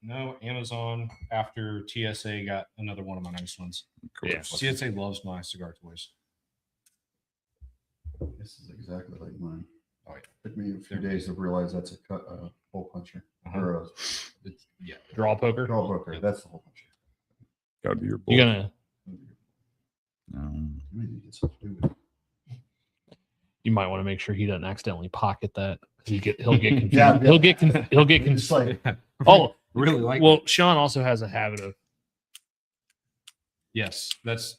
No, Amazon after TSA got another one of my nice ones. Yeah, TSA loves my cigar toys. This is exactly like mine. Oh yeah. Took me a few days to realize that's a hole puncher. Or draw poker. Draw poker. Yeah. That's the hole puncher. Gotta be your boy. You're gonna. You might want to make sure he doesn't accidentally pocket that. He'll get confused. He'll get confused. Like, oh, really like. Well, Shawn also has a habit of. Yes, that's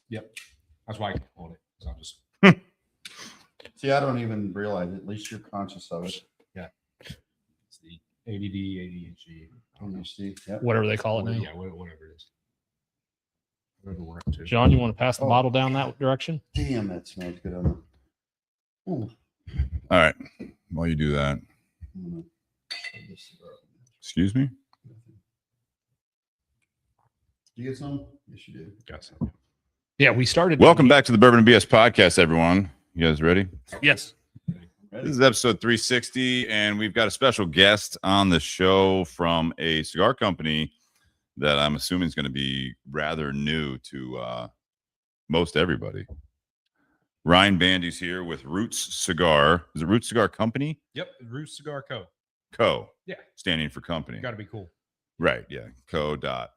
That's why I can't hold it. So I'm just. See, I don't even realize it. At least you're conscious of it. Yeah. It's the ADD, ADHD. I don't know, Steve. Yep. Whatever they call it now. Yeah, whatever it is. Whatever we're up to. John, you want to pass the bottle down that direction? Damn, that smells good on them. All right. While you do that. Excuse me? Did you get some? Yes, you did. Got some. Yeah, we started. Welcome back to the Bourbon and BS podcast, everyone. You guys ready? Yes. This is episode 360, and we've got a special guest on the show from a cigar company that I'm assuming is going to be rather new to most everybody. Ryan Bandy's here with Roots Cigar. Is it Roots Cigar Company? Yep, Roots Cigar Co. Co. Yeah. Standing for company. Got to be cool. Right, yeah. Co. Dot.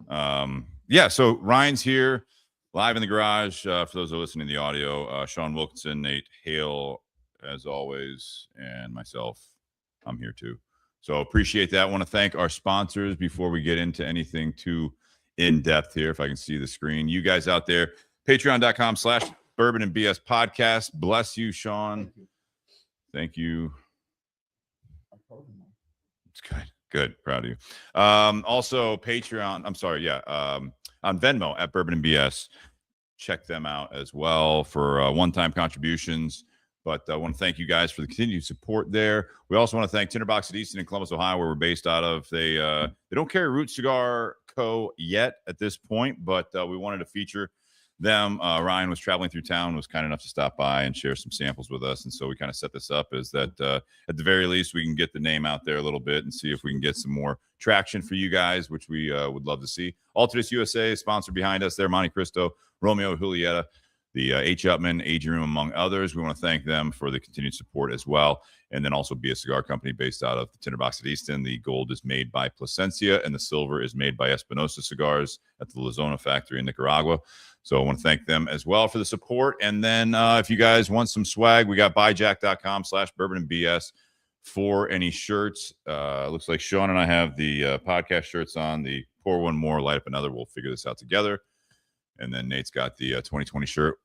Yeah, so Ryan's here live in the garage. For those who are listening to the audio, Shawn Wilkinson, Nate Hale, as always, and myself, I'm here too. So appreciate that. I want to thank our sponsors before we get into anything too in-depth here. If I can see the screen. You guys out there, patreon.com/Bourbon and BS podcast. Bless you, Shawn. Thank you. It's good. Good. Proud of you. Also, Patreon. I'm sorry. Yeah. On Venmo at Bourbon and BS. Check them out as well for one-time contributions. But I want to thank you guys for the continued support there. We also want to thank Tinder Box at Easton in Columbus, Ohio, where we're based out of. They don't carry Roots Cigar Co. yet at this point, but we wanted to feature them. Ryan was traveling through town, was kind enough to stop by and share some samples with us. And so we kind of set this up as that at the very least, we can get the name out there a little bit and see if we can get some more traction for you guys, which we would love to see. Altadis USA, sponsor behind us there, Monte Cristo, Romeo Julieta, the H. Upman, Aging Room, among others. We want to thank them for the continued support as well. And then also be a cigar company based out of the Tinder Box at Easton. The gold is made by Plasencia, and the silver is made by Espinosa Cigars at the La Zona factory in Nicaragua. So I want to thank them as well for the support. And then if you guys want some swag, we got buyjack.com/Bourbon and BS for any shirts. Looks like Shawn and I have the podcast shirts on. The Pour One More, Light Up Another. We'll figure this out together. And then Nate's got the 2020 shirt.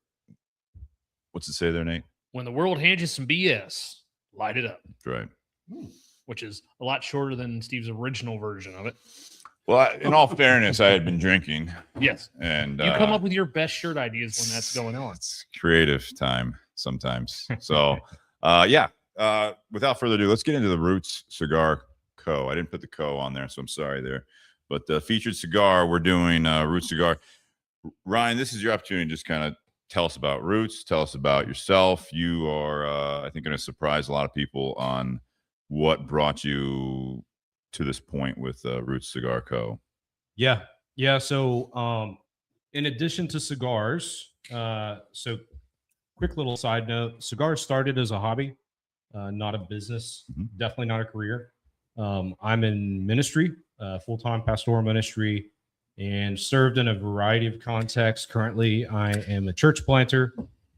What's it say there, Nate? When the world hands you some BS, light it up. That's right. Which is a lot shorter than Steve's original version of it. Well, in all fairness, I had been drinking. Yes. And you come up with your best shirt ideas when that's going on. It's creative time sometimes. So, without further ado, let's get into the Roots Cigar Co. I didn't put the Co on there, so I'm sorry there. But the featured cigar, we're doing Roots Cigar. Ryan, this is your opportunity to just kind of tell us about Roots, tell us about yourself. You are, I think, going to surprise a lot of people on what brought you to this point with Roots Cigar Co. Yeah. So in addition to cigars, so quick little side note, cigars started as a hobby, not a business, definitely not a career. I'm in ministry, full-time pastoral ministry, and served in a variety of contexts. Currently, I am a church planter,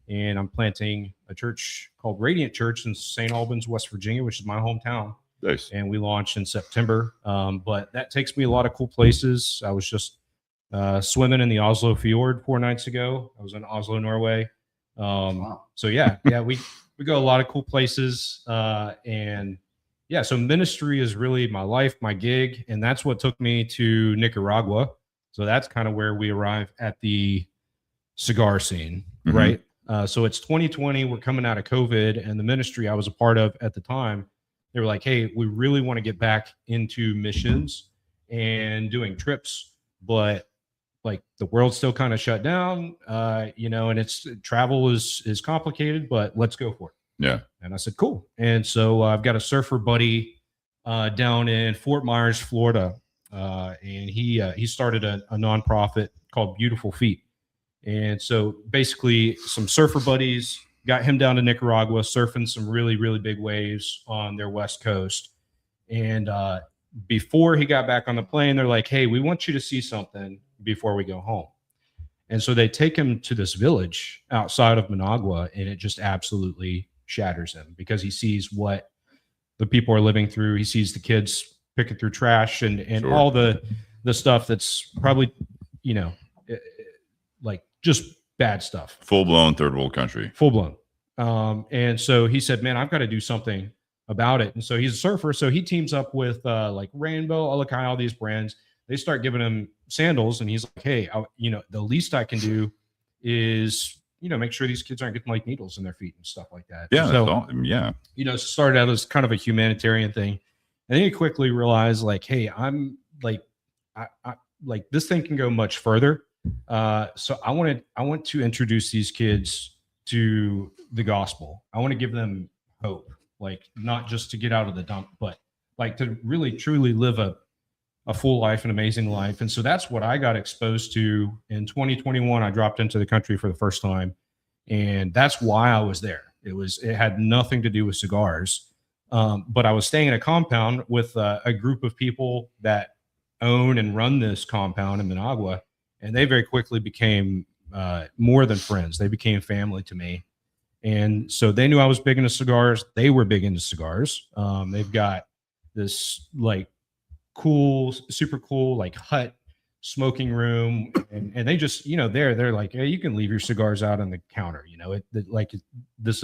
and I'm planting a church called Radiant Church in St. Albans, West Virginia, which is my hometown. Nice. And we launched in September. But that takes me a lot of cool places. I was just swimming in the Oslo Fjord 4 nights ago. I was in Oslo, Norway. Wow. So we go a lot of cool places. So ministry is really my life, my gig, and that's what took me to Nicaragua. So that's kind of where we arrive at the cigar scene, right? So it's 2020. We're coming out of COVID, and the ministry I was a part of at the time, they were like, hey, we really want to get back into missions and doing trips, but like the world's still kind of shut down, and it's travel is complicated, but let's go for it. Yeah. And I said, cool. And so I've got a surfer buddy down in Fort Myers, Florida. and he started a nonprofit called Beautiful Feet. And so basically, some surfer buddies got him down to Nicaragua, surfing some really, really big waves on their west coast. And before he got back on the plane, they're like, "Hey, we want you to see something before we go home." And so they take him to this village outside of Managua, and it just absolutely shatters him because he sees what the people are living through. He sees the kids picking through trash and Sure. all the stuff that's probably, like just bad stuff. Full blown third world country. Full blown. And so he said, "Man, I've got to do something about it." And so he's a surfer. So he teams up with like Rainbow, Alakai, all these brands. They start giving him sandals, and he's like, "Hey, the least I can do is, make sure these kids aren't getting like needles in their feet and stuff like that." Yeah. So, That's all, yeah. Started out as kind of a humanitarian thing. And then he quickly realized, like, hey, I'm like, I like this thing can go much further. So I want to introduce these kids to the gospel. I want to give them hope, like not just to get out of the dump, but like to really truly live a full life, an amazing life. And so that's what I got exposed to in 2021. I dropped into the country for the first time, and that's why I was there. It had nothing to do with cigars. But I was staying in a compound with a group of people that own and run this compound in Managua, and they very quickly became more than friends. They became family to me. And so they knew I was big into cigars. They were big into cigars. They've got this like super cool like hut smoking room, and they just they're like, "Hey, you can leave your cigars out on the counter, this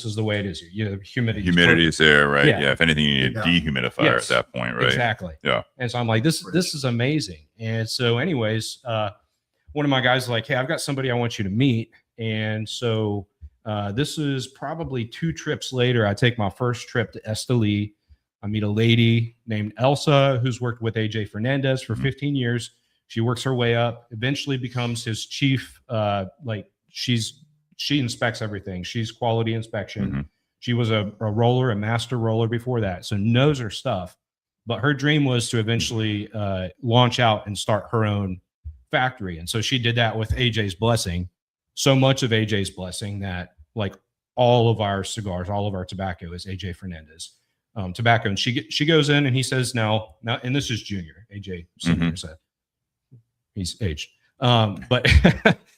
is the way it is. Humidity is there, right? Yeah. Yeah. If anything, you need a dehumidifier Yes. at that point, right? Exactly. Yeah. And so I'm like, this is amazing. And so anyways, one of my guys is like, "Hey, I've got somebody I want you to meet." And so this is probably 2 trips later. I take my first trip to Esteli. I meet a lady named Elsa who's worked with AJ Fernandez for 15 years. She works her way up, eventually becomes his chief. She inspects everything. She's quality inspection. She was a master roller before that, so knows her stuff. But her dream was to eventually launch out and start her own factory. And so she did that with AJ's blessing. So much of AJ's blessing that like all of our cigars, all of our tobacco is AJ Fernandez tobacco. And she goes in and he says, now, and this is Junior, AJ Senior said, he's aged. But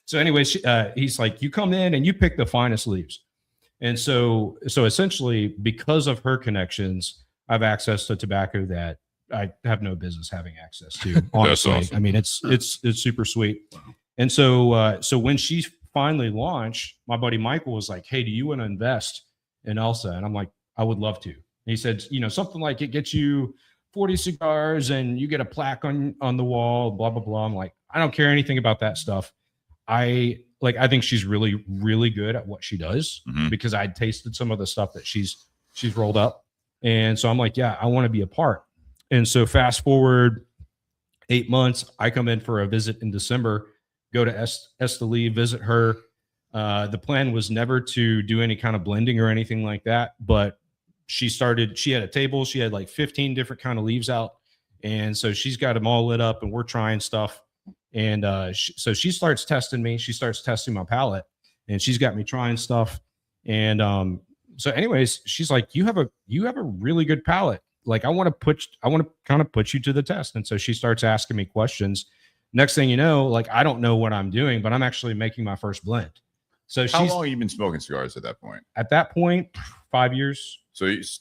so anyways, he's like, "You come in and you pick the finest leaves." And so essentially, because of her connections, I have access to tobacco that I have no business having access to. Honestly, That's awesome. I mean, it's super sweet. Wow. And so when she finally launched, my buddy Michael was like, "Hey, do you want to invest in Elsa?" And I'm like, "I would love to." And he said, something like it gets you 40 cigars and you get a plaque on the wall, blah, blah, blah. I'm like, I don't care anything about that stuff. I think she's really, really good at what she does because I'd tasted some of the stuff that she's rolled up. And so I'm like, yeah, I want to be a part. And so fast forward 8 months, I come in for a visit in December, go to Esteli, visit her. The plan was never to do any kind of blending or anything like that, but she had a table. She had like 15 different kind of leaves out. And so she's got them all lit up and we're trying stuff. And so she starts testing me. She starts testing my palate and she's got me trying stuff. And so anyways, she's like, you have a really good palate. Like I want to kind of put you to the test. And so she starts asking me questions. Next thing you know, like I don't know what I'm doing, but I'm actually making my first blend. So how long have you been smoking cigars at that point? At that point, 5 years. So he's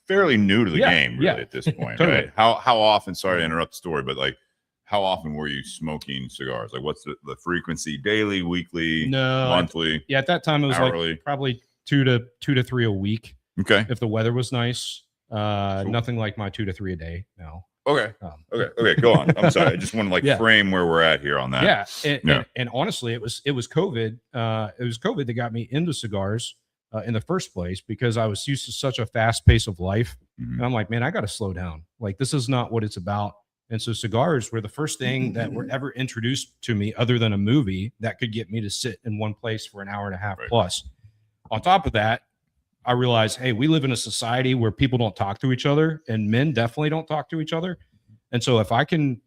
fairly new to the game, really, at this point, Totally. right? How often? Sorry to interrupt the story, but like, how often were you smoking cigars? Like, what's the frequency? Daily, weekly, monthly? At that time it was hourly? Like probably two to three a week. Okay. If the weather was nice, nothing like my 2 to 3 a day now. Okay. Okay. Go on. I'm sorry. I just want to frame where we're at here on that. Yeah. And honestly, it was COVID. It was COVID that got me into cigars in the first place because I was used to such a fast pace of life. And I'm like, man, I got to slow down. Like, this is not what it's about. And so cigars were the first thing that were ever introduced to me other than a movie that could get me to sit in one place for an hour and a half plus. On top of that, I realized, hey, we live in a society where people don't talk to each other and men definitely don't talk to each other. And so if I can,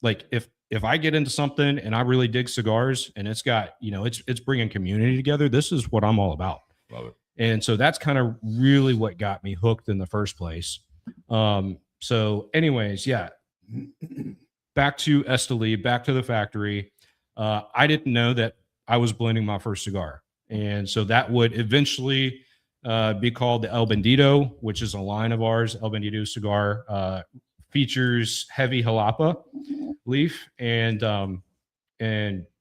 like, if I get into something and I really dig cigars and it's got, it's bringing community together, this is what I'm all about. Love it. And so that's kind of really what got me hooked in the first place. So anyways, yeah, back to Esteli, back to the factory. I didn't know that I was blending my first cigar. And so that would eventually be called the El Bandito, which is a line of ours. El Bandito cigar features heavy jalapa leaf, and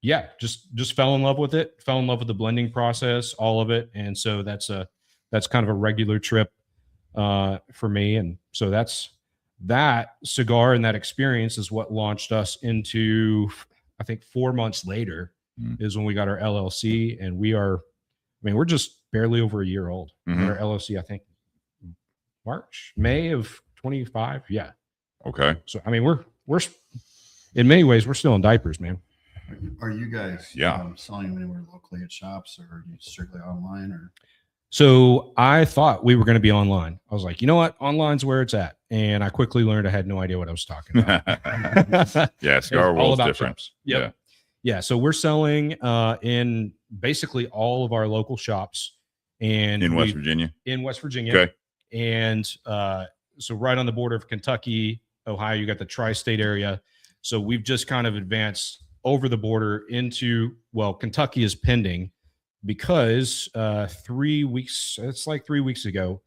yeah, just fell in love with it. Fell in love with the blending process, all of it, and so that's kind of a regular trip for me. And so that cigar and that experience is what launched us into, I think 4 months later is when we got our LLC, and we're just barely over a year old. Our LLC, I think May of 25. Yeah. Okay. So, I mean, we're in many ways, we're still in diapers, man. Are you guys Yeah. selling anywhere locally at shops, or are you strictly online? Or So I thought we were going to be online. I was like, you know what? Online's where it's at. And I quickly learned I had no idea what I was talking about. Yeah, cigar all world's about different. chips. Yep. Yeah. So we're selling in basically all of our local shops and In West Virginia. In West Virginia. Okay. And so right on the border of Kentucky, Ohio, you got the tri-state area. So we've just kind of advanced over the border into, well, Kentucky is pending because 3 weeks, it's like 3 weeks ago.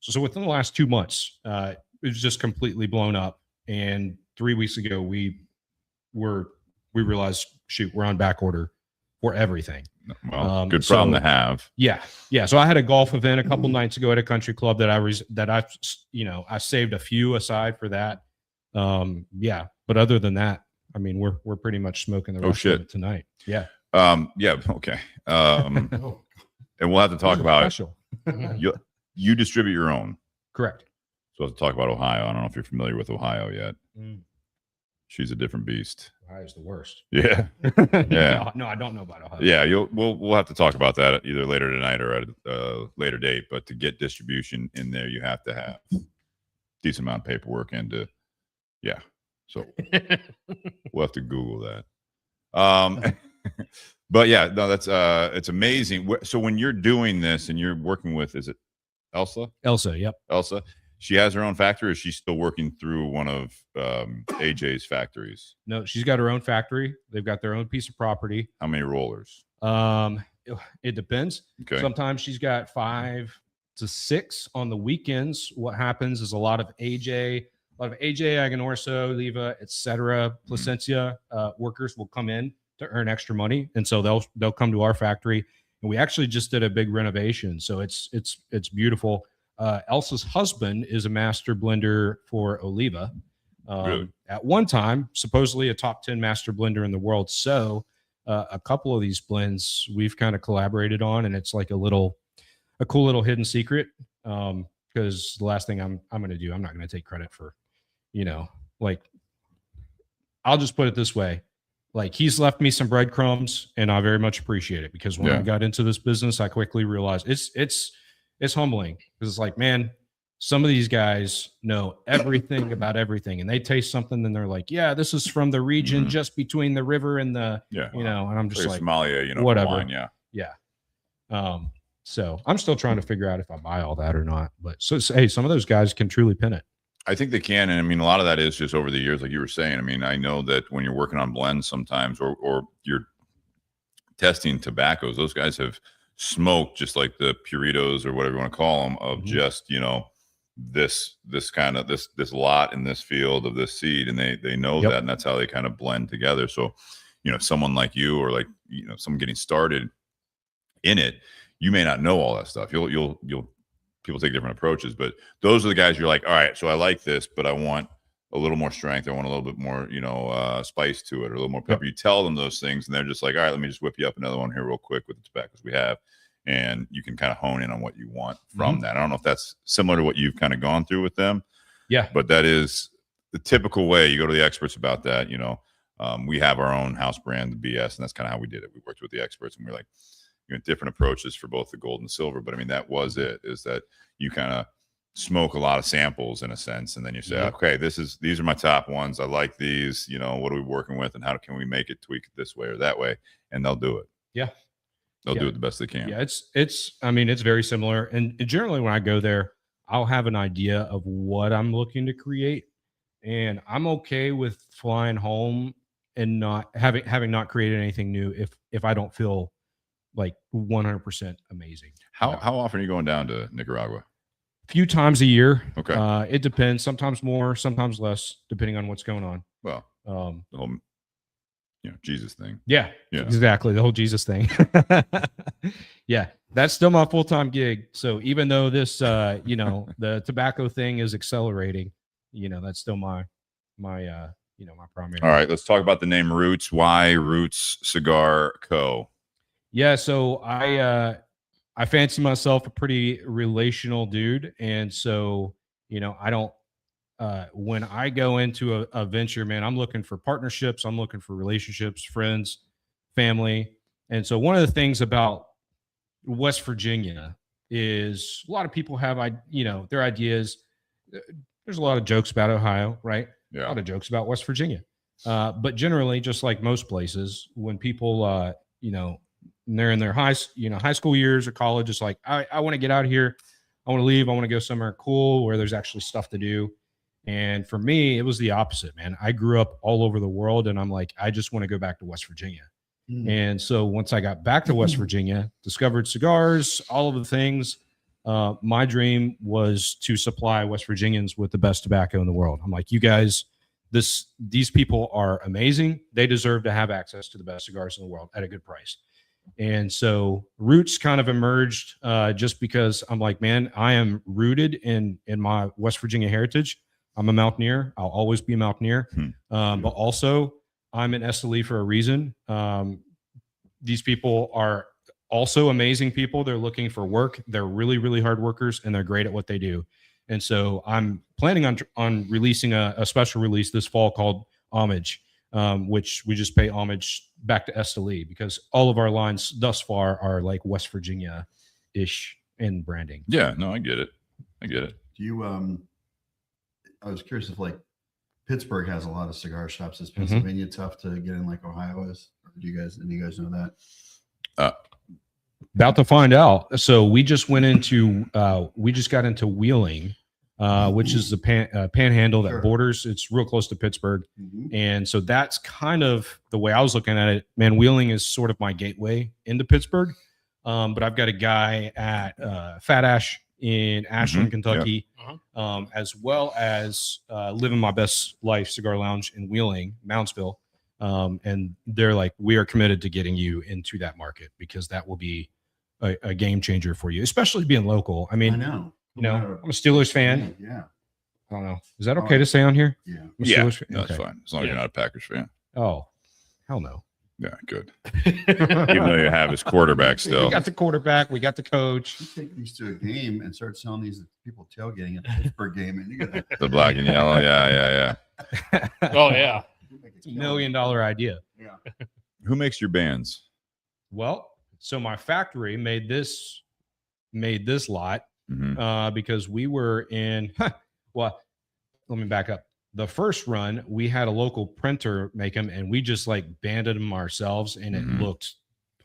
So within the last 2 months, it was just completely blown up. And 3 weeks ago, we realized, shoot, we're on back order for everything. Well, good problem to have. Yeah. Yeah. So I had a golf event a couple nights ago at a country club that I saved a few aside for that. Yeah. But other than that, I mean, we're pretty much smoking the rest of it tonight. Yeah. Yeah. Okay. And we'll have to talk about special. You distribute your own. Correct. So let's talk about Ohio. I don't know if you're familiar with Ohio yet. She's a different beast. Ohio's the worst. Yeah. Yeah. No, I don't know about Ohio. Yeah. We'll have to talk about that either later tonight or at a later date. But to get distribution in there, you have to have a decent amount of paperwork yeah. So we'll have to Google that. But yeah, no, that's it's amazing. So when you're doing this and you're working with, is it Elsa? Yep. Elsa. She has her own factory, or is she still working through one of AJ's factories? No, she's got her own factory. They've got their own piece of property. How many rollers? It depends. Okay. Sometimes she's got 5 to 6 on the weekends. What happens is a lot of AJ, Aganorso, Leva, etc., Placencia workers will come in to earn extra money, and so they'll come to our factory. And we actually just did a big renovation, so it's beautiful. Elsa's husband is a master blender for Oliva. Really? At one time, supposedly a top 10 master blender in the world. So a couple of these blends we've kind of collaborated on, and it's like a cool little hidden secret. Because the last thing I'm going to do, I'm not going to take credit for, like, I'll just put it this way. Like, he's left me some breadcrumbs, and I very much appreciate it, because when I got into this business, I quickly realized it's humbling, because it's like, man, some of these guys know everything about everything, and they taste something and they're like, yeah, this is from the region just between the river and the, and I'm just like Somalia, whatever. Wine, yeah. So I'm still trying to figure out if I buy all that or not. But hey, some of those guys can truly pin it. I think they can. And I mean, a lot of that is just over the years, like you were saying. I mean, I know that when you're working on blends sometimes, or you're testing tobaccos, those guys have smoked just like the Puritos or whatever you want to call them, of just, this kind of this lot in this field of this seed, and they know that, and that's how they kind of blend together. So, someone like you, or like, someone getting started in it, you may not know all that stuff. You'll people take different approaches, but those are the guys you're like, all right, so I like this, but I want a little more strength. I want a little bit more, spice to it, or a little more pepper. You tell them those things, and they're just like, all right, let me just whip you up another one here real quick with the tobaccos we have. And you can kind of hone in on what you want from that. I don't know if that's similar to what you've kind of gone through with them. Yeah. But that is the typical way. You go to the experts about that. We have our own house brand, the BS, and that's kind of how we did it. We worked with the experts, and we're like, different approaches for both the gold and silver. But I mean, that was it, is that you kind of smoke a lot of samples in a sense, and then you say, Yep. okay, these are my top ones. I like these. You know, what are we working with, and how can we make it tweak it this way or that way? And they'll do it. Yeah. They'll Yeah. do it the best they can. Yeah, I mean, it's very similar. And generally when I go there, I'll have an idea of what I'm looking to create. And I'm okay with flying home and not having not created anything new if I don't feel like 100% amazing. How often are you going down to Nicaragua? A few times a year. Okay. It depends. Sometimes more, sometimes less, depending on what's going on. Well, the whole Jesus thing. Yeah, exactly. The whole Jesus thing. Yeah, that's still my full-time gig. So even though this, the tobacco thing is accelerating, that's still my primary. All right, let's talk about the name Roots. Why Roots Cigar Co? Yeah, so I fancy myself a pretty relational dude, and so I don't. When I go into a venture, man, I'm looking for partnerships. I'm looking for relationships, friends, family. And so one of the things about West Virginia is a lot of people have, their ideas. There's a lot of jokes about Ohio, right? Yeah. A lot of jokes about West Virginia. But generally, just like most places, when people, they're in their high school years or college, it's like, I want to get out of here. I want to leave. I want to go somewhere cool where there's actually stuff to do. And for me, it was the opposite, man. I grew up all over the world, and I'm like, I just want to go back to West Virginia. And so once I got back to West Virginia, discovered cigars, all of the things, my dream was to supply West Virginians with the best tobacco in the world. I'm like, you guys, these people are amazing. They deserve to have access to the best cigars in the world at a good price. And so Roots kind of emerged just because I'm like, man, I am rooted in my West Virginia heritage. I'm a mountaineer. I'll always be a mountaineer. But also I'm an SLE for a reason. These people are also amazing people. They're looking for work. They're really, really hard workers, and they're great at what they do. And so I'm planning on releasing a special release this fall called Homage, which we just pay homage back to SLE because all of our lines thus far are like West Virginia-ish in branding. Yeah, no, I get it. Do you, I was curious if like Pittsburgh has a lot of cigar shops. Is Pennsylvania tough to get in like Ohio is? Or do you guys know that? About to find out. So we just got into Wheeling, which is the panhandle that borders. It's real close to Pittsburgh. And so that's kind of the way I was looking at it. Man, Wheeling is sort of my gateway into Pittsburgh. But I've got a guy at Fat Ash in Ashland, Kentucky, as well as Living My Best Life Cigar Lounge in Wheeling, Moundsville. And they're like, we are committed to getting you into that market because that will be a game changer for you, especially being local. I mean, I'm a Steelers fan. Yeah. I don't know. Is that okay to say on here? Yeah. Yeah, no, that's fine. As long as you're not a Packers fan. Oh, hell no. Yeah, good. Even though you have his quarterback still. We got the quarterback. We got the coach. You take these to a game and start selling these to people tailgating at the Pittsburgh game, and you get the black and yellow. Yeah. Oh yeah. It's $1 million idea. Yeah. Who makes your bands? Well, so my factory made this lot because we were in. Well, let me back up. The first run, we had a local printer make them, and we just like banded them ourselves, and it looked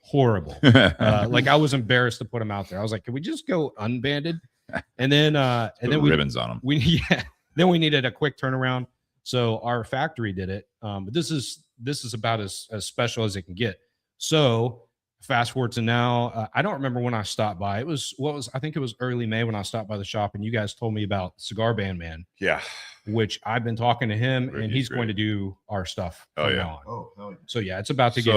horrible. Like I was embarrassed to put them out there. I was like, "Can we just go unbanded?" And then we ribbons on them. Then we needed a quick turnaround, so our factory did it. But this is about as special as it can get. So fast forward to now. I don't remember when I stopped by. I think it was early May when I stopped by the shop, and you guys told me about Cigar Band Man. Yeah. Which I've been talking to him, and he's going to do our stuff from now on. Oh, hell yeah. So yeah, it's about to get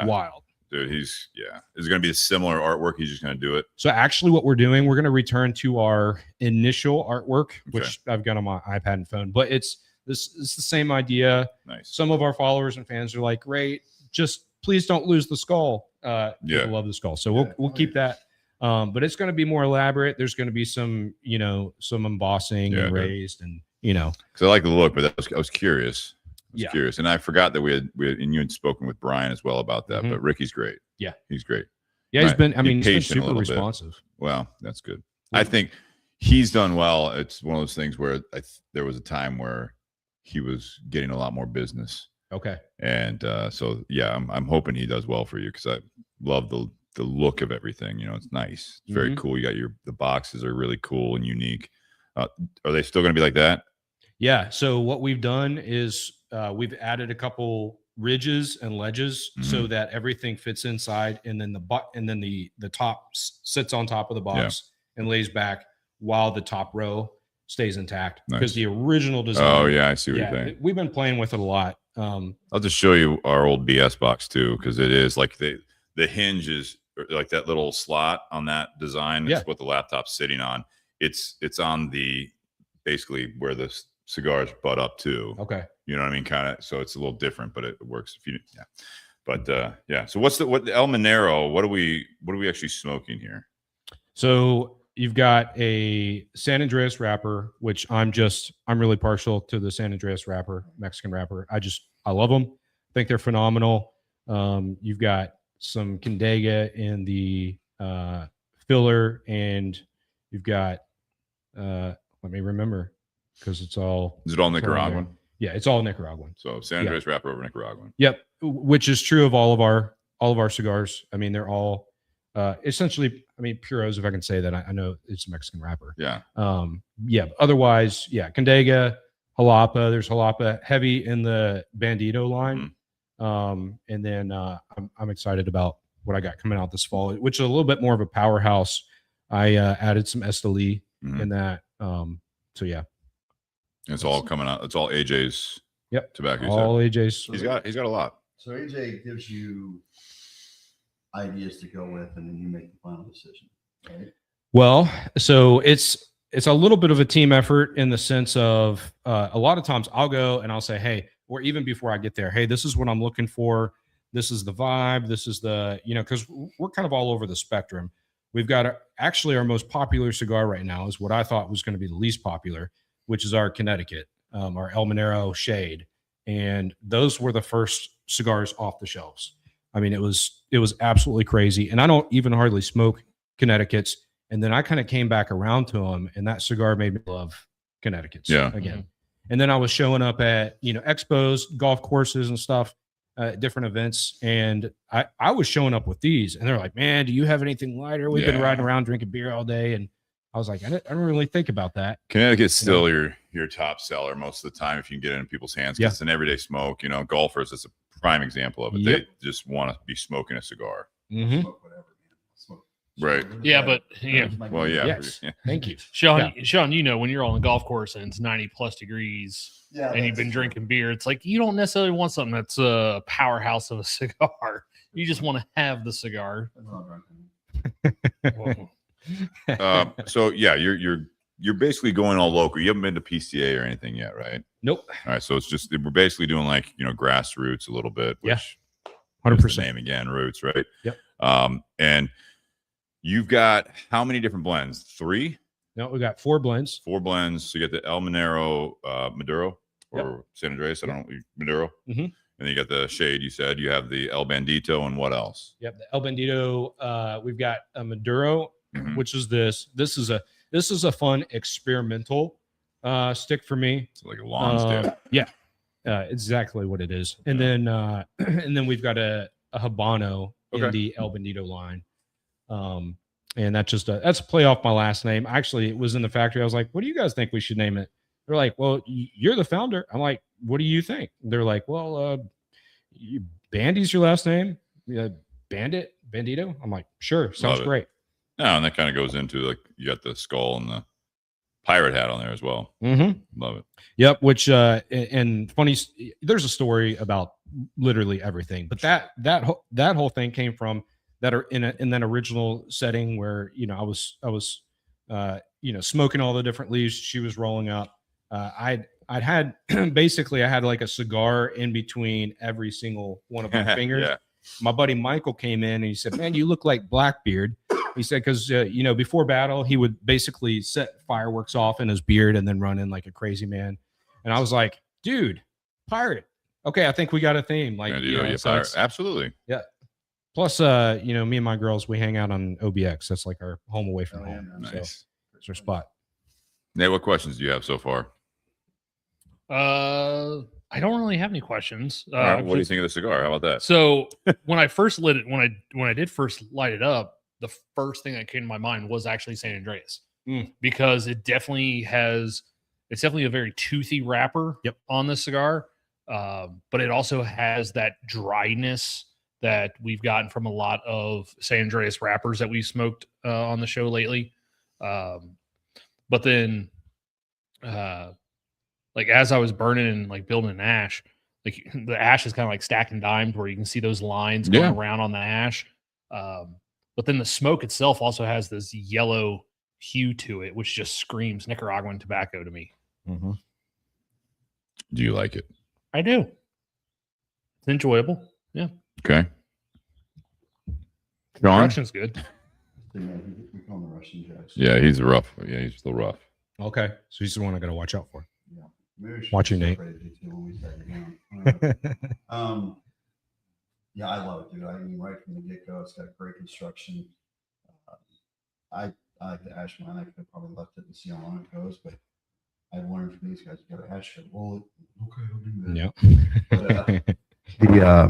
wild. Dude, is it going to be a similar artwork? He's just going to do it. So actually what we're doing, we're going to return to our initial artwork, which I've got on my iPad and phone, but it's the same idea. Nice. Some of our followers and fans are like, great, just please don't lose the skull. People love the skull. So we'll keep that. But it's going to be more elaborate. There's going to be some embossing and raised and, because I like the look, but I was curious. Curious, and I forgot that we had and you had spoken with Brian as well about that. But Ricky's great. Yeah, he's great. Yeah, he's been super responsive. responsive. Well, that's good. I think he's done well. It's one of those things where there was a time where he was getting a lot more business. Okay. And so, yeah, I'm hoping he does well for you because I love the look of everything. You know, it's nice. It's very cool. You got the boxes are really cool and unique. Are they still going to be like that? Yeah. So what we've done is we've added a couple ridges and ledges so that everything fits inside, and then the top sits on top of the box and lays back while the top row stays intact. Because the original design. Oh yeah, I see what you're saying. We've been playing with it a lot. I'll just show you our old BS box too, because it is like the hinge is like that little slot on that design. It's what the laptop's sitting on. It's on the basically where the cigars butt up to. Okay. You know what I mean? Kind of. So it's a little different, but it works if you. Yeah. But yeah. So what the El Minero? What are we actually smoking here? So you've got a San Andreas wrapper, which I'm really partial to the San Andreas wrapper, Mexican wrapper. I love them. I think they're phenomenal. You've got some Condega in the filler, and you've got let me remember, because it's all. Is it all Nicaraguan? Yeah, it's all Nicaraguan. So San Andreas wrapper over Nicaraguan. Yep, which is true of all of our cigars. I mean, they're all essentially, I mean, puros, if I can say that. I know it's a Mexican wrapper. Yeah. Yeah. Otherwise, yeah, Condega, Jalapa. There's Jalapa heavy in the Bandito line. And then I'm excited about what I got coming out this fall, which is a little bit more of a powerhouse. I added some Esteli in that. So yeah. It's all coming out. It's all AJ's tobacco. All AJ's. He's got a lot. So AJ gives you ideas to go with, and then you make the final decision, right? Well, so it's a little bit of a team effort in the sense of a lot of times I'll go and I'll say, hey, or even before I get there, hey, this is what I'm looking for. This is the vibe. This is the, because we're kind of all over the spectrum. We've got actually our most popular cigar right now is what I thought was going to be the least popular, which is our Connecticut, our El Minero shade. And those were the first cigars off the shelves. I mean, it was absolutely crazy. And I don't even hardly smoke Connecticut's. And then I kind of came back around to them, and that cigar made me love Connecticut's again. And then I was showing up at, expos, golf courses and stuff, different events. And I was showing up with these, and they're like, man, do you have anything lighter? We've been riding around drinking beer all day. And I was like, I don't really think about that. Connecticut's still your top seller most of the time if you can get it in people's hands, because it's an everyday smoke. Golfers, it's a prime example of it. They just want to be smoking a cigar. Smoke whatever, man. Smoke. Right. Yeah, but well, yeah. Yes. Thank you, Shawn. Shawn, when you're on the golf course and it's 90+ degrees, and you've been drinking beer, it's like you don't necessarily want something that's a powerhouse of a cigar. You just want to have the cigar. So yeah, you're basically going all local. You haven't been to PCA or anything yet, right? Nope. All right, so it's just we're basically doing like grassroots a little bit. Which 100%. Name again, Roots, right? Yep. And you've got how many different blends? 3? No, we got 4 blends. 4 blends. So you get the El Minero Maduro or San Andreas. I don't know, Maduro. And then you got the shade. You said you have the El Bandito, and what else? Yep, the El Bandito. We've got a Maduro, which is this. This is a fun experimental stick for me. It's like a lawn stick. Yeah, exactly what it is. And then we've got a Habano in the El Bandito line. And that's a play off my last name. Actually, it was in the factory. I was like, what do you guys think we should name it? They're like, well, you're the founder. I'm like, what do you think? They're like, well, Bandy's your last name? Bandito? I'm like, sure. Sounds great. No, and that kind of goes into like you got the skull and the pirate hat on there as well. Love it. Yep. Which and funny, there's a story about literally everything, but that whole thing came from that are in that original setting where I was smoking all the different leaves she was rolling up. I'd had basically I had like a cigar in between every single one of my fingers. My buddy Michael came in and he said, man, you look like Blackbeard. He said, because before battle he would basically set fireworks off in his beard and then run in like a crazy man. And I was like, dude, pirate. Okay, I think we got a theme. Like, pirate. Absolutely. Yeah. Plus, me and my girls, we hang out on OBX. That's like our home away from home. Nice. So it's our spot. Nate, what questions do you have so far? I don't really have any questions. All right, what do you think of the cigar? How about that? So when I first lit it, when I did first light it up, the first thing that came to my mind was actually San Andreas, because it's definitely a very toothy wrapper on the cigar, but it also has that dryness that we've gotten from a lot of San Andreas wrappers that we've smoked on the show lately. But then, like as I was burning and like building an ash, like the ash is kind of like stacking dimes where you can see those lines going around on the ash. But then the smoke itself also has this yellow hue to it, which just screams Nicaraguan tobacco to me. Mm-hmm. Do you like it? I do. It's enjoyable. Yeah. Okay. Shawn? Production's good. We call him the Russian Jacks. Yeah, he's rough. Yeah, he's still rough. Okay, so he's the one I got to watch out for. Yeah. Maybe we should Watch you, Nate. separate it too when we start it down. Yeah, I love it, dude. I mean, right from the get go, it's got great construction. I like the ash mine. I could have probably left it and see how long it goes, but I've learned from these guys, you got to ash your bullet. Okay, I'll do that. Yeah.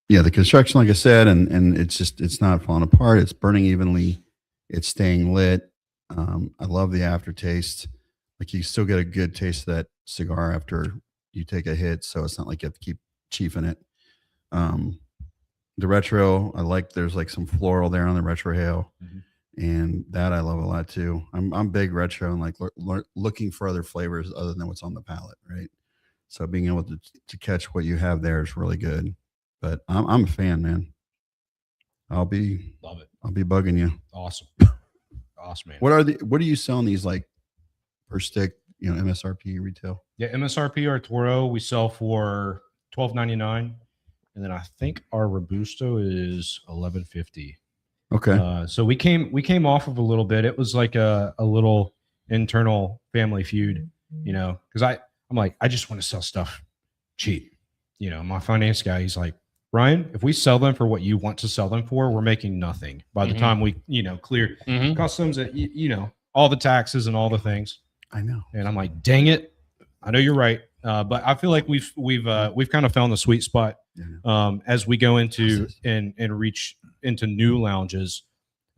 But, the construction, like I said, and it's not falling apart. It's burning evenly. It's staying lit. I love the aftertaste. Like you still get a good taste of that cigar after you take a hit, so it's not like you have to keep chiefing it. The retro, I like. There's like some floral there on the retro hail, and that I love a lot too. I'm big retro and like looking for other flavors other than what's on the palate, right? So being able to catch what you have there is really good. But I'm a fan, man. Love it. I'll be bugging you. Awesome, man. What are you selling these like per stick? MSRP retail. Yeah, MSRP Arturo we sell for $12.99, and then I think our Robusto is $11.50. Okay. So we came off of a little bit. It was like a little internal family feud, because I'm like, I just want to sell stuff cheap. My finance guy, he's like, Ryan, if we sell them for what you want to sell them for, we're making nothing by the time we, clear customs, all the taxes and all the things. I know. And I'm like, dang it. I know you're right. But I feel like we've kind of found the sweet spot as we go into and reach into new lounges.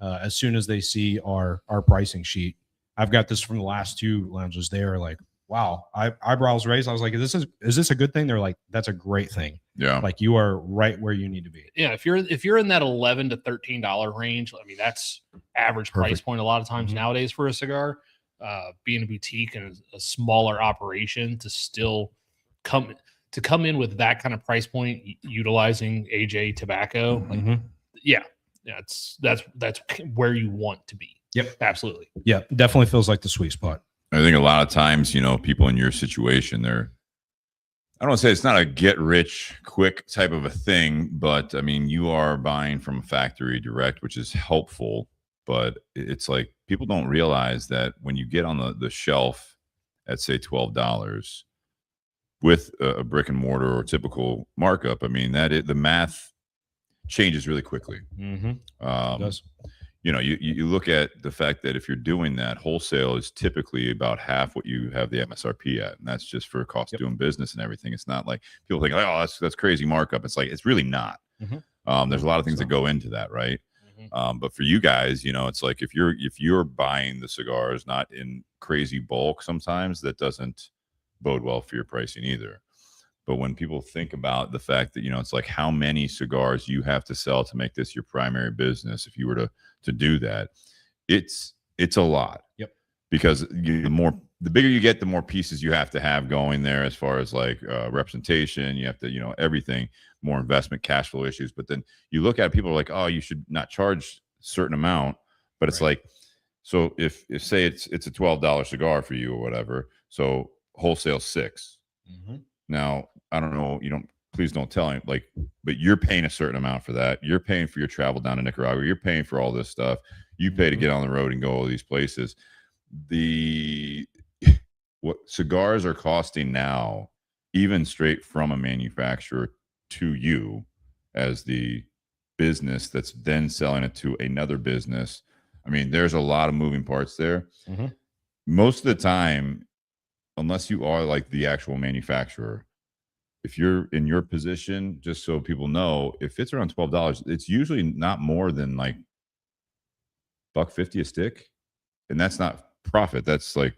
As soon as they see our pricing sheet, I've got this from the last two lounges. They are like, wow, eyebrows raised. I was like, is this a good thing? They're like, that's a great thing. Yeah. Like you are right where you need to be. Yeah. If you're in that $11 to $13 range, I mean, that's average price point a lot of times nowadays for a cigar. Being a boutique and a smaller operation to still come in with that kind of price point, utilizing AJ tobacco, that's where you want to be. Yep, absolutely. Yeah, definitely feels like the sweet spot. I think a lot of times, people in your situation, I don't want to say it's not a get rich quick type of a thing, but I mean, you are buying from a factory direct, which is helpful. But it's like people don't realize that when you get on the shelf at say $12 with a brick and mortar or typical markup, I mean the math changes really quickly. It does. You look at the fact that if you're doing that, wholesale is typically about half what you have the MSRP at, and that's just for cost of doing business and everything. It's not like people think, oh, that's crazy markup. It's like it's really not. There's a lot of things that go into that, right? But for you guys, it's like if you're buying the cigars not in crazy bulk, sometimes that doesn't bode well for your pricing either. But when people think about the fact that it's like how many cigars you have to sell to make this your primary business, if you were to do that, it's a lot. Yep. Because the bigger you get, the more pieces you have to have going there as far as like representation. You have to everything, more investment, cash flow issues. But then you look at people like, oh, you should not charge a certain amount. But it's like, so if say it's a $12 cigar for you or whatever, so wholesale $6. Now I don't know, please don't tell him, but you're paying a certain amount for that. You're paying for your travel down to Nicaragua. You're paying for all this stuff. You pay to get on the road and go all these places. What cigars are costing now, even straight from a manufacturer to you as the business that's then selling it to another business. I mean, there's a lot of moving parts there. Mhm. Most of the time, unless you are like the actual manufacturer, if you're in your position, just so people know, if it's around $12, it's usually not more than like $1.50 a stick, and that's not profit. That's like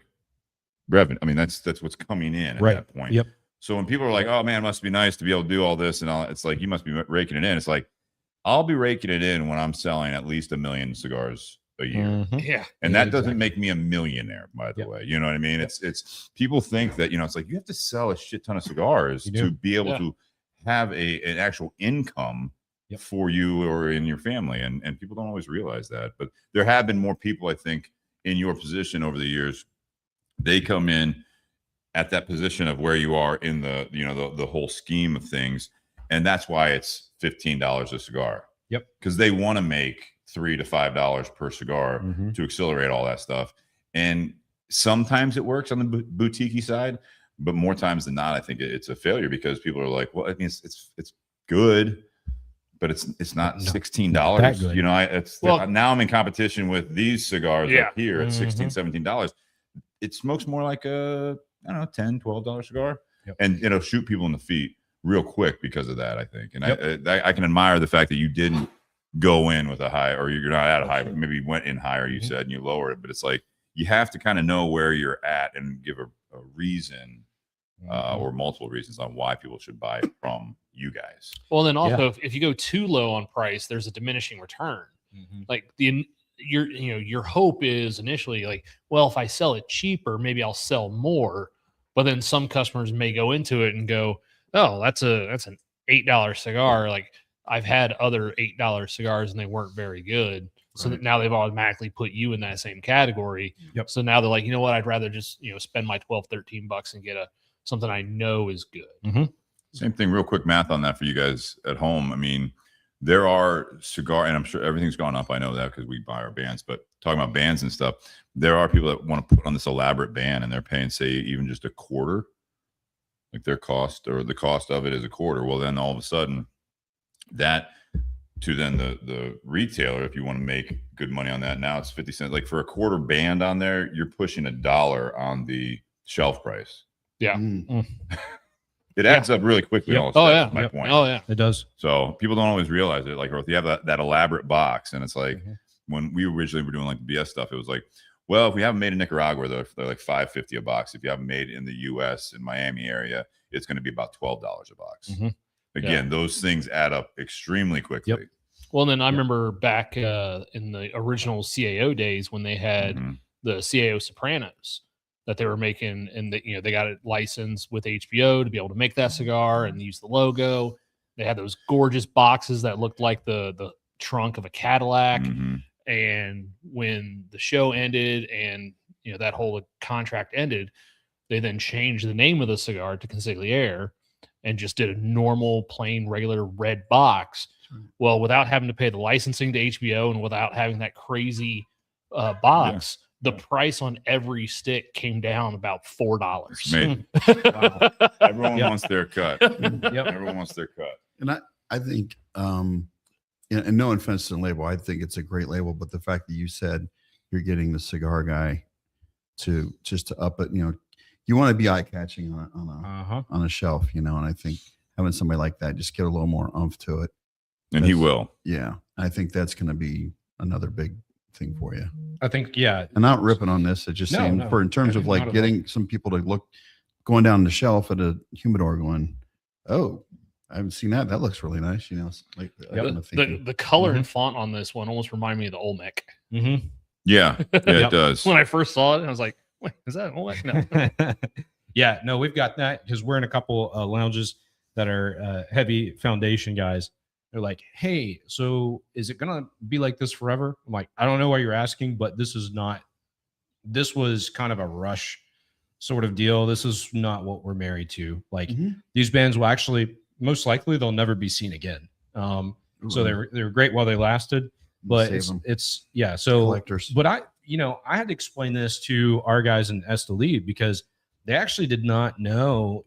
revenue. I mean, that's what's coming in at Right. that point. Yep. So when people are like, "Oh man, it must be nice to be able to do all this," and all, it's like you must be raking it in. It's like I'll be raking it in when I'm selling at least 1 million cigars a year. Mhm. Yeah. And Yeah, that doesn't exactly. make me a millionaire, by the Yep. way. You know what I mean? Yep. It's people think that, it's like you have to sell a shit ton of cigars You do. to be able Yeah. to have an actual income Yep. for you or in your family. And people don't always realize that. But there have been more people, I think, in your position over the years. They come in at that position of where you are in the whole scheme of things. And that's why it's $15 a cigar. Yep. Because they want to make $3 to $5 per cigar Mhm. to accelerate all that stuff. And sometimes it works on the boutique side, but more times than not, I think it's a failure because people are like, well, I mean, it's good, but it's not No, $16. that good. Now I'm in competition with these cigars Yeah. up here at $16, Mhm. $17. It smokes more like a, I don't know, $10, $12 cigar. Yep. And it'll shoot people in the feet real quick because of that, I think. And Yep. I can admire the fact that you didn't go in with a high, or you're not at a high, but maybe you went in higher, you Mhm. said, and you lowered it. But it's like you have to kind of know where you're at and give a reason or multiple reasons on why people should buy it from you guys. Well, then also, if you go too low on price, there's a diminishing return. Mhm. Like your hope is initially like, well, if I sell it cheaper, maybe I'll sell more. But then some customers may go into it and go, oh, that's an $8 cigar. Like I've had other $8 cigars and they weren't very good. So Right. that now they've automatically put you in that same category. Yep. So now they're like, you know what? I'd rather just, spend my 12, 13 bucks and get something I know is good. Same thing, real quick math on that for you guys at home. I mean, there are cigar, and I'm sure everything's gone up. I know that because we buy our bands, but talking about bands and stuff, there are people that want to put on this elaborate band and they're paying, say, even just a quarter, like their cost or the cost of it is a quarter. Well, then all of a sudden that to then the retailer, if you want to make good money on that, now it's 50 cents. Like for a quarter band on there, you're pushing $1 on the shelf price. Yeah. Mm. It adds up really quickly. Yep. All Oh, stuff, yeah. is my Yep. point. Oh yeah. It does. So people don't always realize it. Like, or if you have that elaborate box, and it's like Mhm. when we originally were doing like the BS stuff, it was like, well, if we haven't made in Nicaragua, they're like $5.50 a box. If you haven't made it in the U.S. in Miami area, it's going to be about $12 a box. Mhm. Again, those things add up extremely quickly. Yep. Well, then I remember back in the original CAO days when they had Mhm. the CAO Sopranos that they were making, and they got it licensed with HBO to be able to make that cigar and use the logo. They had those gorgeous boxes that looked like the trunk of a Cadillac. Mhm. And when the show ended and that whole contract ended, they then changed the name of the cigar to Consigliere and just did a normal, plain, regular red box. Well, without having to pay the licensing to HBO and without having that crazy box, the price on every stick came down about $4. Made. Wow. Everyone Yep. wants their cut. Yep. Everyone wants their cut. And I think, and no offense to the label, I think it's a great label, but the fact that you said you're getting the cigar guy to up it, you want to be eye catching on a shelf, and I think having somebody like that just get a little more oomph to it. And he That's- will. Yeah, I think that's going to be another big thing for you. I think, yeah. And not ripping on this, it's just No, saying no. in terms of Not like at all. getting some people to look, going down the shelf at a humidor going, oh, I haven't seen that. That looks really nice. Like that kind of thinking. The color and font on this one almost remind me of the Olmec. Mm-hmm. Yeah. Yeah, Yep. it does. When I first saw it, I was like, wait, is that an Olmec? No. Yeah, no, we've got that because we're in a couple lounges that are heavy foundation guys. They're like, hey, so is it going to be like this forever? I'm like, I don't know why you're asking, but this was kind of a rush sort of deal. This is not what we're married to. Like Mhm. these bands will actually, most likely they'll never be seen again. So they were great while they lasted, but Save 'em. it's yeah. So Collectors. but I had to explain this to our guys in Esteli because they actually did not know,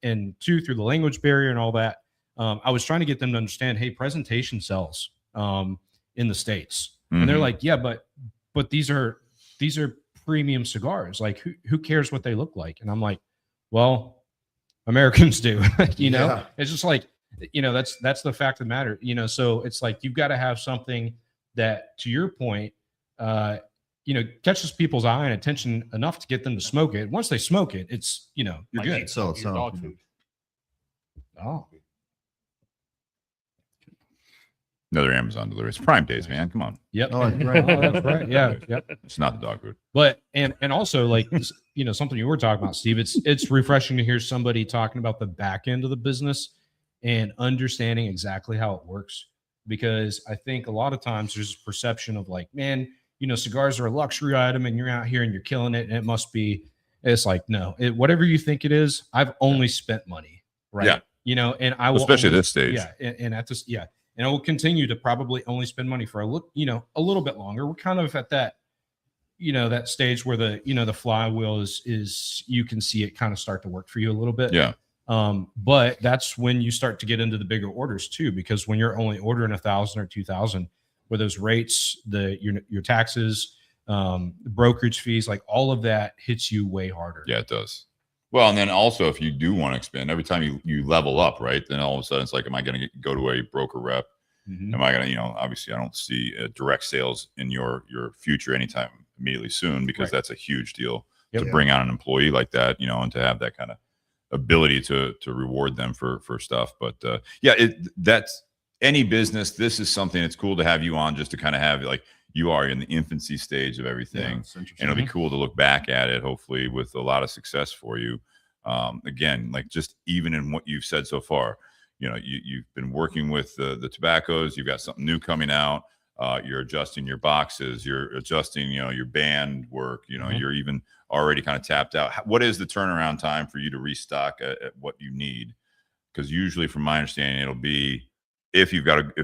and through the language barrier and all that. I was trying to get them to understand, hey, presentation sells in the States. And they're Mhm. like, yeah, but but these are premium cigars. Like who cares what they look like? And I'm like, well, Americans do. You know, Yeah. it's just like, you know, that's the fact of the matter. You know, so it's like you've got to have something that, to your point, you know, catches people's eye and attention enough to get them to smoke it. Once they smoke it, it's, you know, you're Like good. So your dog food. Oh, Another Amazon delivery. It's Prime Days, man. Come on. yep. Oh, that's right. Oh, that's right. Yeah. Yep. It's not the dog food. But and also like you know, something you were talking about, Steve. It's refreshing to hear somebody talking about the back end of the business and understanding exactly how it works. Because I think a lot of times there's a perception of like, man, you know, cigars are a luxury item and you're out here and you're killing it, and it must be. It's like, no, whatever you think it is, I've only spent money, right? Yeah. You know, and I will Especially only, this stage. Yeah, and at this, yeah. And I will continue to probably only spend money for a little bit longer. We're kind of at that, you know, that stage where the, you know, the flywheel is you can see it kind of start to work for you a little bit. Yeah. But that's when you start to get into the bigger orders too, because when you're only ordering 1,000 or 2,000, where those rates, your taxes, brokerage fees, like all of that hits you way harder. Yeah, it does. Well, and then also if you do want to expand, every time you level up, right? Then all of a sudden it's like, am I going to go to a broker rep? Mhm. Am I going to, you know, obviously I don't see direct sales in your future anytime immediately soon, because Right. that's a huge deal Yep. to bring on an employee like that, you know, and to have that kind of ability to reward them for stuff. But yeah, that's any business. This is something that's cool to have you on, just to kind of have, like, you are in the infancy stage of everything. it's And interesting. it'll be cool to look back at it, hopefully with a lot of success for you. Again, like just even in what you've said so far, you know, you've been working with the tobaccos, you've got something new coming out. You're adjusting your boxes, you're adjusting, you know, your band work, you know, Mhm. you're even already kind of tapped out. What is the turnaround time for you to restock at what you need? Because usually from my understanding, it'll be, if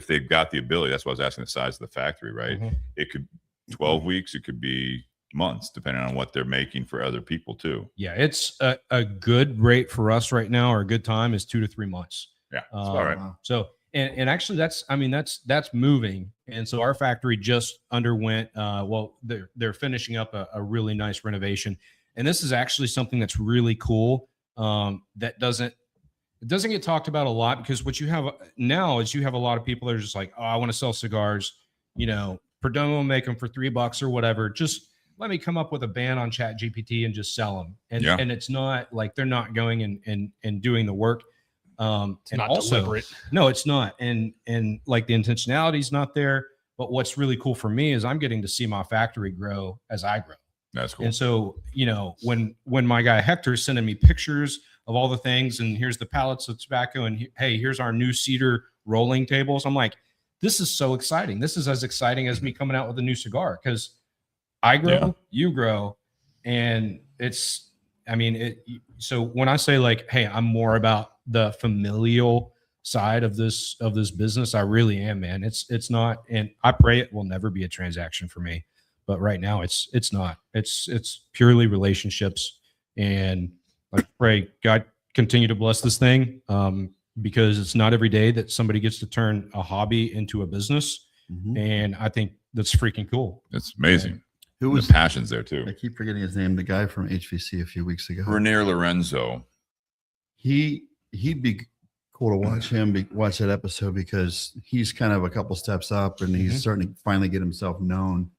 they've got the ability, that's why I was asking the size of the factory, right? Mhm. It could 12 weeks, it could be months, depending on what they're making for other people too. Yeah, it's a good rate for us right now, or a good time is 2 to 3 months. Yeah, that's all right. So, and actually that's moving. And so our factory just underwent, well, they're finishing up a really nice renovation. And this is actually something that's really cool. That doesn't get talked about a lot, because what you have now is you have a lot of people that are just like, oh, I want to sell cigars, you know, Perdomo make them for $3 or whatever. Just let me come up with a ban on Chat GPT and just sell them. And Yeah. and it's not like they're not going and doing the work. It's And not also, deliberate. no, it's not. And like the intentionality is not there. But what's really cool for me is I'm getting to see my factory grow as I grow. That's cool. And so, you know, when my guy Hector's sending me pictures of all the things, and here's the pallets of tobacco, and hey, here's our new cedar rolling tables, I'm like, this is so exciting. This is as exciting as me coming out with a new cigar, because I grow, Yeah. you grow, and it's, I mean, so when I say like, hey, I'm more about the familial side of this business, I really am, man. It's not, and I pray it will never be a transaction for me, but right now it's not. It's purely relationships, and like, pray God continue to bless this thing, because it's not every day that somebody gets to turn a hobby into a business, Mhm. and I think that's freaking cool. It's amazing. Who And was the passion's there too. I keep forgetting his name. The guy from HVC a few weeks ago. Renier Lorenzo. He'd be cool to watch him watch that episode, because he's kind of a couple steps up, and he's Mhm. starting to finally get himself known.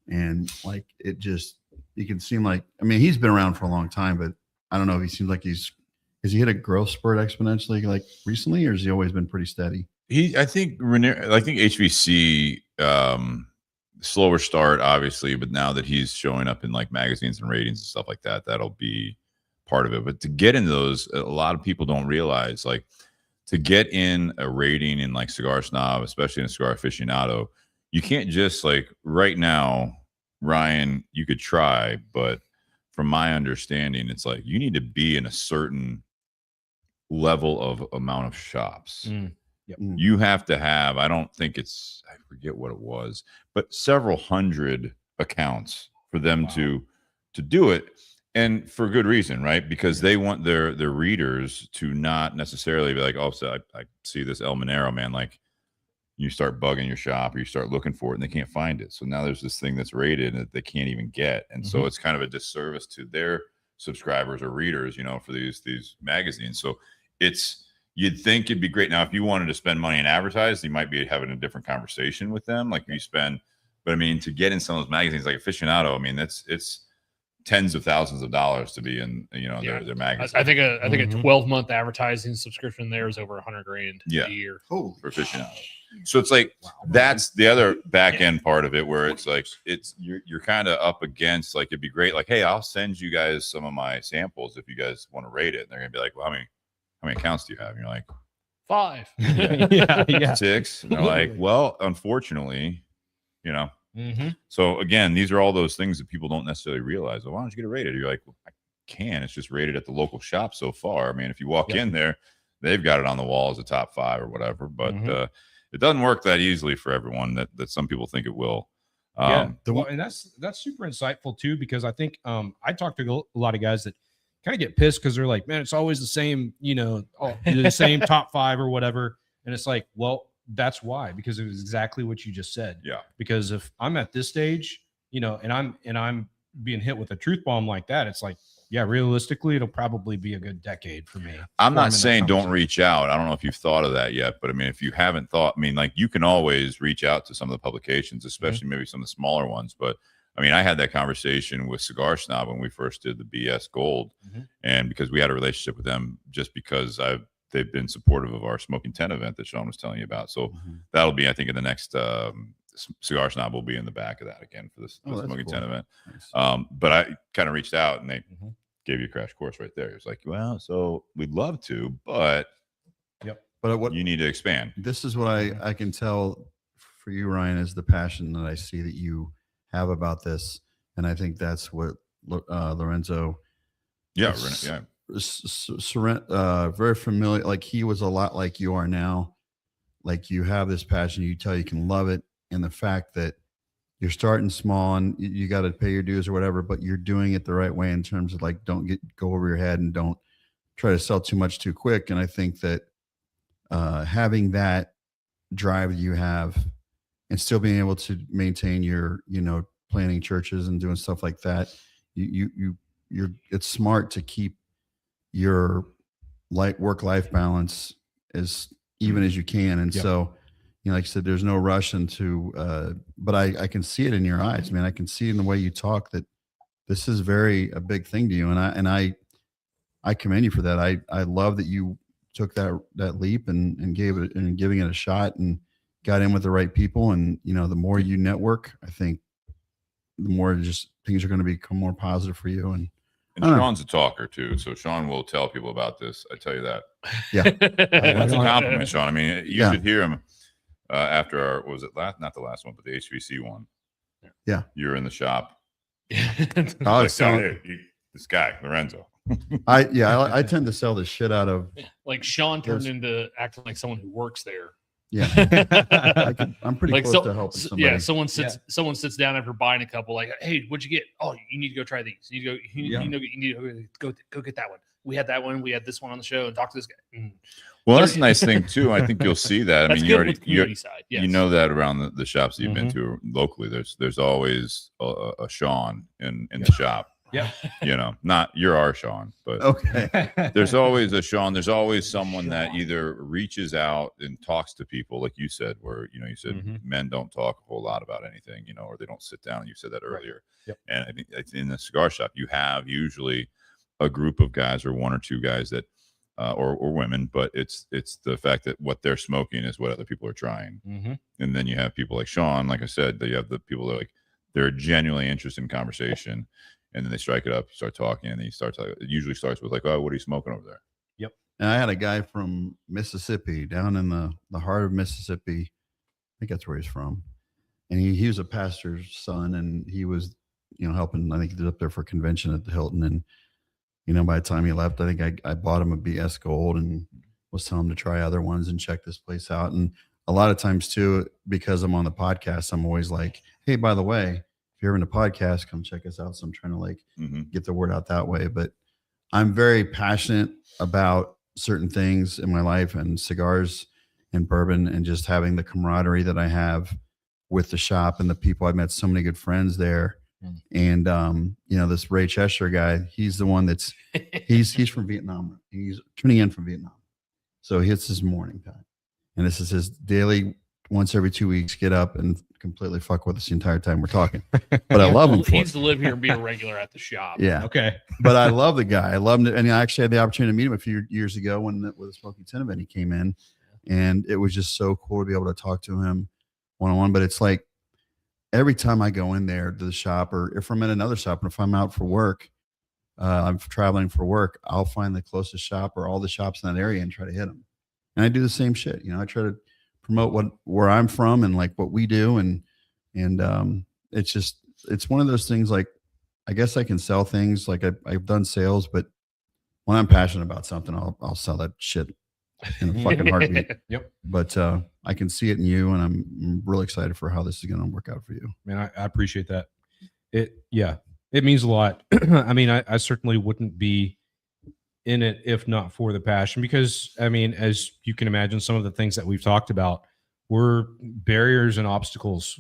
And like, you can seem like, I mean, he's been around for a long time, but I don't know if he seems like has he hit a growth spurt exponentially like recently, or has he always been pretty steady? I think HVC, slower start, obviously, but now that he's showing up in like magazines and ratings and stuff like that, that'll be part of it. But to get in those, a lot of people don't realize, like, to get in a rating in like Cigar Snob, especially in a Cigar Aficionado, you can't just, like, right now, Ryan, you could try, but from my understanding, it's like you need to be in a certain level of amount of shops. You have to have, I don't think it's, I forget what it was, but several hundred accounts for them to do it. And for good reason, right? Because they want their readers to not necessarily be like, oh, so I see this El Monero, man. Like, You start bugging your shop, or you start looking for it, and they can't find it. So now there's this thing that's rated that they can't even get, and so it's kind of a disservice to their subscribers or readers, for these magazines. So you'd think it'd be great. Now, if you wanted to spend money and advertise, you might be having a different conversation with them, like you spend. But I mean, to get in some of those magazines, like Aficionado, I mean, it's tens of thousands of dollars to be in, their magazine. I think a 12-month advertising subscription there is over $100,000 a year. Oh, for Aficionado. So it's like that's the other back end part of it, where it's like you're kind of up against, like, it'd be great, like, hey, I'll send you guys some of my samples if you guys want to rate it. And they're gonna be like, well, how many accounts do you have? And you're like, 5. yeah. 6. And they're like, well, unfortunately, So again, these are all those things that people don't necessarily realize. Well, why don't you get it rated? You're like, well, I can. It's just rated at the local shop so far. I mean, if you walk in there, they've got it on the wall as a top 5 or whatever. But it doesn't work that easily for everyone that some people think it will. And that's super insightful too, because I think I talk to a lot of guys that kind of get pissed because they're like, man, it's always the same, the same top 5 or whatever. And it's like, well, that's why, because it was exactly what you just said. Yeah. Because if I'm at this stage, and I'm being hit with a truth bomb like that, it's like, yeah, realistically, it'll probably be a good decade for me. I'm not saying don't reach out. I don't know if you've thought of that yet, but I mean, if you haven't thought, I mean, like, you can always reach out to some of the publications, especially maybe some of the smaller ones. But I mean, I had that conversation with Cigar Snob when we first did the BS Gold, and because we had a relationship with them, just because they've been supportive of our Smoking 10 event that Shawn was telling you about. So that'll be, I think, in the next Cigar Snob will be in the back of that again for this Smoking 10 event. Nice. But I kind of reached out, and they gave you a crash course right there. It was like, well, so we'd love to, but but what you need to expand. This is what I can tell for you, Ryan, is the passion that I see that you have about this. And I think that's what Lorenzo very familiar, like he was a lot like you are now. Like, you have this passion, you tell you can love it, and the fact that you're starting small and you got to pay your dues or whatever, but you're doing it the right way in terms of, like, don't go over your head and don't try to sell too much too quick. And I think that having that drive that you have and still being able to maintain your planning churches and doing stuff like that, it's smart to keep your work-life balance as even as you can. And so, like I said, there's no rush into, but I can see it in your eyes, man. I can see in the way you talk that this is a big thing to you. And I commend you for that. I love that you took that leap and giving it a shot and got in with the right people. And, the more you network, I think the more just things are going to become more positive for you. And Shawn's a talker too, so Shawn will tell people about this. I tell you that. Yeah, that's a compliment, Shawn. I mean, you should hear him after our, what was it, not the last one, but the HVC one. Yeah, you're in the shop. This guy Lorenzo. I tend to sell the shit out of. Like, Shawn turned into acting like someone who works there. Yeah, I'm pretty close to helping somebody. Yeah, someone sits down after buying a couple, like, hey, what'd you get? Oh, you need to go try these. You need to go get that one. We had that one. We had this one on the show, and talk to this guy. Well, that's a nice thing too. I think you'll see that. I mean, you already side. Yes. You know that around the shops that you've been to locally, there's always a Shawn in the shop. Yeah. You're our Shawn, but okay. There's always a Shawn. There's always someone that either reaches out and talks to people, like you said, where, you said men don't talk a whole lot about anything, or they don't sit down. You said that earlier. Right. Yep. And I think in the cigar shop, you have usually a group of guys or one or two guys that, or women, but it's the fact that what they're smoking is what other people are trying. And then you have people like Shawn, like I said, that you have the people that they're genuinely interested in conversation. And then they strike it up, start talking, and then you start talking. It usually starts with, like, oh, what are you smoking over there? Yep. And I had a guy from Mississippi, down in the heart of Mississippi. I think that's where he's from. And he was a pastor's son, and he was, helping. I think he was up there for a convention at the Hilton. And, by the time he left, I think I bought him a BS Gold and was telling him to try other ones and check this place out. And a lot of times too, because I'm on the podcast, I'm always like, hey, by the way, if you're in a podcast, come check us out. So I'm trying to get the word out that way. But I'm very passionate about certain things in my life, and cigars in bourbon, and just having the camaraderie that I have with the shop and the people. I've met so many good friends there. And you know, this Ray Cheshire guy, he's the one that's he's from Vietnam. He's tuning in from Vietnam. So it's his morning time. And this is his daily, once every 2 weeks, get up and completely fuck with us the entire time we're talking. But I love him for He it. needs to live here and be a regular at the shop. Yeah. Okay. But I love the guy. I love him. And I actually had the opportunity to meet him a few years ago when with the Smoky Tin event he came in. And it was just so cool to be able to talk to him one-on-one. But it's like every time I go in there to the shop, or if I'm in another shop, and if I'm out for work, I'm traveling for work, I'll find the closest shop or all the shops in that area and try to hit them. And I do the same shit. You know, I try to promote where I'm from and like what we do. And it's one of those things, like, I guess I can sell things. Like I've done sales, but when I'm passionate about something, I'll sell that shit in a fucking heartbeat. Yep. But I can see it in you, and I'm really excited for how this is going to work out for you. Man, I appreciate that. It means a lot. I mean, I certainly wouldn't be in it if not for the passion, because I mean, as you can imagine, some of the things that we've talked about were barriers and obstacles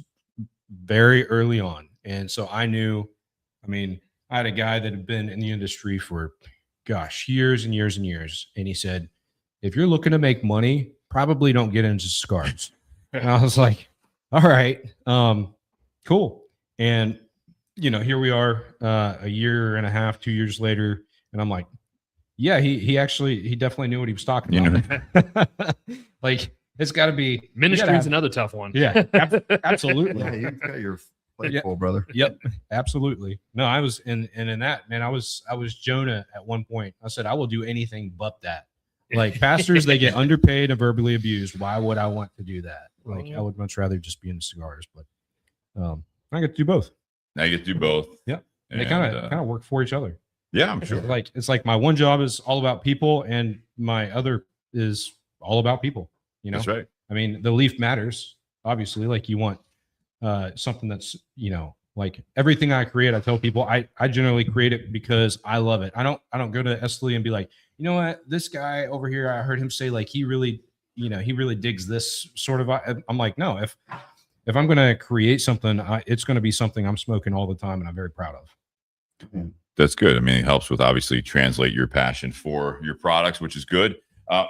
very early on. And so I knew, I mean, I had a guy that had been in the industry for, gosh, years and years and years. And he said, if you're looking to make money, probably don't get into cigars. And I was like, all right, cool. And, you know, here we are a year and a half, 2 years later. And I'm like, yeah, he definitely knew what he was talking about. Like, it's got to be Ministry is another tough one. Yeah, absolutely. Yeah, you've got your plate Yeah. full, brother. Yep, absolutely. No, I was in that, man. I was Jonah at one point. I said, I will do anything but that. Like, pastors, they get underpaid and verbally abused. Why would I want to do that? Like, I would much rather just be in cigars. But I get to do both. Now you get to do both. Yep. And They kind of work for each other. yeah, I'm sure. Like, it's like my one job is all about people, and my other is all about people. You know, That's right. I mean, the leaf matters, obviously. Like, you want something that's, you know, like everything I create, I tell people I generally create it because I love it. I don't go to Estley and be like, you know what, this guy over here, I heard him say like he really digs this sort of. I'm like, no, if I'm going to create something, it's going to be something I'm smoking all the time and I'm very proud of. That's good. I mean, it helps with obviously translate your passion for your products, which is good.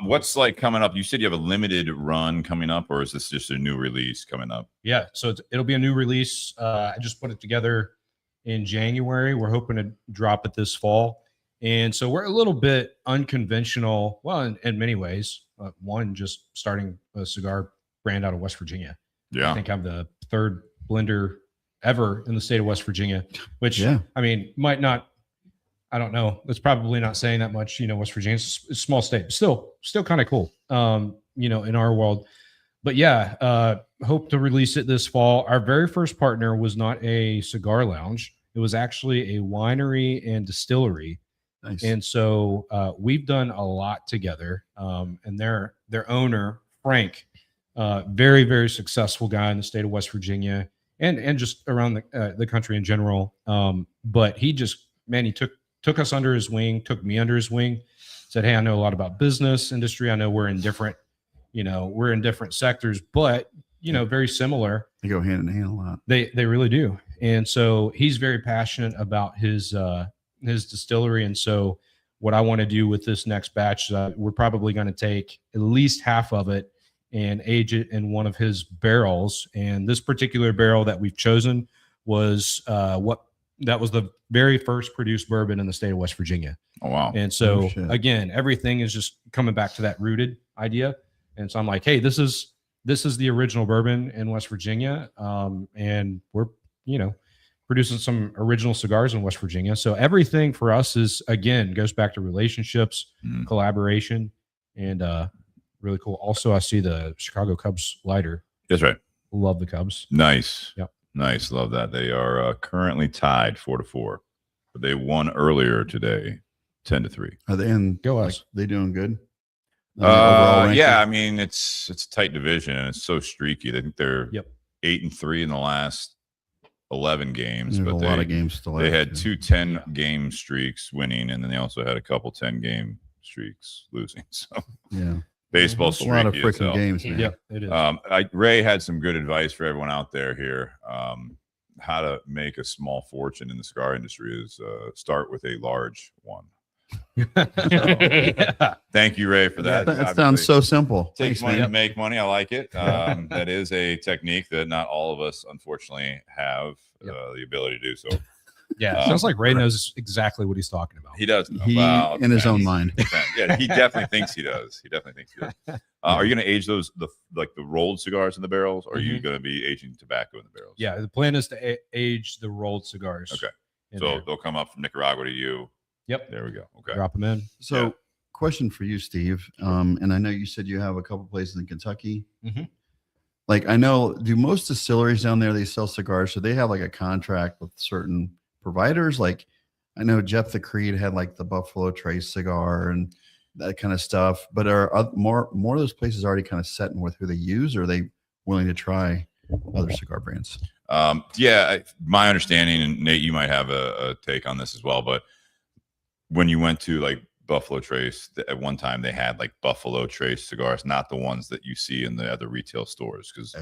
What's like coming up? You said you have a limited run coming up, or is this just a new release coming up? Yeah, so it'll be a new release. I just put it together in January. We're hoping to drop it this fall. And so we're a little bit unconventional, well, in many ways. One, just starting a cigar brand out of West Virginia. Yeah. I think I'm the third blender ever in the state of West Virginia, which, Yeah. I mean, might not, I don't know. That's probably not saying that much. You know, West Virginia's a small state, but still kind of cool, you know, in our world. But yeah, hope to release it this fall. Our very first partner was not a cigar lounge. It was actually a winery and distillery. Nice. And so we've done a lot together. And their owner, Frank, very, very successful guy in the state of West Virginia and just around the country in general. But he just, man, he took us under his wing, took me under his wing, said, hey, I know a lot about business industry. I know we're in different sectors, but, you know, very similar. They go hand in hand a lot. They really do. And so he's very passionate about his distillery. And so what I want to do with this next batch, we're probably going to take at least half of it and age it in one of his barrels. And this particular barrel that we've chosen was that was the very first produced bourbon in the state of West Virginia. Oh, wow. And so Oh, shit. again, everything is just coming back to that rooted idea. And so I'm like, hey, this is the original bourbon in West Virginia. And we're, you know, producing some original cigars in West Virginia. So everything for us is, again, goes back to relationships, collaboration, and really cool. Also, I see the Chicago Cubs lighter. That's right. Love the Cubs. Nice. Yep. Nice. Love that. They are currently tied 4-4, but they won earlier today, 10-3. Are they in? Go like, us. they doing good? Overall ranking? Yeah. I mean, it's a tight division and it's so streaky. I think they're 8-3 in the last 11 games, There's but a lot of games still. they left, had yeah. two 10-game streaks winning, and then they also had a couple 10-game streaks losing. So Yeah. Baseball's a lot of streaky as freaking hell. games, man. Yep, it is. Ray had some good advice for everyone out there here. How to make a small fortune in the cigar industry is start with a large one. Yeah. Thank you, Ray, for that. That sounds so simple. Takes Thanks, money man. to make money. I like it. That is a technique that not all of us, unfortunately, have the ability to do. So, Yeah, sounds like Ray knows exactly what he's talking about. he does. Know. He, Well, in his own depends. mind. Yeah, he definitely thinks he does. He definitely thinks he does. Are you going to age those the rolled cigars in the barrels, or are you going to be aging tobacco in the barrels? Yeah, the plan is to age the rolled cigars. Okay. in So there. they'll come up from Nicaragua to you. Yep. There we go. Okay. Drop them in. So, Yeah. question for you, Steve. And I know you said you have a couple places in Kentucky. Mhm. Like, I know, do most distilleries down there, they sell cigars? So they have like a contract with certain providers. Like, I know Jeff the Creed had like the Buffalo Trace cigar and that kind of stuff. But are more of those places already kind of set in with who they use, or are they willing to try other cigar brands? My understanding, and Nate, you might have a take on this as well, but when you went to like Buffalo Trace, at one time they had like Buffalo Trace cigars, not the ones that you see in the other retail stores, because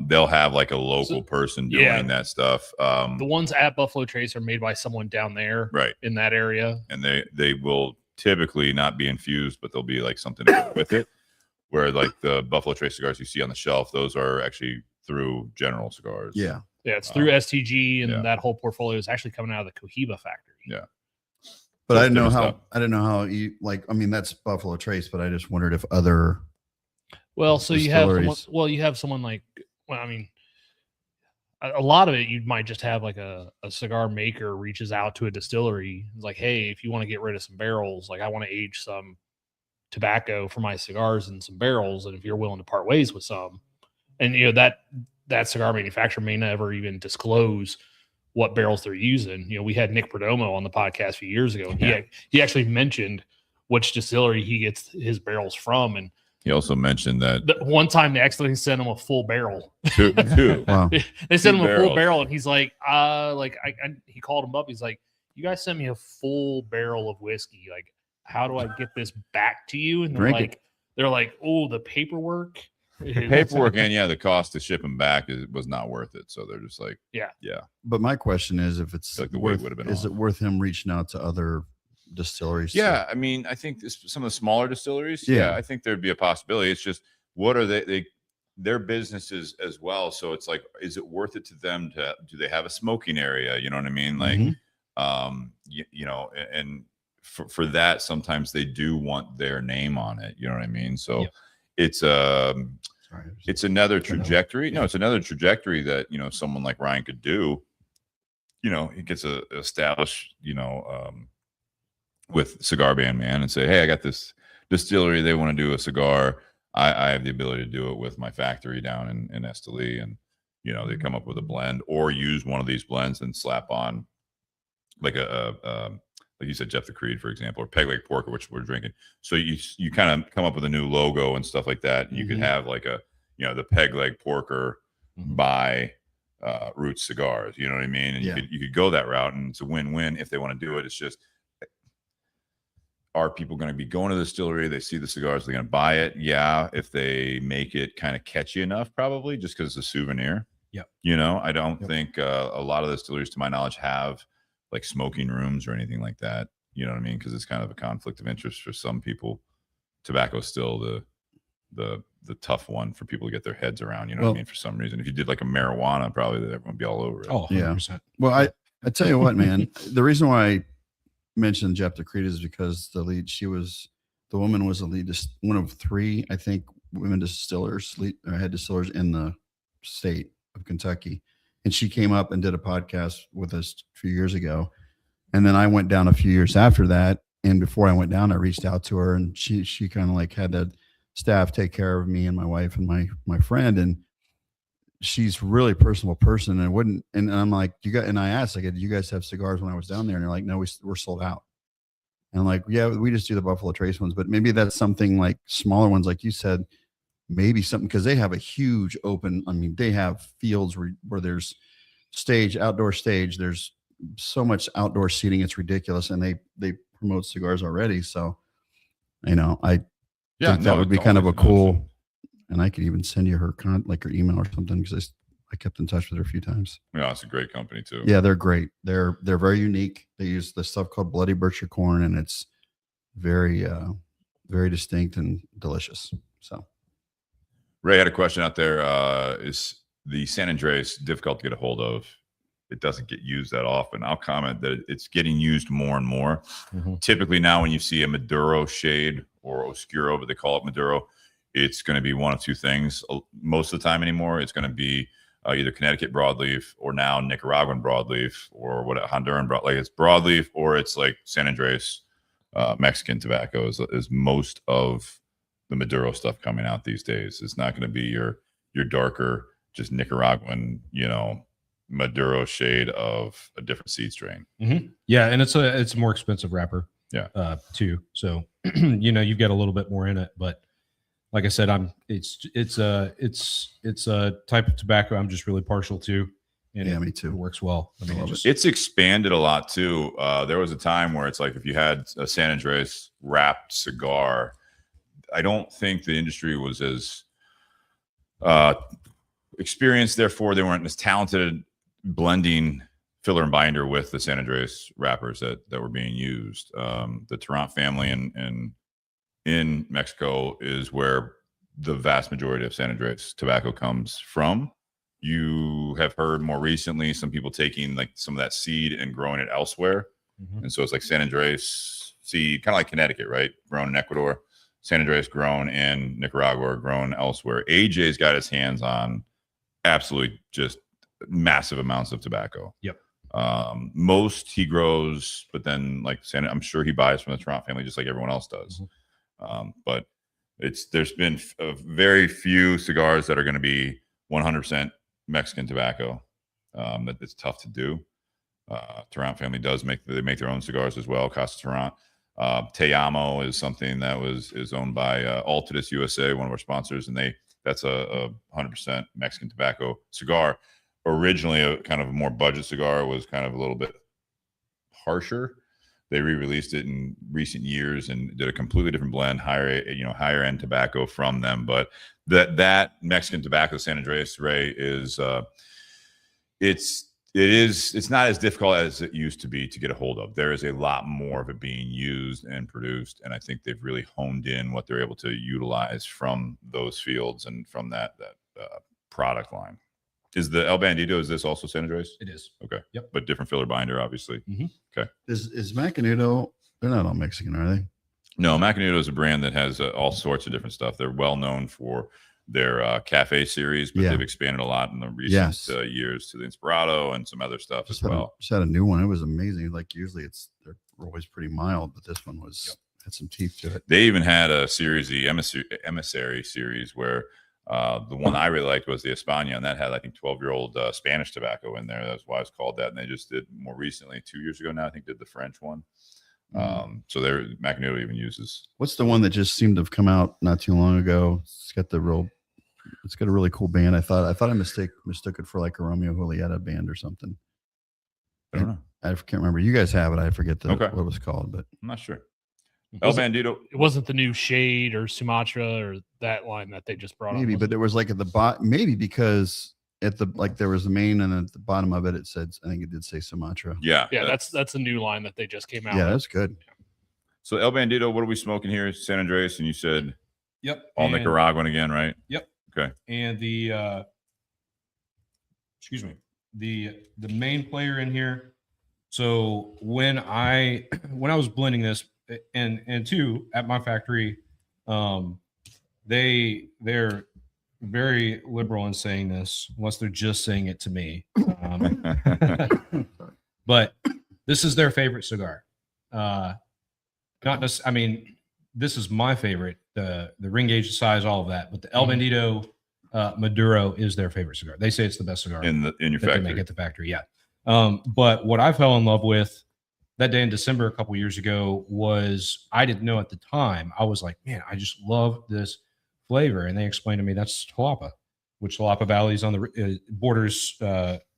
they'll have like a local person doing that stuff. The ones at Buffalo Trace are made by someone down there, Right, in that area, and they will typically not be infused, but they'll be like something to go with it. Where like the Buffalo Trace cigars you see on the shelf, those are actually through General Cigars. Yeah. Yeah, it's through STG, and yeah. that whole portfolio is actually coming out of the Cohiba factory. Yeah. But So I didn't know different how, stuff. I didn't know how you like, I mean, that's Buffalo Trace, but I just wondered if other, Well, so you have Distilleries. you have someone like, well, I mean, a lot of it you might just have like a cigar maker reaches out to a distillery. It's like, hey, if you want to get rid of some barrels, like I want to age some tobacco for my cigars in some barrels, and if you're willing to part ways with some, and you know that cigar manufacturer may never even disclose what barrels they're using. You know, we had Nick Perdomo on the podcast a few years ago, and he actually mentioned which distillery he gets his barrels from, and He also mentioned that one time they accidentally sent him a full barrel. two. wow. They sent him a full barrels. barrel, and he's like, he called him up. He's like, you guys sent me a full barrel of whiskey. Like, how do I get this back to you? And they're like, oh, the paperwork. Paperwork and the cost to ship them back was not worth it. So they're just like, yeah. But my question is, if it's Like the weight worth, would have been is off. it worth him reaching out to other distilleries? Yeah, I mean, I think some of the smaller distilleries, Yeah. I think there'd be a possibility. It's just, what are their businesses as well? So it's like, is it worth it to them do they have a smoking area? You know what I mean? Like, Mhm. and for that, sometimes they do want their name on it. You know what I mean? So it's it's another trajectory. No, it's another trajectory that, someone like Ryan could do. He gets established, with Cigar Band Man and say, hey, I got this distillery. They want to do a cigar. I have the ability to do it with my factory down in Esteli. And, they come up with a blend or use one of these blends and slap on like like you said, Jeff the Creed, for example, or Peg Leg Porker, which we're drinking. So you kind of come up with a new logo and stuff like that. You could have like the Peg Leg Porker by Roots Cigars. You know what I mean? And you could go that route, and it's a win-win if they want to do it. It's just, are people going to be going to the distillery? They see the cigars, they're going to buy it. Yeah, if they make it kind of catchy enough, probably just because it's a souvenir. Yep. I don't think a lot of the distilleries, to my knowledge, have like smoking rooms or anything like that. You know what I mean? Because it's kind of a conflict of interest for some people. Tobacco is still the tough one for people to get their heads around. You know what I mean? For some reason, if you did like a marijuana, probably everyone would be all over it. Oh, 100%. Yeah. Well, I tell you what, man, the reason why I mentioned Jeff the Creed is because the woman was the lead, one of three, I think, women distillers, head distillers in the state of Kentucky. And she came up and did a podcast with us a few years ago. And then I went down a few years after that. And before I went down, I reached out to her, and she kind of like had the staff take care of me and my wife and my friend. And she's really a personable person. And I'm like, and I asked, like, did you guys have cigars when I was down there? And they're like, no, we're sold out. And I'm like, yeah, we just do the Buffalo Trace ones, but maybe that's something like smaller ones, like you said, maybe something, because they have a huge open. I mean, they have fields where there's outdoor stage. There's so much outdoor seating. It's ridiculous. And they promote cigars already. So, I Yeah, think that no, would be it's kind of a always noticeable. cool, and I could even send you her her email or something, because I kept in touch with her a few times. Yeah, it's a great company too. Yeah, they're great. They're very unique. They use this stuff called Bloody Bircher corn, and it's very very distinct and delicious. So Ray had a question out there. Is the San Andreas difficult to get a hold of? It doesn't get used that often. I'll comment that it's getting used more and more. Typically now when you see a Maduro shade or Oscuro, but they call it Maduro, it's going to be one of two things. Most of the time anymore, it's going to be either Connecticut broadleaf or now Nicaraguan broadleaf or what Honduran broadleaf. Like it's broadleaf or it's like San Andreas Mexican tobacco is most of the Maduro stuff coming out these days. It's not going to be your darker, just Nicaraguan, Maduro shade of a different seed strain. Yeah, and it's a more expensive wrapper. Yeah. Too. So you've got a little bit more in it, but like I said, it's a type of tobacco I'm just really partial to. And yeah, me too. It works well. I mean, It's expanded a lot too. There was a time where it's like if you had a San Andreas wrapped cigar, I don't think the industry was as experienced. Therefore, they weren't as talented blending filler and binder with the San Andreas wrappers that were being used. The Tarrant family in Mexico is where the vast majority of San Andreas tobacco comes from. You have heard more recently some people taking like some of that seed and growing it elsewhere. And so it's like San Andreas seed, kind of like Connecticut, right? Grown in Ecuador. San Andreas grown in Nicaragua or grown elsewhere. AJ's got his hands on absolutely just massive amounts of tobacco. Yep. Most he grows, but then like I'm sure he buys from the Tarrant family just like everyone else does. But there's been very few cigars that are going to be 100% Mexican tobacco. That it's tough to do. Tarrant family they make their own cigars as well. Casa Tarrant. Te Amo is something that is owned by Altadis USA, one of our sponsors, and that's a 100% Mexican tobacco cigar. Originally, a kind of a more budget cigar, was kind of a little bit harsher. They re-released it in recent years and did a completely different blend, higher end tobacco from them. But that Mexican tobacco, San Andreas, Ray, is it's not as difficult as it used to be to get a hold of. There is a lot more of it being used and produced, and I think they've really honed in what they're able to utilize from those fields and from that product line. Is the El Bandito, is this also San Andreas? It is. Okay. Yep. But different filler binder, obviously. Okay. Is Macanudo? They're not all Mexican, are they? No, Macanudo is a brand that has all sorts of different stuff. They're well known for their cafe series, but they've expanded a lot in the recent years to the Inspirado and some other stuff as well. Just had a new one. It was amazing. Like usually they're always pretty mild, but this one had some teeth to it. They even had a series, the Emissary series, where the one I really liked was the España, and that had, I think, 12-year-old Spanish tobacco in there. That's why it's called that. And they just did more recently, 2 years ago now, I think, did the French one. So Macanudo even uses. What's the one that just seemed to have come out not too long ago? It's got a really cool band. I thought I mistook it for like a Romeo Julieta band or something. I don't know. I can't remember. You guys have it. I forget what it was called, but I'm not sure. El Bandito. It wasn't the new Shade or Sumatra or that line that they just brought maybe, on. but there was like at the bottom, maybe because there was the main, and at the bottom of it, it said, I think it did say Sumatra. Yeah. That's a new line that they just came out. Yeah, with. that's good. So El Bandito, what are we smoking here? San Andreas, and you said all Nicaraguan again, right? Yep. Okay. And the main player in here. So when I was blending this, and two, at my factory, they're very liberal in saying this, unless they're just saying it to me. But this is their favorite cigar. This is my favorite. The ring gauge, the size, all of that. But the El Bandito Maduro is their favorite cigar. They say it's the best cigar in your that factory. they make at the factory. Yeah. But what I fell in love with that day in December a couple years ago was, I didn't know at the time. I was like, man, I just love this flavor. And they explained to me that's Jalapa, which Jalapa Valley is on the borders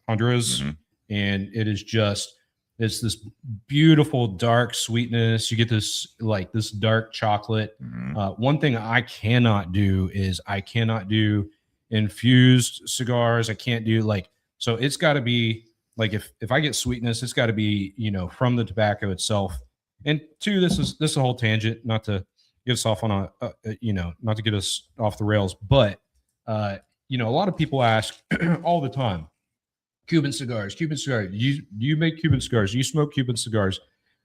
Honduras. And it is just It's this beautiful dark sweetness. You get this like this dark chocolate. One thing I cannot do is I cannot do infused cigars. I can't do like, so it's got to be like, if I get sweetness, it's got to be, you know, from the tobacco itself. And two, this is a whole tangent, not to get us off on you know, not to get us off the rails, but you know, a lot of people ask all the time, Cuban cigars. You make Cuban cigars? You smoke Cuban cigars?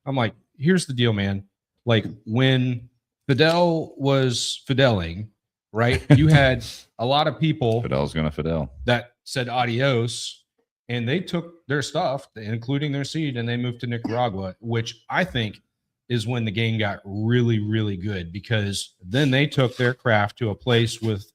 I'm like, here's the deal, man. Like when Fidel was fideling, right? You had a lot of people Fidel's gonna Fidel. that said adios, and they took their stuff, including their seed, and they moved to Nicaragua, which I think is when the game got really, really good, because then they took their craft to a place with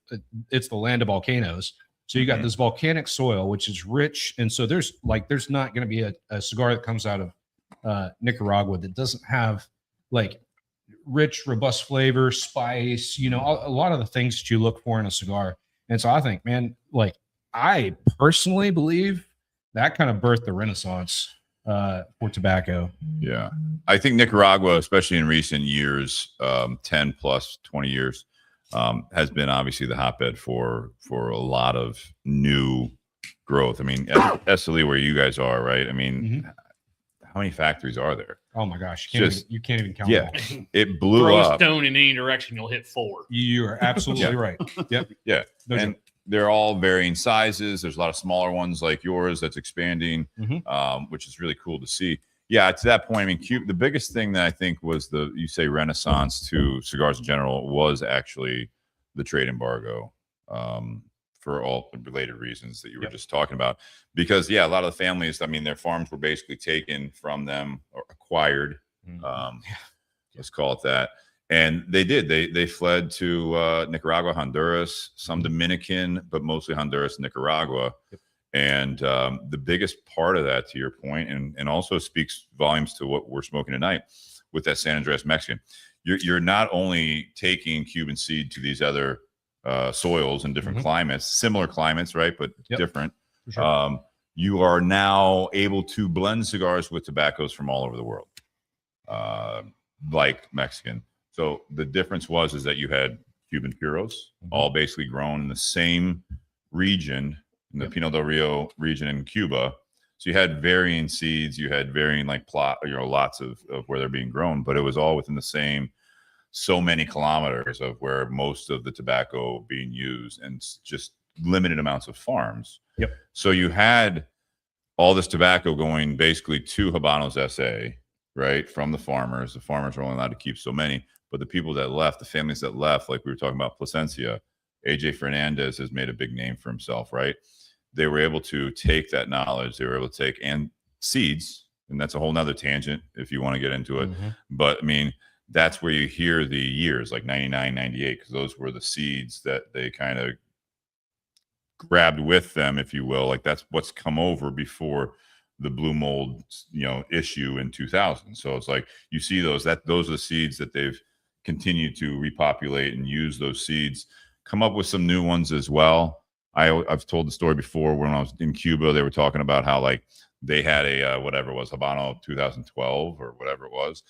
it's the land of volcanoes. So you got this volcanic soil, which is rich. And so there's not going to be a cigar that comes out of Nicaragua that doesn't have like rich, robust flavor, spice, you know, a lot of the things that you look for in a cigar. And so I think, man, like I personally believe that kind of birthed the Renaissance for tobacco. Yeah. I think Nicaragua, especially in recent years, 10 plus 20 years, has been obviously the hotbed for a lot of new growth. I mean, Esteli, where you guys are, right? I mean, how many factories are there? Oh my gosh, you can't even count. Yeah, them all. it blew Throw up. a stone in any direction, you'll hit 4. You are absolutely right. Yep. Yeah, No and they're all varying sizes. There's a lot of smaller ones like yours that's expanding, which is really cool to see. Yeah, to that point, I mean, the biggest thing that I think was you say renaissance to cigars in general was actually the trade embargo, for all the related reasons that you were just talking about. Because, yeah, a lot of the families, I mean, their farms were basically taken from them or acquired. Let's call it that. And they did. They fled to Nicaragua, Honduras, some Dominican, but mostly Honduras and Nicaragua. And the biggest part of that, to your point, and also speaks volumes to what we're smoking tonight with that San Andreas Mexican. You're not only taking Cuban seed to these other soils and different climates, similar climates, right, but different. Sure. You are now able to blend cigars with tobaccos from all over the world, like Mexican. So the difference is that you had Cuban puros, all basically grown in the same region, in the Pinar del Rio region in Cuba. So you had varying seeds, you had varying like lots of where they're being grown, but it was all within the same so many kilometers of where most of the tobacco being used, and just limited amounts of farms. Yep. So you had all this tobacco going basically to Habanos SA, right, from the farmers. The farmers are only allowed to keep so many, but the people that left, the families that left, like we were talking about Plasencia, AJ Fernandez has made a big name for himself, right? They were able to take that knowledge. They were able to take and seeds, and that's a whole nother tangent if you want to get into it. But I mean, that's where you hear the years like 99, 98, because those were the seeds that they kind of grabbed with them, if you will. Like that's what's come over before the blue mold, you know, issue in 2000. So it's like you see those are the seeds that they've continued to repopulate and use those seeds, come up with some new ones as well. I've told the story before when I was in Cuba, they were talking about how like they had a whatever it was, Habano 2012 or whatever it was.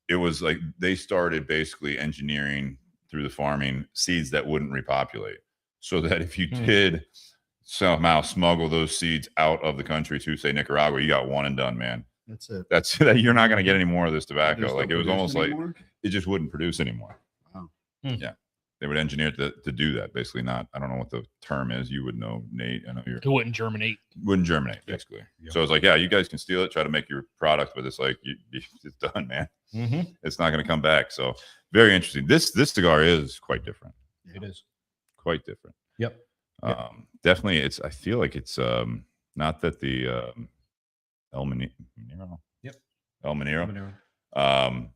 It was like they started basically engineering through the farming seeds that wouldn't repopulate, so that if you did somehow smuggle those seeds out of the country to say Nicaragua, you got one and done, man. That's it. That's that. You're not going to get any more of this tobacco. There's Like no it was almost production like anymore? it just wouldn't produce anymore. Wow. Yeah. They would engineer it to do that. Basically not, I don't know what the term is. You would know, Nate. I know you're It wouldn't germinate. wouldn't germinate, basically. Yep. So it's like, yeah, you guys can steal it, try to make your product, but it's like, it's done, man. It's not going to come back. So very interesting. This cigar is quite different. It is Quite different. Yep. Definitely. I feel like it's not that the El Manero. Yep. El Manero.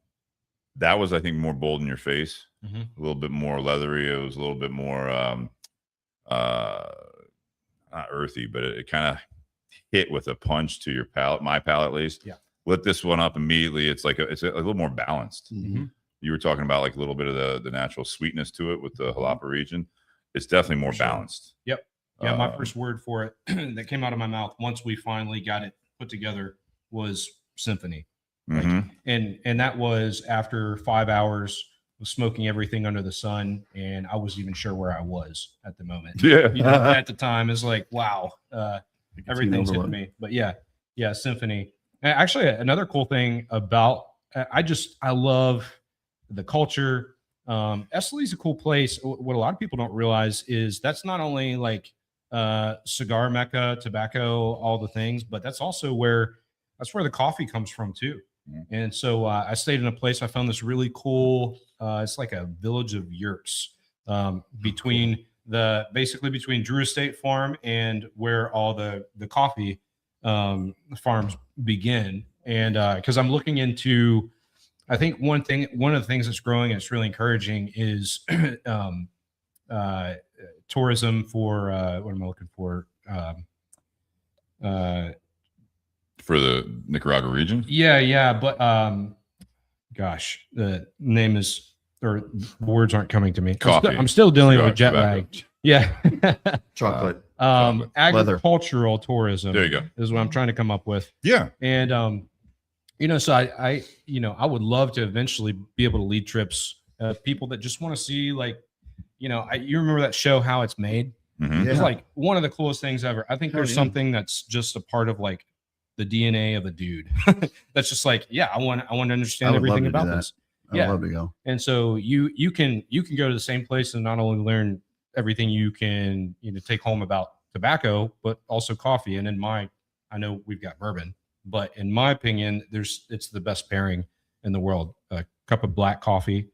That was, I think, more bold in your face, a little bit more leathery. It was a little bit more not earthy, but it kind of hit with a punch to your palate, my palate at least. Yeah. Lit this one up immediately. It's like it's a little more balanced. You were talking about like a little bit of the natural sweetness to it with the Jalapa region. It's definitely more balanced. Yep. Yeah, my first word for it that came out of my mouth once we finally got it put together was Symphony. Like, Mhm. and that was after 5 hours of smoking everything under the sun, and I wasn't even sure where I was at the moment. Yeah. You know, at the time, it's like, wow, Nicotine everything's hitting overload. me. But yeah, Symphony. Actually, another cool thing about I love the culture. Esteli's a cool place. What a lot of people don't realize is that's not only like cigar mecca, tobacco, all the things, but that's also where the coffee comes from too. And so I stayed in a place. I found this really cool. It's like a village of yurts between basically between Drew Estate Farm and where all the coffee farms begin. And because I'm looking into, I think one of the things that's growing and it's really encouraging is tourism for what am I looking for? For the Nicaragua region. Yeah, but gosh, the name is or words aren't coming to me. Coffee. I'm still dealing Cigar, with jet tobacco. lag. Yeah. Chocolate. Chocolate. Agricultural tourism. There you go. Is what I'm trying to come up with. Yeah. And so I would love to eventually be able to lead trips. People that just want to see, like, you remember that show How It's Made? Mhm. It's like one of the coolest things ever. I think Hell there's yeah. something that's just a part of like the DNA of a dude. That's just like, yeah, I want to understand I would love everything to do about that. this. I'd Yeah. love to go. And so you can go to the same place and not only learn everything you can take home about tobacco, but also coffee. And I know we've got bourbon, but in my opinion, it's the best pairing in the world. A cup of black coffee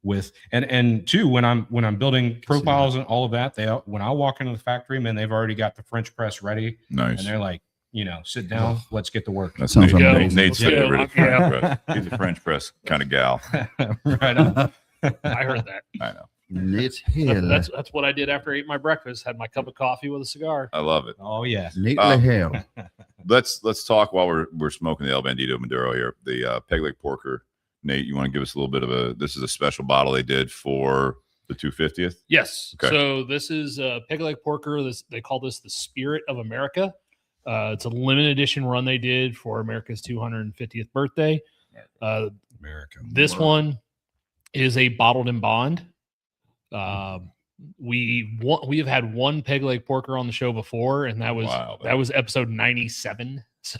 with and two, when I'm building profiles and all of that, when I walk into the factory, man, they've already got the French press ready, Nice. and they're like, sit down, let's get to work. That's Sounds Nate. amazing. Nate's Let's go. favorite of French Yeah. press. She's a French press kind of gal. Right on. I heard that. I know. Nate's here. That's what I did after I ate my breakfast. Had my cup of coffee with a cigar. I love it. Oh yeah. Nate Um, Lahale. Let's talk while we're smoking the El Bandito Maduro here. The Peg Leg Porker. Nate, you want to give us a little bit of this is a special bottle they did for the 250th? Yes. Okay. So this is Peg Leg Porker. They call this the Spirit of America. It's a limited edition run they did for America's 250th birthday. America. This one is a bottled in bond. We have had one Peg Leg Porker on the show before, and that was Wow, that was episode 97. So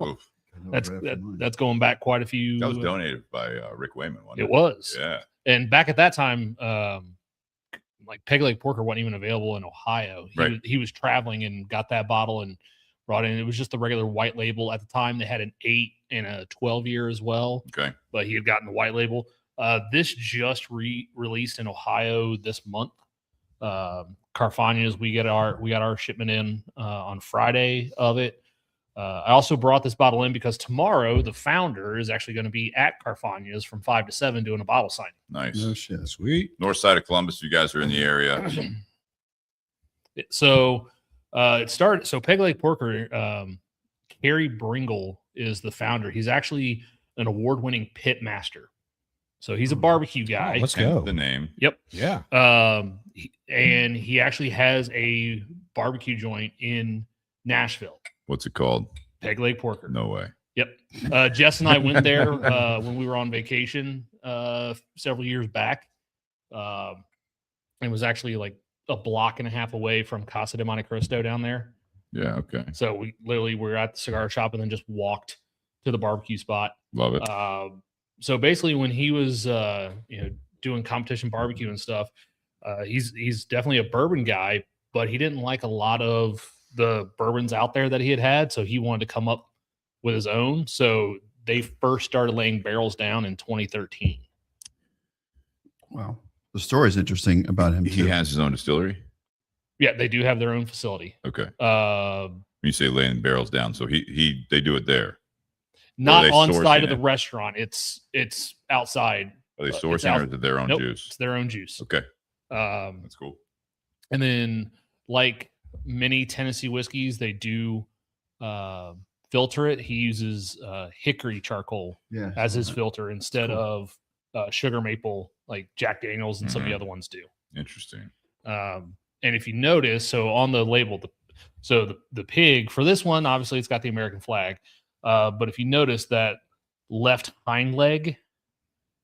Oof. that's going back quite a few. That was donated by Rick Wayman. Wasn't It was. Yeah. And back at that time, like Peg Leg Porker wasn't even available in Ohio. He was traveling and got that bottle and brought in. It was just the regular white label. At the time, they had an 8 and a 12 year as well, Okay. but he had gotten the white label. This just released in Ohio this month. Carfagnas, we got our shipment in on Friday of it. I also brought this bottle in because tomorrow the founder is actually going to be at Carfagnas from 5 to 7 doing a bottle signing. Nice. No shit. Sweet. North side of Columbus. If you guys are in the area. So it started. So Peg Leg Porker, Kerry Bringle is the founder. He's actually an award-winning pit master. So he's a barbecue guy. Let's Hence go. the name. Yep. Yeah. And he actually has a barbecue joint in Nashville. What's it called? Peg Leg Porker. No way. Yep. Jess and I went there when we were on vacation several years back. It was actually like a block and a half away from Casa de Monte Cristo down there. Yeah. Okay. So we literally were at the cigar shop and then just walked to the barbecue spot. Love it. So basically, when he was doing competition barbecue and stuff, he's definitely a bourbon guy, but he didn't like a lot of the bourbons out there that he had. So he wanted to come up with his own. So they first started laying barrels down in 2013. Wow. The story is interesting about him. He too. has his own distillery. Yeah, they do have their own facility. Okay. When you say laying barrels down, so they do it there. Not they on site sourcing of the it? restaurant. It's outside. Are they It's sourcing out- or is it their own Nope, juice? It's their own juice. Okay. Um, That's cool. And then, like many Tennessee whiskeys, they do filter it. He uses hickory charcoal Yeah. as his filter instead Cool. of sugar maple, like Jack Daniels and some of the Mhm. other ones do. Interesting. And if you notice, so on the label, the pig for this one, obviously it's got the American flag. But if you notice that left hind leg,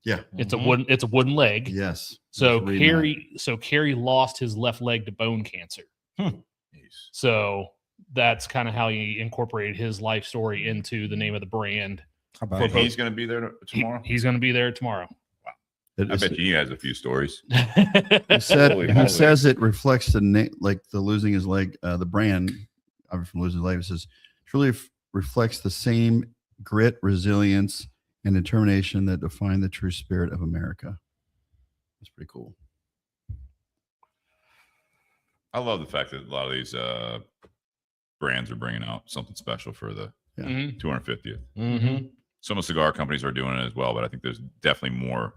Yeah. it's a wooden leg. Yes. So Just reading Carrie lost his left leg to bone cancer. Jeez. So that's kind of how he incorporated his life story into the name of the brand. How about And it? he's going to be there tomorrow. He's going to be there tomorrow. that. I bet he has a few stories. He said Holy he moly. says it reflects the losing his leg, the brand from losing his leg. It says truly reflects the same grit, resilience, and determination that define the true spirit of America. That's pretty cool. I love the fact that a lot of these brands are bringing out something special for the Yeah. 250th. Mm-hmm. Some of the cigar companies are doing it as well, but I think there's definitely more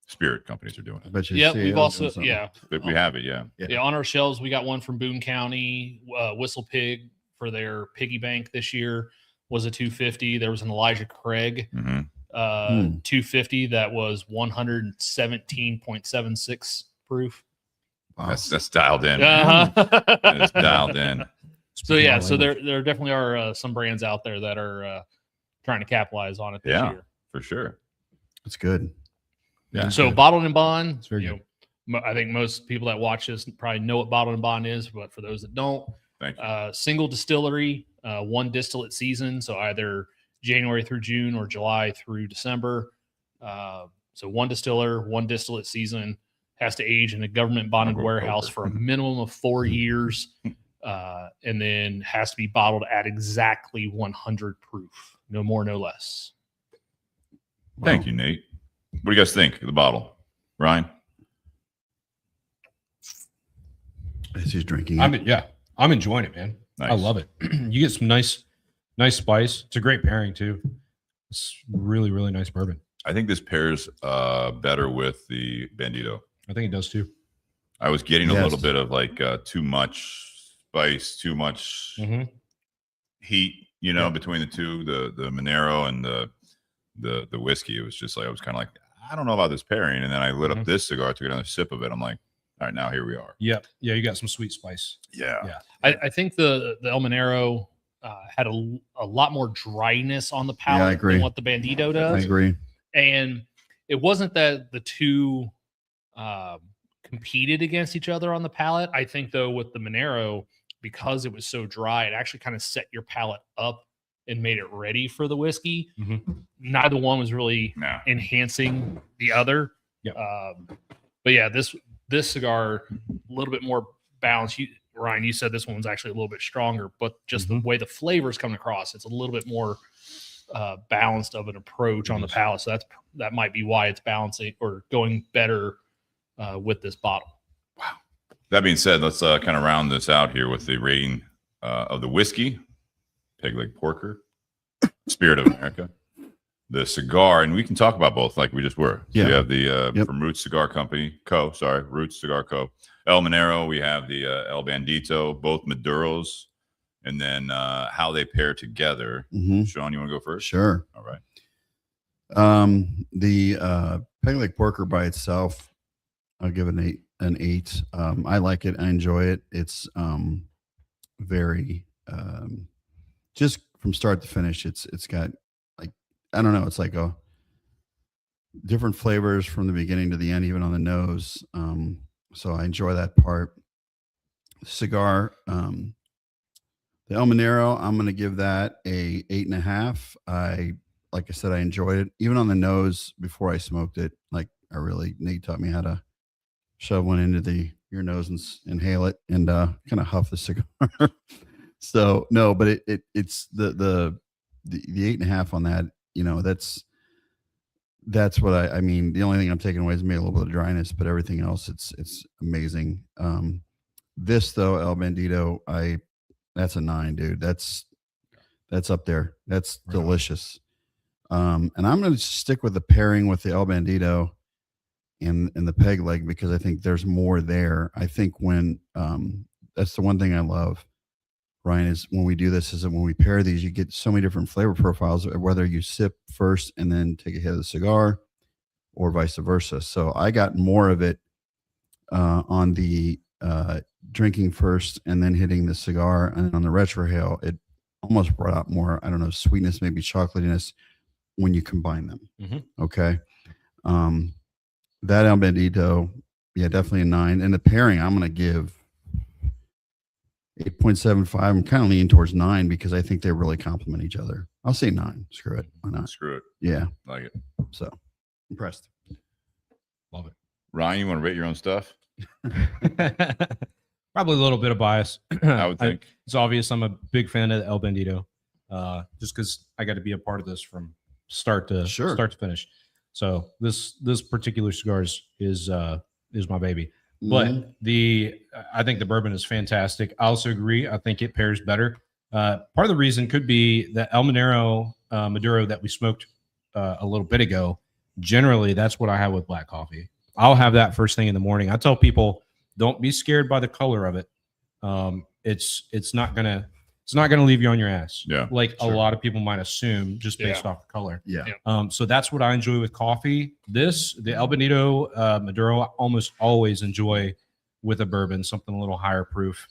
spirit companies are doing I it. bet you. Yeah, see we've it also on something. We have it, yeah. Yeah, on our shelves, we got one from Boone County, Whistle Pig for their piggy bank this year was a 250. There was an Elijah Craig hmm 250 that was 117.76 proof. Wow. That's dialed in. Uh-huh. That is dialed in. So yeah, so there definitely are some brands out there that are trying to capitalize on it this Yeah. year. For sure. It's good. Yeah. So Bottled and Bond, It's very you know, I think most people that watch this probably know what Bottled and Bond is, but for those that don't, Thank you. single distillery, one distillate season, so either January through June or July through December. So one distiller, one distillate season, has to age in a government bonded warehouse for a minimum of 4 years, and then has to be bottled at exactly 100 proof, no more, no less. Thank you, Nate. What do you guys think of the bottle? Ryan? As he's drinking it. I'm enjoying it, man. Nice. I love it. You get some nice spice. It's a great pairing too. It's really, really nice bourbon. I think this pairs better with the Bandito. I think it does too. I was getting a Yes. little bit of like too much spice, too much Mm-hmm. heat, between the two, the Monero and the whiskey. It was just like I was kind of like, I don't know about this pairing. And then I lit up this cigar, took another sip of it. I'm like, all right, now here we are. Yep. Yeah, you got some sweet spice. Yeah. I think the El Monero had a lot more dryness on the palate I agree. than what the Bandito I does. agree. And it wasn't that the two competed against each other on the palate. I think, though, with the Monero, because it was so dry, it actually kind of set your palate up and made it ready for the whiskey. Mm-hmm. Neither one was really No. enhancing the other. Yep. But yeah, this cigar, a little bit more balanced. Ryan, you said this one was actually a little bit stronger, but just the way the flavors come across, it's a little bit more balanced of an approach on the palate. So that might be why it's balancing or going better with this bottle. That being said, let's kind of round this out here with the rating of the whiskey, Peg Leg Porker, Spirit of America, the cigar, and we can talk about both like we just were. So Yeah. we have the from Roots Cigar Company, Roots Cigar Co. El Monero, we have the El Bandito, both Maduros, and then how they pair together. Mm-hmm. Shawn, you want to go first? Sure. All right. The Peg Leg Porker by itself, I'll give it an eight. I like it. I enjoy it. It's very just from start to finish. It's got like, I don't know. It's like a different flavors from the beginning to the end, even on the nose. So I enjoy that part. Cigar, the El Monero, I'm going to give that a 8.5. Like I said, I enjoyed it. Even on the nose before I smoked it, like Nate taught me how to shove one into your nose and inhale it and kind of huff the cigar. So no, but it's the 8.5 on that. That's what I mean. The only thing I'm taking away is maybe a little bit of dryness, but everything else, it's amazing. This though, El Bandito, that's a 9, dude. That's up there. That's delicious. And I'm going to stick with the pairing with the El Bandito and the Peg Leg because I think there's more there. I think when that's the one thing I love, Ryan, is when we do this is that when we pair these, you get so many different flavor profiles, whether you sip first and then take a hit of the cigar or vice versa. So I got more of it on the drinking first and then hitting the cigar, and on the retrohale, it almost brought out more, I don't know, sweetness, maybe chocolatiness when you combine them. Mhm. Okay. That El Bandito, yeah, definitely a 9. And the pairing, I'm going to give 8.75. I'm kind of leaning towards 9 because I think they really complement each other. I'll say 9. Screw it. Why not? Screw it. Yeah. Like it. So impressed. Love it. Ryan, you want to rate your own stuff? Probably a little bit of bias. I would think. It's obvious I'm a big fan of the El Bandito, just because I got to be a part of this from start to finish. So this particular cigar is my baby. But I think the bourbon is fantastic. I also agree. I think it pairs better. Part of the reason could be the El Maduro that we smoked a little bit ago. Generally, that's what I have with black coffee. I'll have that first thing in the morning. I tell people, don't be scared by the color of it. It's not gonna leave you on your ass. Yeah, like a lot of people might assume just based off the color. Yeah. So that's what I enjoy with coffee. The El Bonito Maduro, I almost always enjoy with a bourbon, something a little higher proof.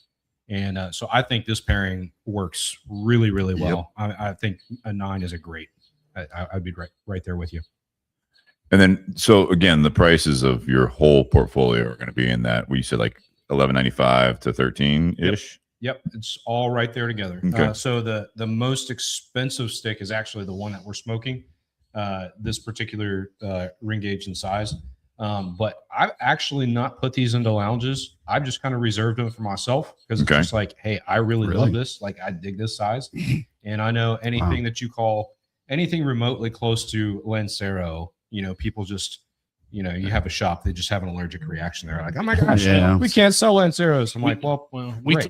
And so I think this pairing works really, really well. I think a 9 is a great. I'd be right there with you. And then, so again, the prices of your whole portfolio are going to be in that. We said like $11.95 to $13 ish. Yep, it's all right there together. Okay. So the most expensive stick is actually the one that we're smoking. This particular ring gauge and size. But I've actually not put these into lounges. I've just kind of reserved them for myself because it's just like, hey, I really love this. Like I dig this size, and I know anything that you call anything remotely close to Lancero. People just, you have a shop, they just have an allergic reaction. They're like, oh my gosh, we can't sell Lanceros. I'm like, well,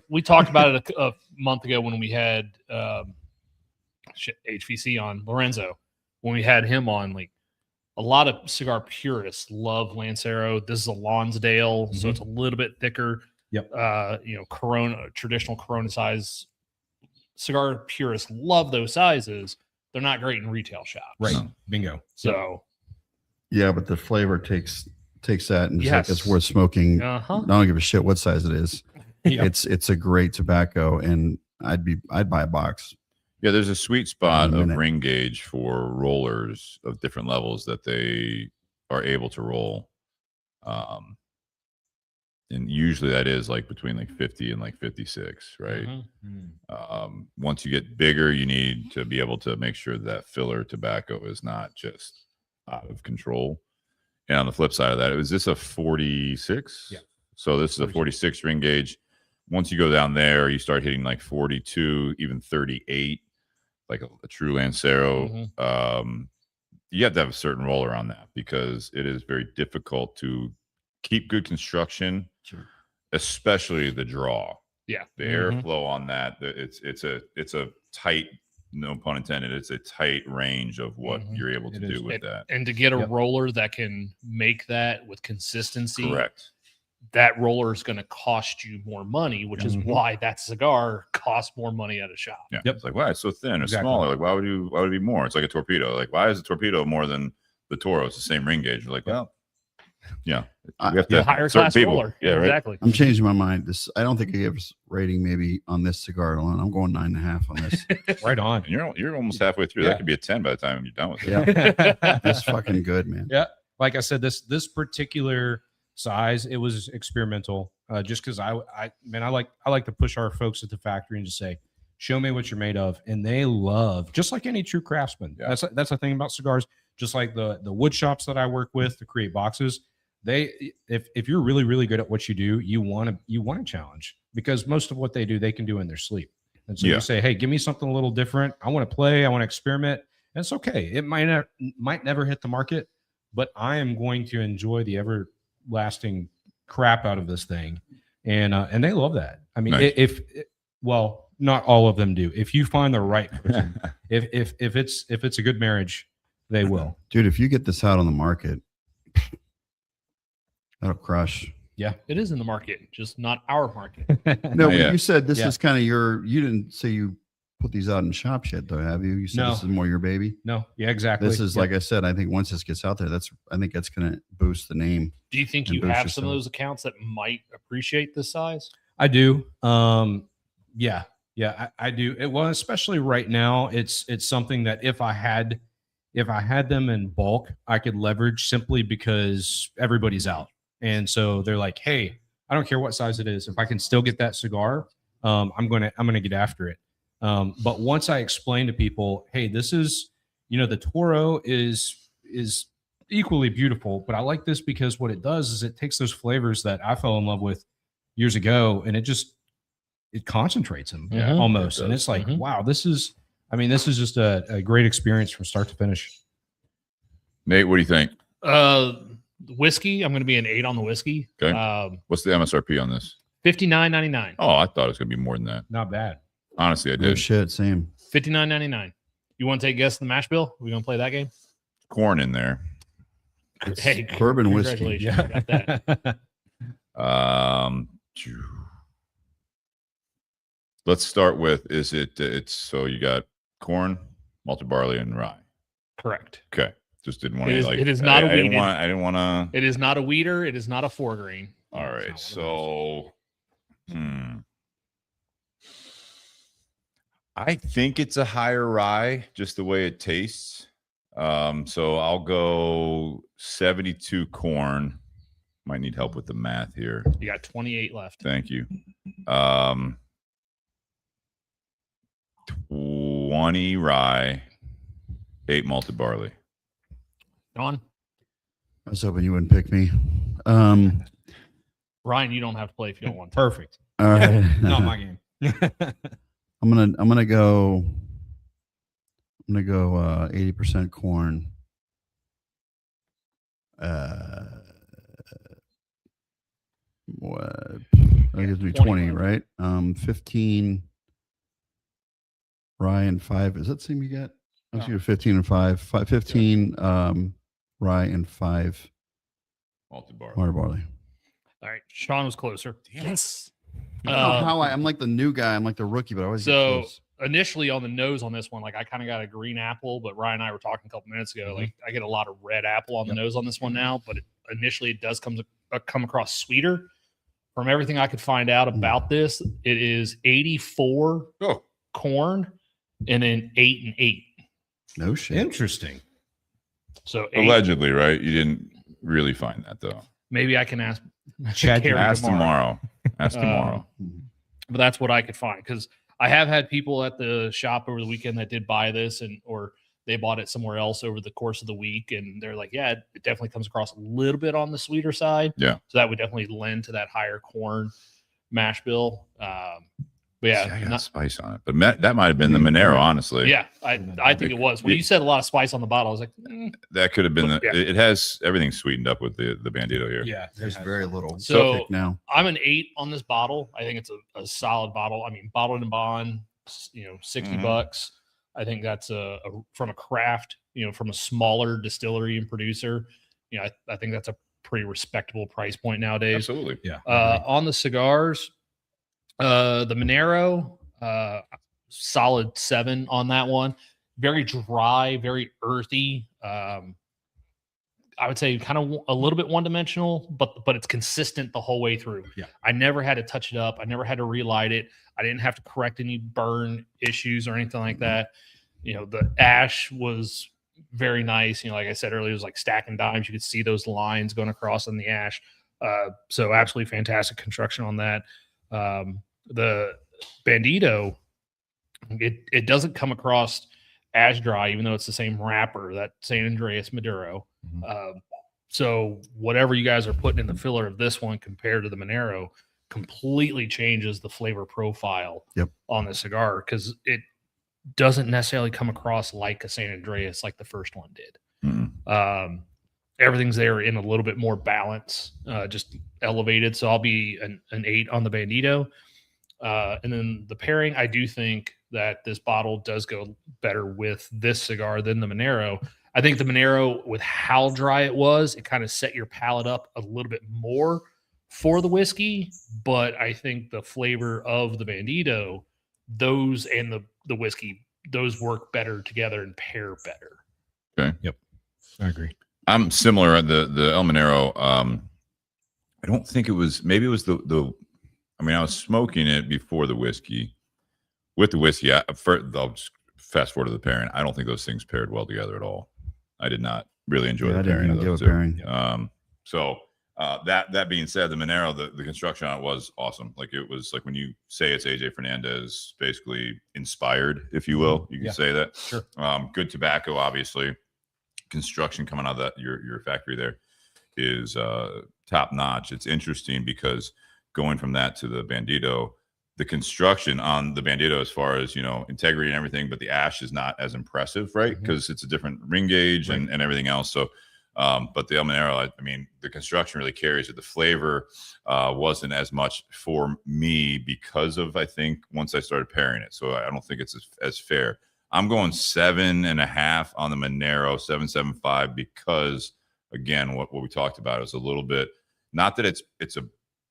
we talked about it a month ago when we had HVC on Lorenzo. When we had him on, like a lot of cigar purists love Lancero. This is a Lonsdale, so it's a little bit thicker. Yep. Corona, traditional Corona size. Cigar purists love those sizes. They're not great in retail shops. Right. Bingo. So. Yeah, but the flavor takes that and Yes. it's worth smoking. I don't give a shit what size it is. It's a great tobacco, and I'd buy a box. Yeah, there's a sweet spot of ring gauge for rollers of different levels that they are able to roll. And usually that is like between like 50 and like 56, right? Once you get bigger, you need to be able to make sure that filler tobacco is not just out of control. And on the flip side of that, is this a 46? Yeah. So this is a 46 ring gauge. Once you go down there, you start hitting like 42, even 38, like a true Lancero. You have to have a certain roller on that because it is very difficult to keep good construction, especially the draw. Yeah. The airflow on that, it's a tight, no pun intended, it's a tight range of what you're able to do with that. And to get a roller that can make that with consistency, correct, that roller is going to cost you more money, which is why that cigar costs more money at a shop. Yeah. It's like, why it's so thin or smaller? Like, why would it be more? It's like a torpedo. Like, why is a torpedo more than the Toro? It's the same ring gauge. We're like, well, yeah, we have to higher class roller. Yeah, right. Exactly. I'm changing my mind. I don't think I gave us rating maybe on this cigar alone. I'm going 9.5 on this. Right on. And you're almost halfway through. That could be a 10 by the time you're done with it. Yeah, that's fucking good, man. Yeah, like I said, this particular size, it was experimental. Just because I like to push our folks at the factory and just say, show me what you're made of, and they love, just like any true craftsman. Yeah. That's the thing about cigars. Just like the wood shops that I work with to create boxes. If you're really, really good at what you do, you want to challenge, because most of what they do, they can do in their sleep. And so you say, hey, give me something a little different. I want to play. I want to experiment. And it's okay. It might never hit the market, but I am going to enjoy the everlasting crap out of this thing. And they love that. I mean, nice. Well, not all of them do. If you find the right person, if it's a good marriage, they will. Dude, if you get this out on the market, that'll crush. Yeah, it is in the market, just not our market. No, but you said this is kind of you didn't say you put these out in shops yet, though, have you? You said this is more your baby? No, yeah, exactly. This is, like I said, I think once this gets out there, I think that's going to boost the name. Do you think you have some of those accounts that might appreciate this size? I do. Yeah. Yeah, I do. Well, especially right now, it's something that if I had them in bulk, I could leverage simply because everybody's out. And so they're like, hey, I don't care what size it is. If I can still get that cigar, I'm gonna get after it. But once I explain to people, hey, this is, the Toro is equally beautiful, but I like this because what it does is it takes those flavors that I fell in love with years ago, and it concentrates them almost. And it's like, wow, this is just a great experience from start to finish. Nate, what do you think? Whiskey, I'm going to be an 8 on the whiskey. Okay. What's the MSRP on this? $59.99. Oh, I thought it was going to be more than that. Not bad. Honestly, I Oh did. shit, same. $59.99. You want to take a guess at the mash bill? Are we going to play that game? Corn in there. Hey, bourbon whiskey. congratulations. I got that. Let's start with, so you got corn, malted barley, and rye. Correct. Okay. Just didn't want It to is- it is not a I didn't weeded. want to. It is not a weeder. It is not a 4-grain. All right. So, I think it's a higher rye, just the way it tastes. So I'll go 72 corn. Might need help with the math here. You got 28 left. Thank you. 20 rye, 8 malted barley. Shawn? I was hoping you wouldn't pick me. Ryan, you don't have to play if you don't want to. Perfect. All right. Not my game. I'm gonna go 80% corn. What? That gives me 20, right? 15 rye and 5. Is that the same you got? I was No. 15 and 5. 15 rye and 5 Malted barley. water barley. All right. Shawn was closer. Yes. I don't know how I'm like the new guy. I'm like the rookie, but I always get So close. initially on the nose on this one, like I kind of got a green apple, but Ryan and I were talking a couple minutes ago. Like I get a lot of red apple on the nose on this one now, but initially it does come across sweeter. From everything I could find out about this, it is 84 corn and then 8 and 8. No shit. Interesting. So 8, Allegedly, right? You didn't really find that though. maybe I can ask Chad, Carrie Ask tomorrow. Ask tomorrow. But that's what I could find, because I have had people at the shop over the weekend that did buy this, or they bought it somewhere else over the course of the week, and they're like, yeah, it definitely comes across a little bit on the sweeter side. Yeah. So that would definitely lend to that higher corn mash bill. But yeah, See, I got spice on it, but that might have been the Monero, honestly. yeah, I think it was. When you said a lot of spice on the bottle, I was like, That could have been. Yeah. It has everything sweetened up with the Bandito here. Yeah. There's very little. So- Thick now. I'm an 8 on this bottle. I think it's a solid bottle. I mean, bottled and bond, $60 bucks. I think that's from a craft, from a smaller distillery and producer. I think that's a pretty respectable price point nowadays. Absolutely. Yeah. On the cigars, the Monero, solid 7 on that one. Very dry, very earthy. I would say kind of a little bit one-dimensional, but it's consistent the whole way through. Yeah. I never had to touch it up. I never had to relight it. I didn't have to correct any burn issues or anything like that. The ash was very nice. Like I said earlier, it was like stacking dimes. You could see those lines going across on the ash. So absolutely fantastic construction on that. The Bandito, it doesn't come across as dry, even though it's the same wrapper, that San Andreas Maduro. So whatever you guys are putting in the filler of this one compared to the Monero completely changes the flavor profile on the cigar, because it doesn't necessarily come across like a San Andreas like the first one did. Everything's there in a little bit more balance, just elevated. So I'll be an 8 on the Bandito. And then the pairing, I do think that this bottle does go better with this cigar than the Monero. I think the Monero, with how dry it was, it kind of set your palate up a little bit more for the whiskey. But I think the flavor of the Bandito, those and the whiskey, those work better together and pair better. Okay. Yep. I agree. I'm similar. The El Monero. I don't think it was. Maybe it was the. I mean, I was smoking it before the whiskey, with the whiskey, I'll just fast forward to the pairing. I don't think those things paired well together at all. I did not really enjoy Yeah, I the didn't pairing of even those give a two. pairing. So that being said, the Monero, the construction on it was awesome. Like it was like when you say it's AJ Fernandez, basically inspired, if you will, you can say that. Sure. Good tobacco, obviously. Construction coming out of your factory there is top notch. It's interesting because going from that to the Bandito, the construction on the Bandito, as far as integrity and everything, but the ash is not as impressive, right? Because it's a different ring gauge and everything else. So, but the El Monero, I mean, the construction really carries it. The flavor wasn't as much for me because of, I think, once I started pairing it. So I don't think it's as fair. I'm going 7.5 on the Monero, 7.75, because again, what we talked about is a little bit, not that it's a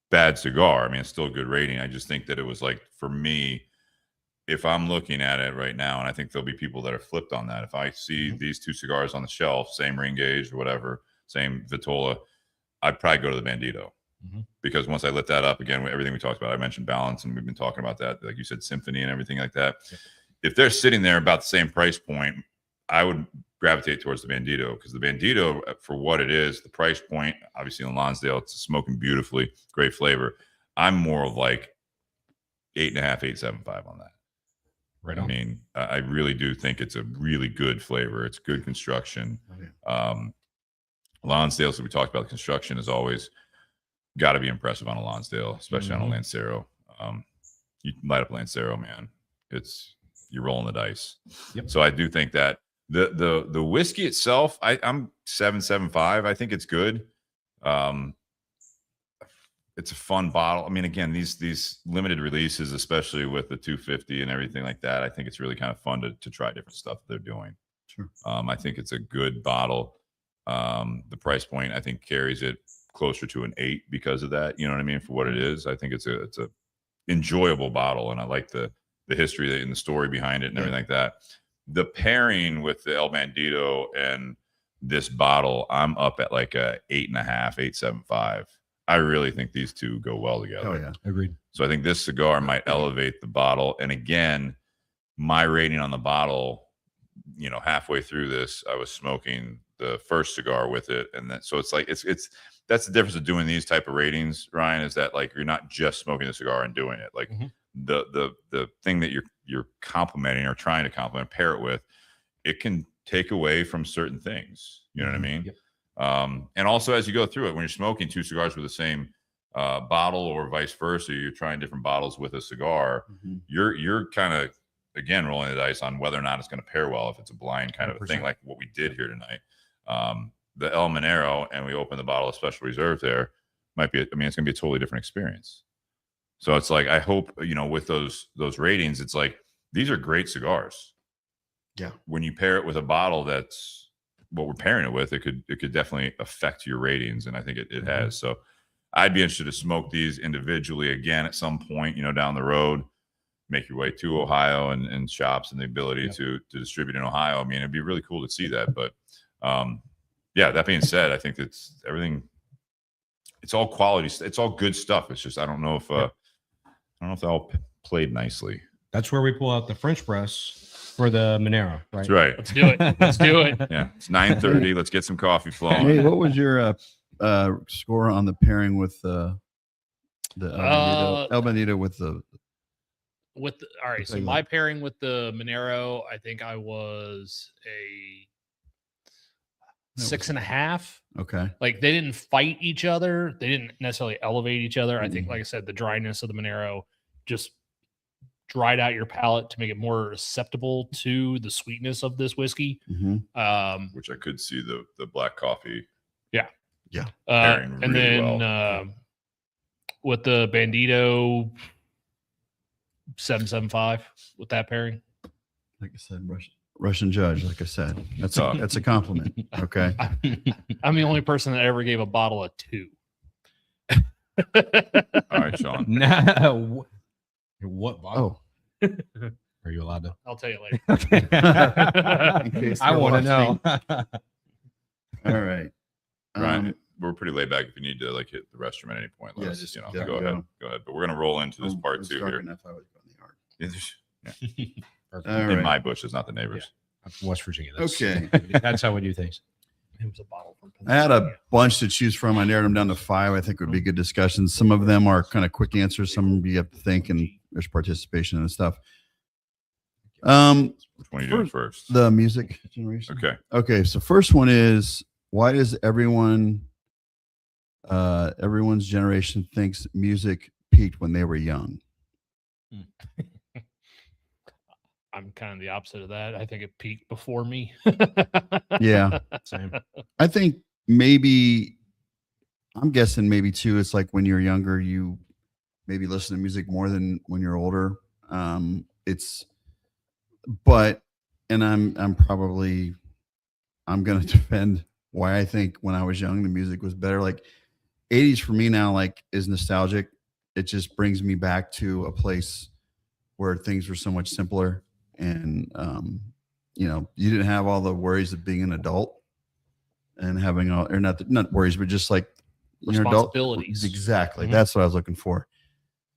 bad cigar. I mean, it's still a good rating. I just think that it was like, for me, if I'm looking at it right now, and I think there'll be people that are flipped on that. If I see these two cigars on the shelf, same ring gauge or whatever, same Vitola, I'd probably go to the Bandito. Because once I lit that up, again, everything we talked about, I mentioned balance, and we've been talking about that, like you said, symphony and everything like that. If they're sitting there about the same price point, I would gravitate towards the Bandito, because the Bandito, for what it is, the price point, obviously in Lonsdale, it's smoking beautifully, great flavor. I'm more of like 8.5, 8.75 on that. Right I on. mean, I really do think it's a really good flavor. It's good construction. Lonsdale, so we talked about the construction, is always got to be impressive on a Lonsdale, especially on a Lancero. You light up Lancero, man. You're rolling the dice. Yep. So I do think that the whiskey itself, I'm 7.75. I think it's good. It's a fun bottle. I mean, again, these limited releases, especially with the 250 and everything like that, I think it's really kind of fun to try different stuff that they're doing. Sure. I think it's a good bottle. The price point, I think, carries it closer to an 8 because of that. You know what I mean? For what it is, I think it's a enjoyable bottle, and I like the history and the story behind it and everything like that. The pairing with the El Bandito and this bottle, I'm up at like a 8.5, 8.75. I really think these two go well together. Oh yeah, Agreed. So I think this cigar might elevate the bottle. And again, my rating on the bottle, halfway through this, I was smoking the first cigar with it, and then so it's like it's that's the difference of doing these type of ratings, Ryan, is that like you're not just smoking the cigar and doing it. Like the thing that you're complimenting or trying to compliment, pair it with, it can take away from certain things. You know what I mean? Yep. And also as you go through it, when you're smoking two cigars with the same bottle or vice versa, you're trying different bottles with a cigar, you're kind of, again, rolling the dice on whether or not it's going to pair well, if it's a blind kind of a thing, like what we did here tonight. The El Monero, and we opened the bottle of Special Reserve there, might be, I mean, it's going to be a totally different experience. So it's like, I hope, with those ratings, it's like, these are great cigars. Yeah. When you pair it with a bottle that's what we're pairing it with, it could definitely affect your ratings. And I think it has. So I'd be interested to smoke these individually again at some point, down the road, make your way to Ohio and shops and the ability to distribute in Ohio. I mean, it'd be really cool to see that. But yeah, that being said, I think it's everything. It's all quality. It's all good stuff. It's just, I don't know if they all played nicely. That's where we pull out the French press for the Monero, right? That's right. Let's do it. Let's do it. Yeah, it's 9:30. Let's get some coffee flowing. Hey, what was your score on the pairing with the El Bandito with the? All right, so my pairing with the Monero, I think I was a 6.5. Okay. Like, they didn't fight each other. They didn't necessarily elevate each other. I think, like I said, the dryness of the Monero just dried out your palate to make it more acceptable to the sweetness of this whiskey. Which I could see the black coffee. Yeah. Pairing And really then well. with the Bandito, 7.75 with that pairing. Like I said, Russian judge. Like I said, that's a compliment. Okay. I'm the only person that ever gave a bottle a 2. All right, Shawn. No. What bottle? Oh, Are you allowed to? I'll tell you later. Okay. in case I they're want to know. all right. Ryan, we're pretty laid back. If you need to hit the restroom at any point, Yeah, let's just go go. ahead. Go ahead. But we're gonna roll into this part it's two dark here. enough, I would go in the yard. Yeah, Perfect. All in right. my bushes, not the neighbors. I'm from West Virginia. That's, Okay. that's how we do things. It was a bottle from I had a Pennsylvania. bunch to choose from. I narrowed them down to 5. I think would be good discussions. Some of them are kind of quick answers. Some you have to think, and there's participation and stuff. Which one are you doing first? The music generation. Okay. Okay. So first one is, why does everyone's generation thinks music peaked when they were young? I'm kind of the opposite of that. I think it peaked before me. Yeah. Same. I think maybe, I'm guessing maybe too, it's like when you're younger, you maybe listen to music more than when you're older. And I'm going to defend why I think when I was young, the music was better. Like 80s for me now, like is nostalgic. It just brings me back to a place where things were so much simpler. And, you didn't have all the worries of being an adult and having all, or not worries, but just like your adult Responsibilities. Exactly. Mhm. That's what I was looking for.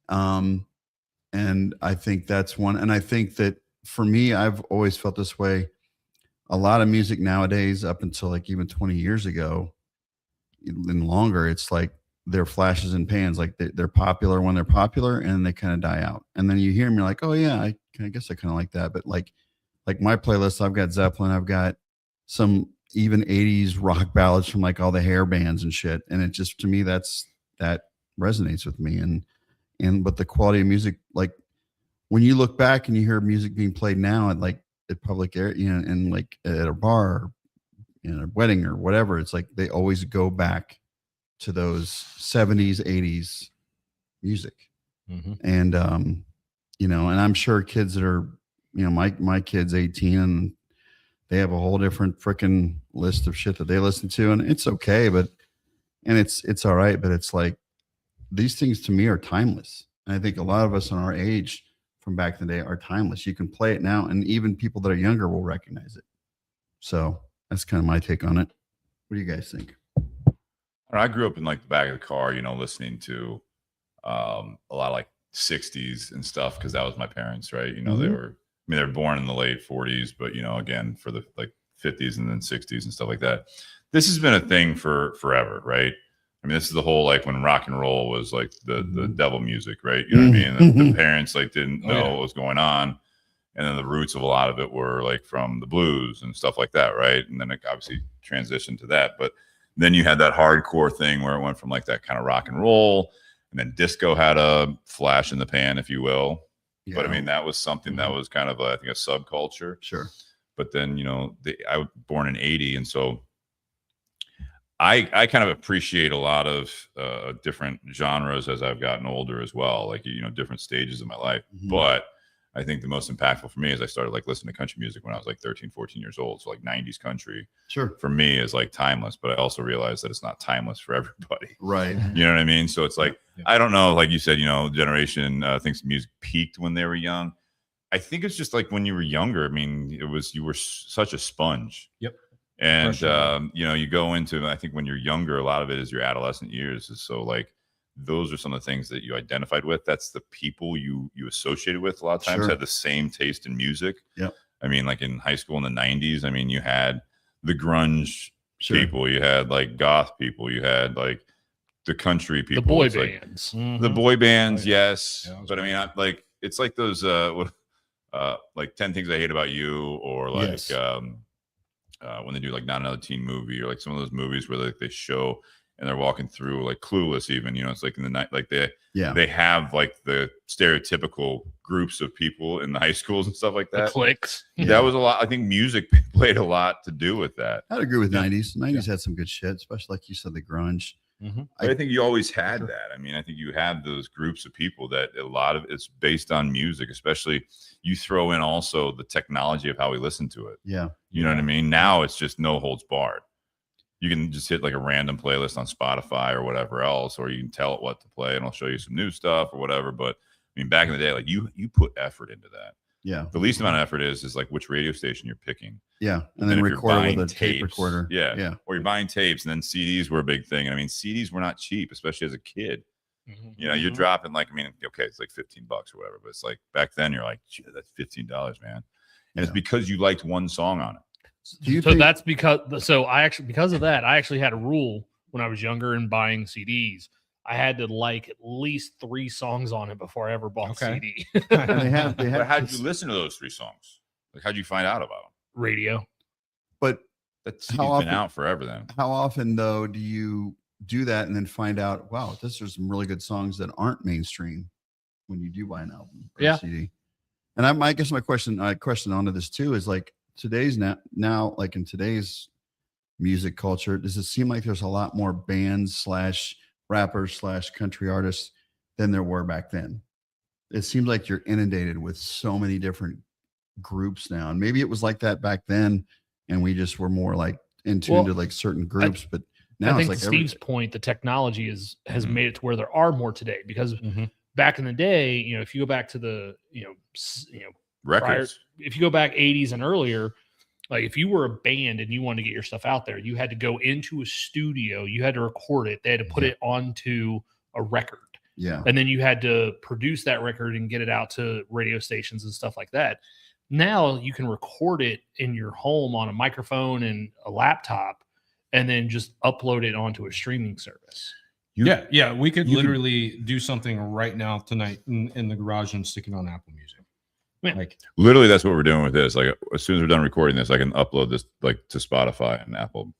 And I think that's one. And I think that for me, I've always felt this way. A lot of music nowadays, up until like even 20 years ago and longer, it's like they're flashes and pans. Like they're popular when they're popular and they kind of die out. And then you hear them, you're like, oh yeah, I guess I kind of like that. But like my playlist, I've got Zeppelin, I've got some even 80s rock ballads from like all the hair bands and shit. And it just, to me, that resonates with me. But the quality of music, like when you look back and you hear music being played now at like at public air, and like at a bar, or in a wedding or whatever, it's like they always go back to those 70s, 80s music. Mm-hmm. And and I'm sure kids that are, my kid's 18 and they have a whole different freaking list of shit that they listen to, and it's okay, and it's all right, but it's like these things to me are timeless. And I think a lot of us on our age from back in the day are timeless. You can play it now, and even people that are younger will recognize it. So that's kind of my take on it. What do you guys think? I grew up in like the back of the car, listening to a lot of like 60s and stuff, because that was my parents, right? They were born in the late 40s, but again, for the like 50s and then 60s and stuff like that. This has been a thing for forever, right? I mean, this is the whole like when rock and roll was like the devil music, right? You know what I mean? The parents like didn't know what was going on, and then the roots of a lot of it were like from the blues and stuff like that, right? And then it obviously transitioned to that, but then you had that hardcore thing where it went from like that kind of rock and roll, and then disco had a flash in the pan, if you will. Yeah. But I mean, that was something that was kind of I think a subculture. Sure. But then I was born in '80, and so I kind of appreciate a lot of different genres as I've gotten older as well, like different stages of my life. Mhm. But I think the most impactful for me is I started like listening to country music when I was like 13, 14 years old. So like 90s country Sure. for me is like timeless, but I also realized that it's not timeless for everybody. Right. You know what I mean? So it's like, Yeah. I don't know, like you said, generation thinks music peaked when they were young. I think it's just like when you were younger, I mean, you were such a sponge. Yep. And, Pressure. you go into, I think when you're younger, a lot of it is your adolescent years. So like, those are some of the things that you identified with. That's the people you associated with. A lot of times Sure. had the same taste in music. Yep. I mean, like in high school in the 90s, I mean, you had the grunge Sure. people, you had like goth people, you had like the country people, The boy It's like, bands. the boy bands, Oh, yeah. yes. Yeah, But I mean, it's like those like 10 Things I Hate About You, or like Yes. when they do like Not Another Teen Movie, or like some of those movies where like they show and they're walking through like Clueless, even, it's like in the night, like they have like the stereotypical groups of people in the high schools and stuff like The that. clicks. That was a lot. I think music played a lot to do with that. I'd agree with Yeah. 90s. 90s had some good shit, especially like you said, the grunge. Mm-hmm. But I think you always had Sure. that. I mean, I think you had those groups of people that a lot of it's based on music, especially you throw in also the technology of how we listen to it. Yeah. You know what I mean? Now it's just no holds barred. You can just hit like a random playlist on Spotify or whatever else, or you can tell it what to play and I'll show you some new stuff or whatever. But I mean, back in the day, like you put effort into that. Yeah. The least amount of effort is like which radio station you're picking. Yeah. And then if you're record it buying with a tape tapes, recorder. Yeah. Yeah. Or you're buying tapes, and then CDs were a big thing. And I mean, CDs were not cheap, especially as a kid. You know, you're dropping like, I mean, okay, it's like $15 or whatever, but it's like back then you're like, shit, that's $15, man. And it's because you liked one song on it. Do you So think- that's because because of that, I actually had a rule when I was younger and buying CDs. I had to like at least 3 songs on it before I ever bought a CD. And they have But how'd you listen to those 3 songs? Like, how'd you find out about them? Radio. But That How CD's been often- out forever then. how often though do you do that and then find out, wow, there's some really good songs that aren't mainstream when you do buy an album or a CD? And I guess my question onto this too is like today's now like in today's music culture, does it seem like there's a lot more bands / rappers / country artists than there were back then? It seems like you're inundated with so many different groups now, and maybe it was like that back then and we just were more like in tune to like certain groups, but now I it's think like to Steve's point, the technology has made it to where there are more today. Because back in the day, you know, if you go back to the Records. if you go back 80s and earlier, like if you were a band and you wanted to get your stuff out there, you had to go into a studio, you had to record it, they had to put it onto a record, and then you had to produce that record and get it out to radio stations and stuff like that. Now you can record it in your home on a microphone and a laptop and then just upload it onto a streaming service. Yeah, we could literally do something right now tonight in the garage and stick it on Apple Music. Yeah. Like Literally, that's what we're doing with this. Like, as soon as we're done recording this, I can upload this like to Spotify and Apple.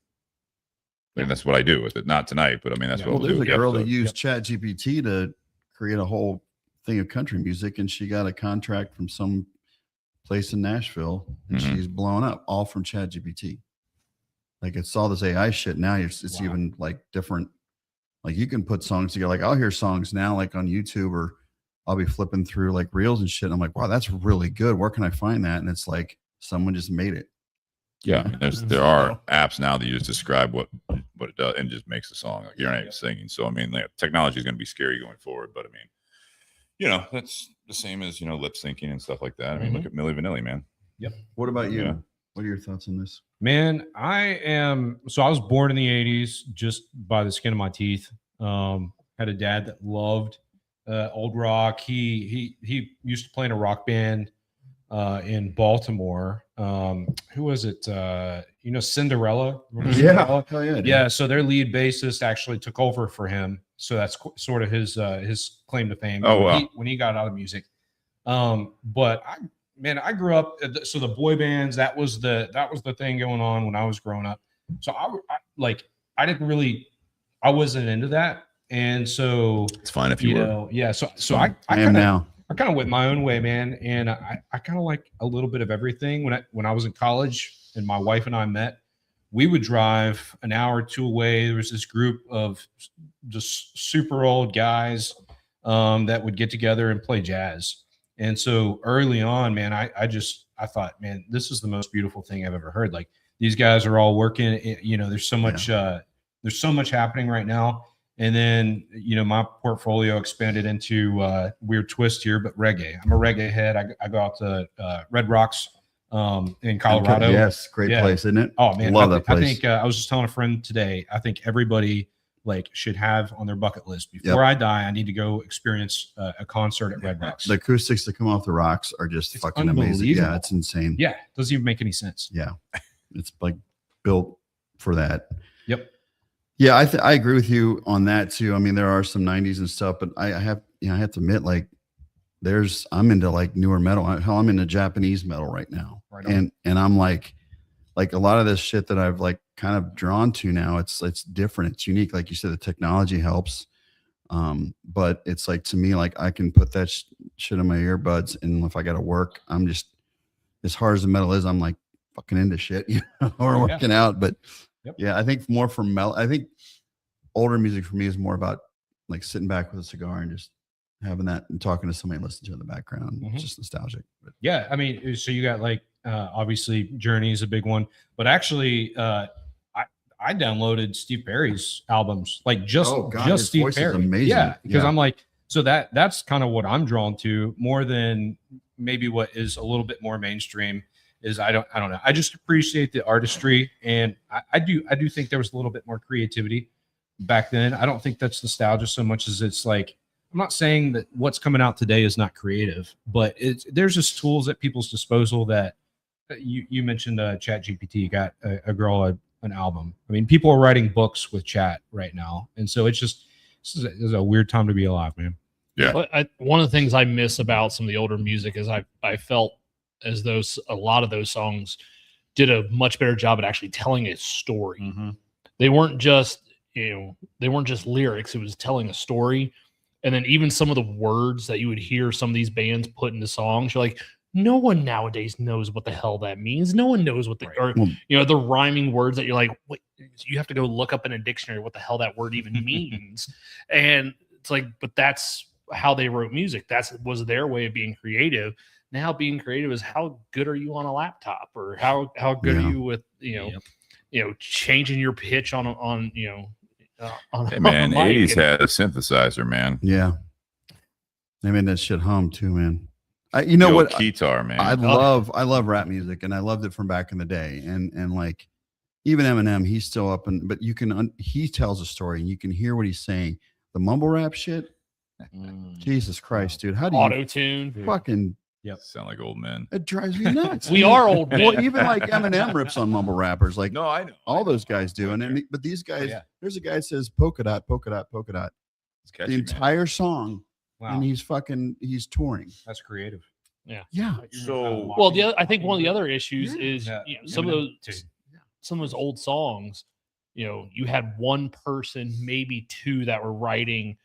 And that's what I do with it. Not tonight, but I mean, that's what Well, we'll there's do. a girl that used Chat GPT to create a whole thing of country music, and she got a contract from some place in Nashville, and she's blown up all from Chat GPT. Like it's all this AI shit now. It's even like different. Like you can put songs together. Like I'll hear songs now, like on YouTube, or I'll be flipping through like reels and shit. And I'm like, wow, that's really good. Where can I find that? And it's like someone just made it. Yeah, I mean, there are apps now that you just describe what it does and just makes a song. Like you're not even singing. So I mean, like, technology is going to be scary going forward. But I mean, you know, that's the same as lip syncing and stuff like that. I mean, look at Milli Vanilli, man. Yep. What about you? Yeah. What are your thoughts on this? Man, I was born in the 80s just by the skin of my teeth. Had a dad that loved old rock. He used to play in a rock band in Baltimore. Who was it? Cinderella. Yeah. Oh, yeah. Yeah. So their lead bassist actually took over for him. So that's sort of his claim to fame. Oh, wow. When he got out of music. But I grew up. So the boy bands, that was the thing going on when I was growing up. So I wasn't into that. And so It's fine if you were. yeah. So I am now. I kind of went my own way, man. And I kind of like a little bit of everything. When I was in college and my wife and I met, we would drive an hour or two away. There was this group of just super old guys that would get together and play jazz. And so early on, man, I thought, man, this is the most beautiful thing I've ever heard. Like these guys are all working, there's so much, happening right now. And then, my portfolio expanded into weird twist here, but reggae. I'm a reggae head. I go out to Red Rocks in Colorado. Yes, great place, isn't it? Oh man, love that place. I think I was just telling a friend today. I think everybody should have on their bucket list before I die. I need to go experience a concert at Red Rocks. The acoustics that come off the rocks are just fucking amazing. Yeah, it's insane. Yeah, doesn't even make any sense. Yeah, it's like built for that. Yep. Yeah, I agree with you on that too. I mean, there are some 90s and stuff, but I have to admit, like, I'm into like newer metal. Hell, I'm into Japanese metal right now, and I'm like a lot of this shit that I've like kind of drawn to now. It's different. It's unique. Like you said, the technology helps, but it's like to me, like I can put that shit in my earbuds, and if I got to work, I'm just as hard as the metal is. I'm like fucking into shit, or working out, but. Yep. Yeah, I think more for I think older music for me is more about like sitting back with a cigar and just having that and talking to somebody and listening to it in the background. It's just nostalgic. But. Yeah, I mean, so you got like obviously Journey is a big one, but actually I downloaded Steve Perry's albums, like just Steve Perry. Amazing. Yeah, because I'm like, so that's kind of what I'm drawn to more than maybe what is a little bit more mainstream. Is I don't know. I just appreciate the artistry, and I do think there was a little bit more creativity back then. I don't think that's nostalgia so much as it's like, I'm not saying that what's coming out today is not creative, but there's just tools at people's disposal that you mentioned. Chat GPT got a girl an album. I mean, people are writing books with chat right now, and so it's just this is a weird time to be alive, man. Yeah. But one of the things I miss about some of the older music is I felt as though a lot of those songs did a much better job at actually telling a story. Mm-hmm. They weren't just lyrics. It was telling a story. And then even some of the words that you would hear some of these bands put into songs, you're like, no one nowadays knows what the hell that means. No one knows what or the rhyming words that you're like, wait, you have to go look up in a dictionary what the hell that word even means. And it's like, but that's how they wrote music. That was their way of being creative. Now being creative is how good are you on a laptop, or how good are you with changing your pitch on hey man, on 80s had a synthesizer, man. Yeah. They made that shit hum too, man. You know what? Guitar, man. I love rap music, and I loved it from back in the day. And like even Eminem, he's still up, but you can he tells a story and you can hear what he's saying. The mumble rap shit, Jesus Christ, dude! How do you auto-tune fucking? Yep. Sound like old men. It drives me nuts. We are old men. Well, even like Eminem rips on mumble rappers. Like No, I know. all those guys do. But these guys, there's a guy that says polka dot, polka dot, polka dot. It's catchy, The entire song. Wow, And he's touring. That's creative. Yeah. So Well, I think one of the other issues is some of those old songs. You had one person, maybe two, that were writing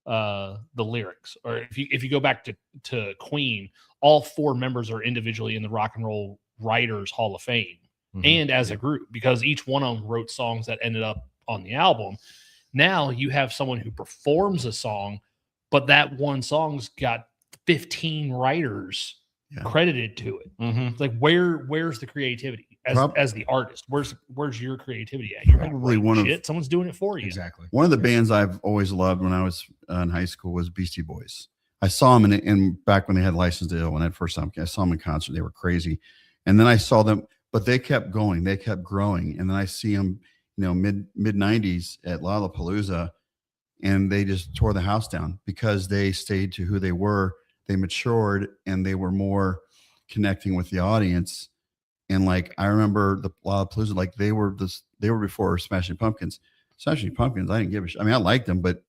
the lyrics. Or if you go back to Queen, all four members are individually in the Rock and Roll Writers Hall of Fame and as a group, because each one of them wrote songs that ended up on the album. Now you have someone who performs a song, but that one song's got 15 writers credited to it. It's like, where's the creativity as the artist? Where's your creativity at? You're Probably like, one of shit, someone's doing it for you. Exactly. One of the bands I've always loved when I was in high school was Beastie Boys. I saw them in back when they had License to Ill, when that first time I saw them in concert. They were crazy. And then I saw them, but they kept going. They kept growing. And then I see them, mid 90s at Lollapalooza, and they just tore the house down because they stayed to who they were. They matured and they were more connecting with the audience. And like, I remember the Lollapalooza, like they were before Smashing Pumpkins. Smashing Pumpkins, I didn't give a shit. I mean, I liked them, but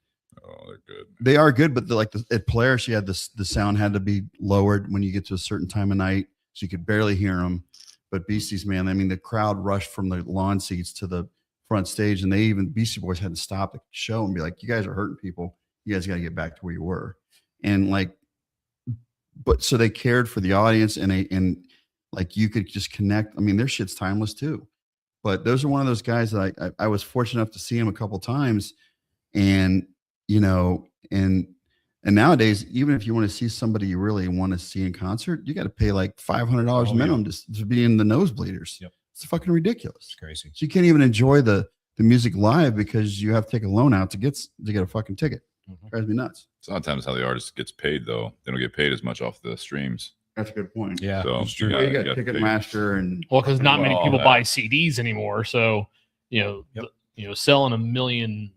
they're good. They are good, but at Polaris, you had the sound had to be lowered when you get to a certain time of night, so you could barely hear them. But Beasties, man, I mean, the crowd rushed from the lawn seats to the front stage, and Beastie Boys had to stop the show and be like, "You guys are hurting people. You guys got to get back to where you were." And like, but so they cared for the audience, and like you could just connect. I mean, their shit's timeless too. But those are one of those guys that I was fortunate enough to see him a couple times, and and nowadays, even if you want to see somebody you really want to see in concert, you got to pay like $500 minimum to be in the nosebleeders. Yep. It's fucking ridiculous. It's crazy. So you can't even enjoy the music live because you have to take a loan out to get a fucking ticket. Drives me nuts. Sometimes how the artist gets paid, though. They don't get paid as much off the streams. That's a good point. Yeah, So it's true. You got Ticketmaster and Because not many all people that. buy CDs anymore. So selling 1 million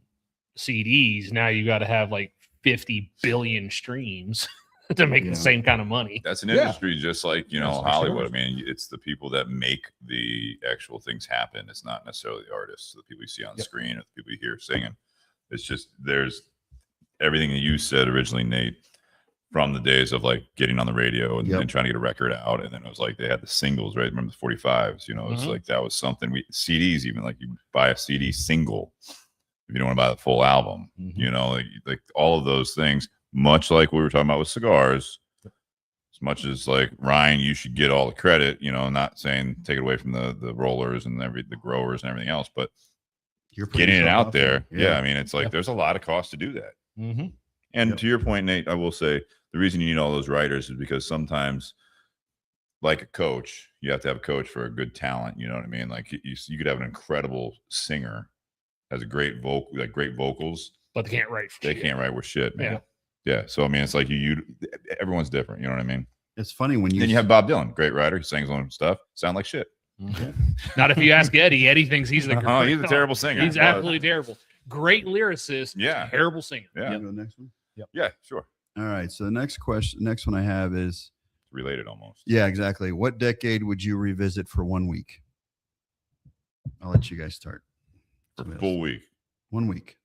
CDs, now you got to have like 50 billion streams to make the same kind of money. That's an industry just like That's Hollywood. sure. I mean, it's the people that make the actual things happen. It's not necessarily the artists, the people you see on the screen, or the people you hear singing. It's just there's everything that you said originally, Nate, from the days of like getting on the radio and trying to get a record out, and then it was like they had the singles, right? Remember the 45s? It's like that was something. CDs, even like you buy a CD single if you don't want to buy the full album. Like all of those things. Much like we were talking about with cigars, as much as like Ryan, you should get all the credit, not saying take it away from the rollers and the growers and everything else, but you're getting it out there. Yeah. I mean, it's like there's a lot of cost to do that. Mm-hmm. And to your point, Nate, I will say the reason you need all those writers is because sometimes, like a coach, you have to have a coach for a good talent. You know what I mean? Like you could have an incredible singer, has a great great vocals, But they can't write. they can't write with shit, man. Yeah. Yeah. So I mean, it's like everyone's different. You know what I mean? It's funny when Then you have Bob Dylan, great writer. He sings his own stuff. Sound like shit. Not if you ask Eddie. Eddie thinks he's the Oh, he's a terrible singer. He's absolutely terrible. Great lyricist. Yeah. Terrible singer. Yeah. You go next one. Yeah, sure. All right. So the next one I have is, Related almost. yeah, exactly. What decade would you revisit for 1 week? I'll let you guys start. For Somebody else. full week. 1 week.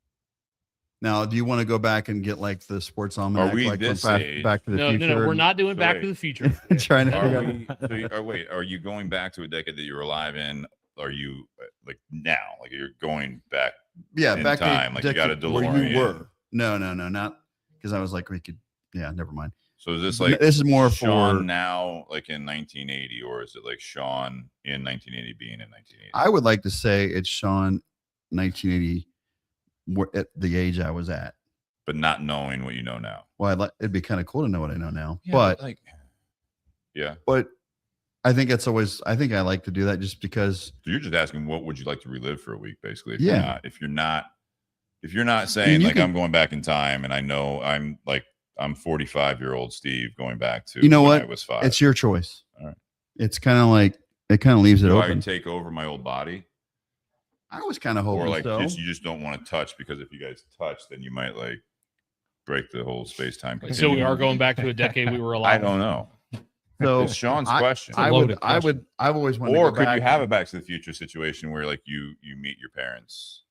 Now, do you want to go back and get like the sports almanac? Are we like from this Back age? to the No, Future? no, no. We're and not doing So Back wait. to the Future. trying to Are figure out. we? So wait, are you going back to a decade that you were alive in? Are you like now? Like you're going back? Yeah, in back time, to like you got a decade where you DeLorean. were. No, not because I was like we could. Yeah, never mind. So is this like This is more Shawn for. now, like in 1980, or is it like Shawn in 1980 being in 1980? I would like to say it's Shawn, 1980, at the age I was at. But not knowing what you know now. Well, it'd be kind of cool to know what I know now, but like, yeah. but I think it's always. I think I like to do that just because. So you're just asking what would you like to relive for a week, basically. Yeah. If you're not saying you like can- I'm going back in time and I know I'm 45-year-old Steve going back to You know when what? I was 5. It's your choice. All right. It's kind of like it kind of leaves it Do I open. take over my old body, I was kind of hoping or like so. you just don't want to touch, because if you guys touch, then you might like break the whole space time. So we are going back to a decade we were I alive. don't know. So It's Sean's I- question. I've always wanted. Or to go could back. you have a Back to the Future situation where like you meet your parents?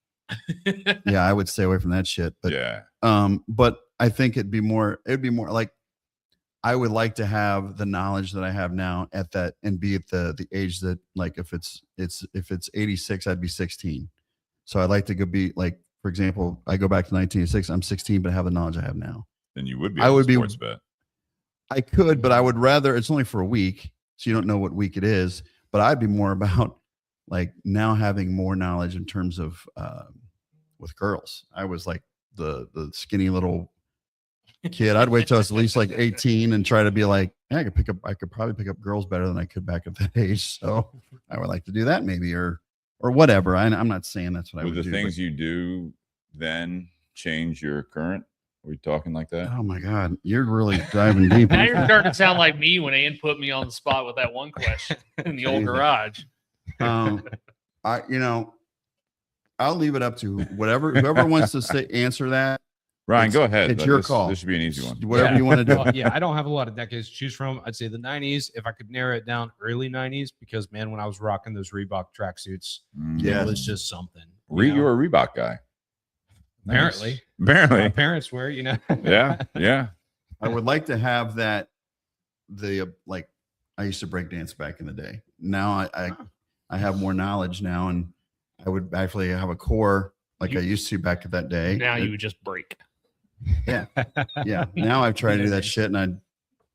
Yeah, I would stay away from that shit. But Yeah. but I think it'd be more like I would like to have the knowledge that I have now at that and be at the age that, like, if it's 86, I'd be 16. So I'd like to go be like, for example, I go back to 1986, I'm 16, but I have the knowledge I have now. Then you would be. I able would to be- sports bet. I could, but I would rather, it's only for a week, so you don't know what week it is, but I'd be more about like now having more knowledge in terms of with girls. I was like the skinny little kid. I'd wait till I was at least like 18 and try to be like, yeah, I could probably pick up girls better than I could back at that age. So I would like to do that maybe, or whatever. I'm not saying that's what I Would would the do. things you do then change your current? Are we talking like that? Oh my God, you're really diving deep. Now you're starting to sound like me when Ann put me on the spot with that one question in the old garage. I'll leave it up to whoever wants to answer that. Ryan, It's- go ahead. it's your This- call. This should be an easy one. Whatever you want to do. Well, yeah, I don't have a lot of decades to choose from. I'd say the 90s. If I could narrow it down, early 90s, because man, when I was rocking those Reebok tracksuits, Yeah. it was just something. You're a Reebok guy. Apparently. Nice. My Apparently. parents were, Yeah. Yeah. I would like to have that. Like I used to break dance back in the day. Now I have more knowledge now, and I would actually have a core like I used to back at that day. Now you would just break. Yeah. Now I've tried to do that shit, and I'd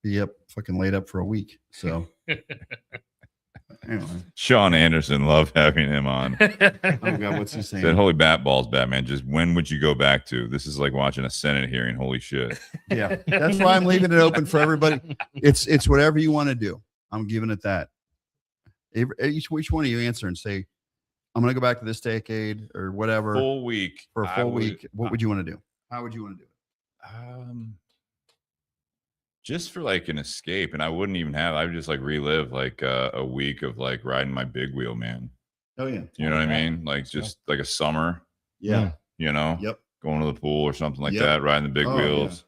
be up fucking laid up for a week. So anyway, Shawn Anderson, love having him on. oh God, what's he saying? Said, holy bat balls, Batman. Just when would you go back to? This is like watching a Senate hearing. Holy shit. Yeah, that's why I'm leaving it open for everybody. It's whatever you want to do. I'm giving it that. Each one of you answer and say, I'm going to go back to this decade or whatever Full week. for a I full would- week. What would you want to do? How would you want to do it? Just for like an escape, and I wouldn't even have. I would just like relive like a week of like riding my big wheel, man. Oh yeah, You know what I mean? Like just like a summer. yeah, You know, yep. going to the pool or something like Yep. that, riding the big Oh, wheels,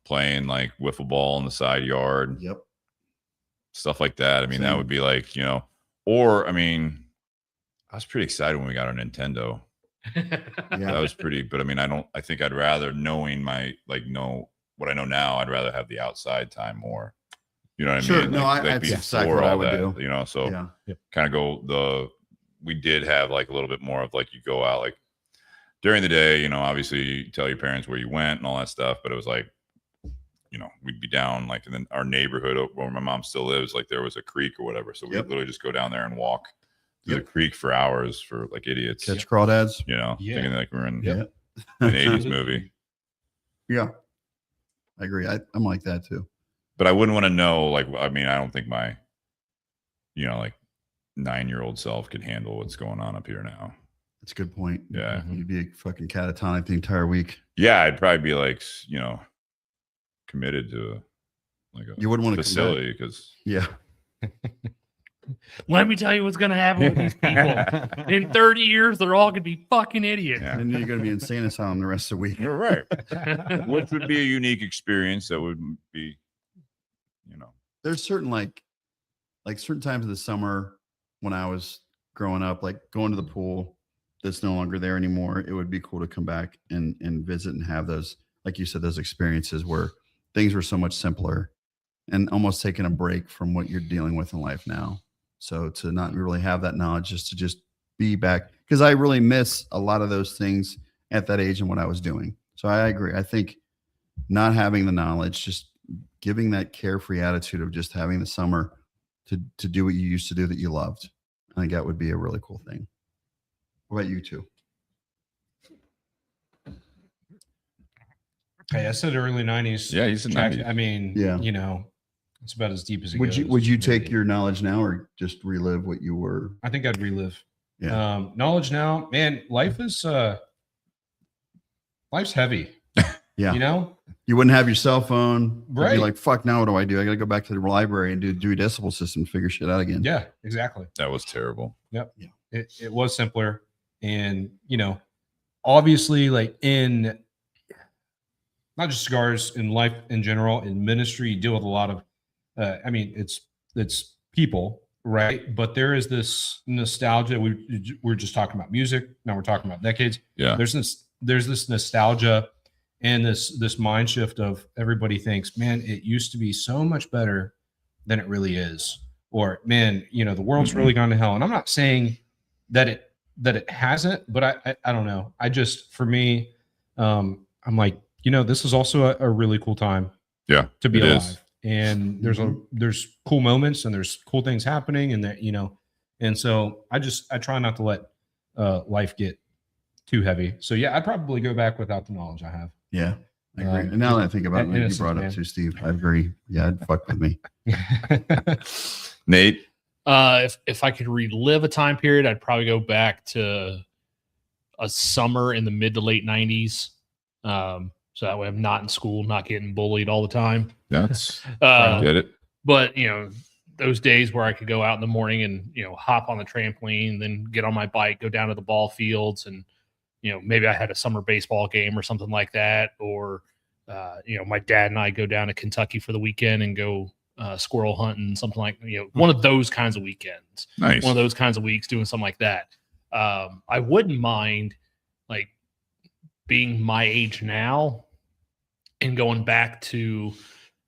playing like wiffle ball in the side yard, Yep. stuff like that. I mean, that Same. would be like, or I mean, I was pretty excited when we got our Nintendo. Yeah. That was pretty, but I mean, I think I'd rather knowing know what I know now, I'd rather have the outside time more. You know what I Sure. mean? No, that's before exactly what I all would that, do. So Yeah. kind of we did have like a little bit more of like you go out like during the day, obviously you tell your parents where you went and all that stuff, but it was like, we'd be down like in our neighborhood where my mom still lives, like there was a creek or whatever. So we'd Yep. literally just go down there and walk through Yep. the creek for hours for like idiots, Catch crawdads. Yeah. thinking like we're in Yeah. an 80s movie. Yeah. I agree. I'm like that too. But I wouldn't want to know, like, I mean, I don't think my, like 9-year-old self could handle what's going on up here now. That's a good point. Yeah. You'd be a fucking catatonic the entire week. Yeah, I'd probably be like, committed to like a You wouldn't want to facility because Yeah. Let me tell you what's going to happen with these people. In 30 years, they're all going to be fucking idiots. Yeah. And you're going to be insane asylum the rest of the week. You're right. Which would be a unique experience that would be, There's certain like certain times of the summer when I was growing up, like going to the pool that's no longer there anymore. It would be cool to come back and visit and have those, like you said, those experiences where things were so much simpler and almost taking a break from what you're dealing with in life now. So to not really have that knowledge, just be back, because I really miss a lot of those things at that age and what I was doing. So I agree. I think not having the knowledge, just giving that carefree attitude of just having the summer to do what you used to do that you loved. I think that would be a really cool thing. What about you two? Hey, I said early 90s. Yeah, he's in Track- 90s. I mean, Yeah. it's about as deep as it Would goes. you take maybe. your knowledge now or just relive what you were? I think I'd relive. Yeah. Knowledge now, man, life's heavy. Yeah. You wouldn't have your cell phone. You'd Right. be like, fuck, now what do? I got to go back to the library and do Dewey Decimal System and figure shit out again. Yeah, exactly. That was terrible. Yep. Yeah. It was simpler. And, obviously, like in not just cigars, in life in general, in ministry, you deal with a lot of, it's people, right? But there is this nostalgia. We're just talking about music. Now we're talking about decades. Yeah. There's this nostalgia and this mind shift of everybody thinks, man, it used to be so much better than it really is. Or, man, the world's really gone to hell. And I'm not saying that it hasn't, but I don't know. I just, for me, I'm like, this is also a really cool time to be it alive. is. And there's cool moments and there's cool things happening and that, and so I try not to let life get too heavy. So yeah, I'd probably go back without the knowledge I have. Yeah. I agree. And now that I think about it, like you innocence, brought up man. too, Steve, I agree. Yeah, it'd fuck with me. Nate, If I could relive a time period, I'd probably go back to a summer in the mid to late 90s. So that way I'm not in school, not getting bullied all the time. that's I get it. But those days where I could go out in the morning and hop on the trampoline, then get on my bike, go down to the ball fields, and maybe I had a summer baseball game or something like that, or my dad and I go down to Kentucky for the weekend and go squirrel hunting, something like one of those kinds of weekends. Nice. One of those kinds of weeks doing something like that. I wouldn't mind like being my age now and going back to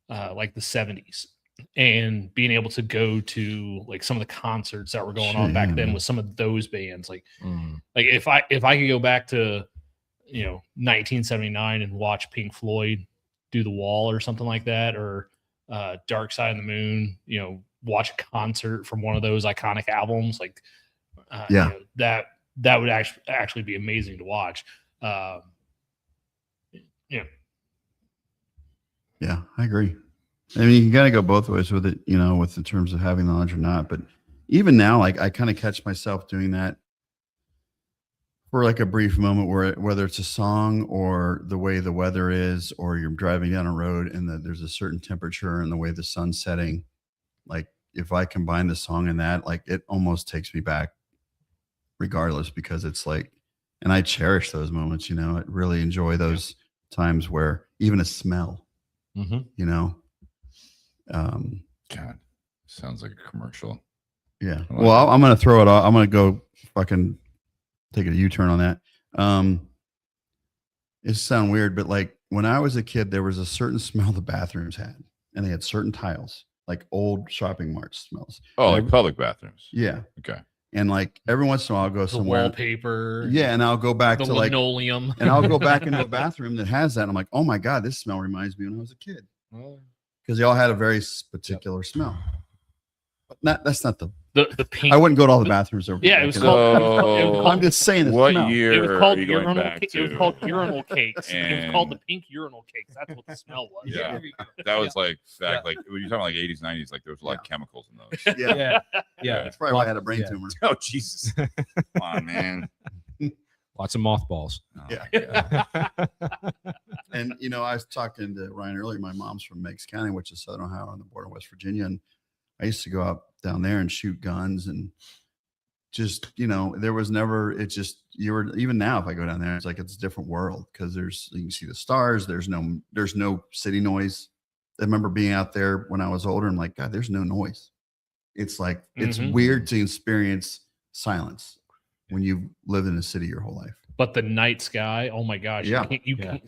like the 70s and being able to go to like some of the concerts that were going on back then with some of those bands. Like if I could go back to 1979 and watch Pink Floyd do The Wall or something like that, or Dark Side of the Moon, watch a concert from one of those iconic albums, like that would actually be amazing to watch. Yeah, I agree. I mean, you got to go both ways with it, with the terms of having knowledge or not. But even now, like I kind of catch myself doing that for like a brief moment where whether it's a song or the way the weather is, or you're driving down a road and there's a certain temperature and the way the sun's setting. Like if I combine the song and that, like it almost takes me back regardless, because it's like, and I cherish those moments, I really enjoy those times where even a smell, God, sounds like a commercial. yeah. I like Well, I'm going to throw it off. I'm going to go fucking take a U-turn on that. It sounds weird, but like when I was a kid, there was a certain smell the bathrooms had, and they had certain tiles, like old shopping mart smells. Oh, like public bathrooms. Yeah. Okay. And like every once in a while I'll go The somewhere. wallpaper. Yeah. And I'll go back The to like, linoleum. and I'll go back into a bathroom that has that. And I'm like, oh my God, this smell reminds me when I was a kid. Because they all had a very particular smell. But that's not the pink. I wouldn't go to all the bathrooms over. Yeah, it was there. called. I'm just saying the What smell. year It was called are you going urinal. back It was to? called urinal cakes. It was called the And- pink urinal cakes. That's what the smell was. Yeah. That was like back, like when you're talking like 80s, 90s, like there was a lot of chemicals in those. Yeah. Yeah. That's probably why I had a brain Yeah. tumor. Oh Jesus! Come on, man. Lots of mothballs. Oh, Yeah. my God. And I was talking to Ryan earlier. My mom's from Meigs County, which is Southern Ohio on the border of West Virginia. And I used to go out down there and shoot guns and just, there was never, even now, if I go down there, it's like, it's a different world because you can see the stars. There's no city noise. I remember being out there when I was older. I'm like, God, there's no noise. It's like, it's weird to experience silence when you've lived in a city your whole life. But the night sky, oh my gosh. Yeah. You can't,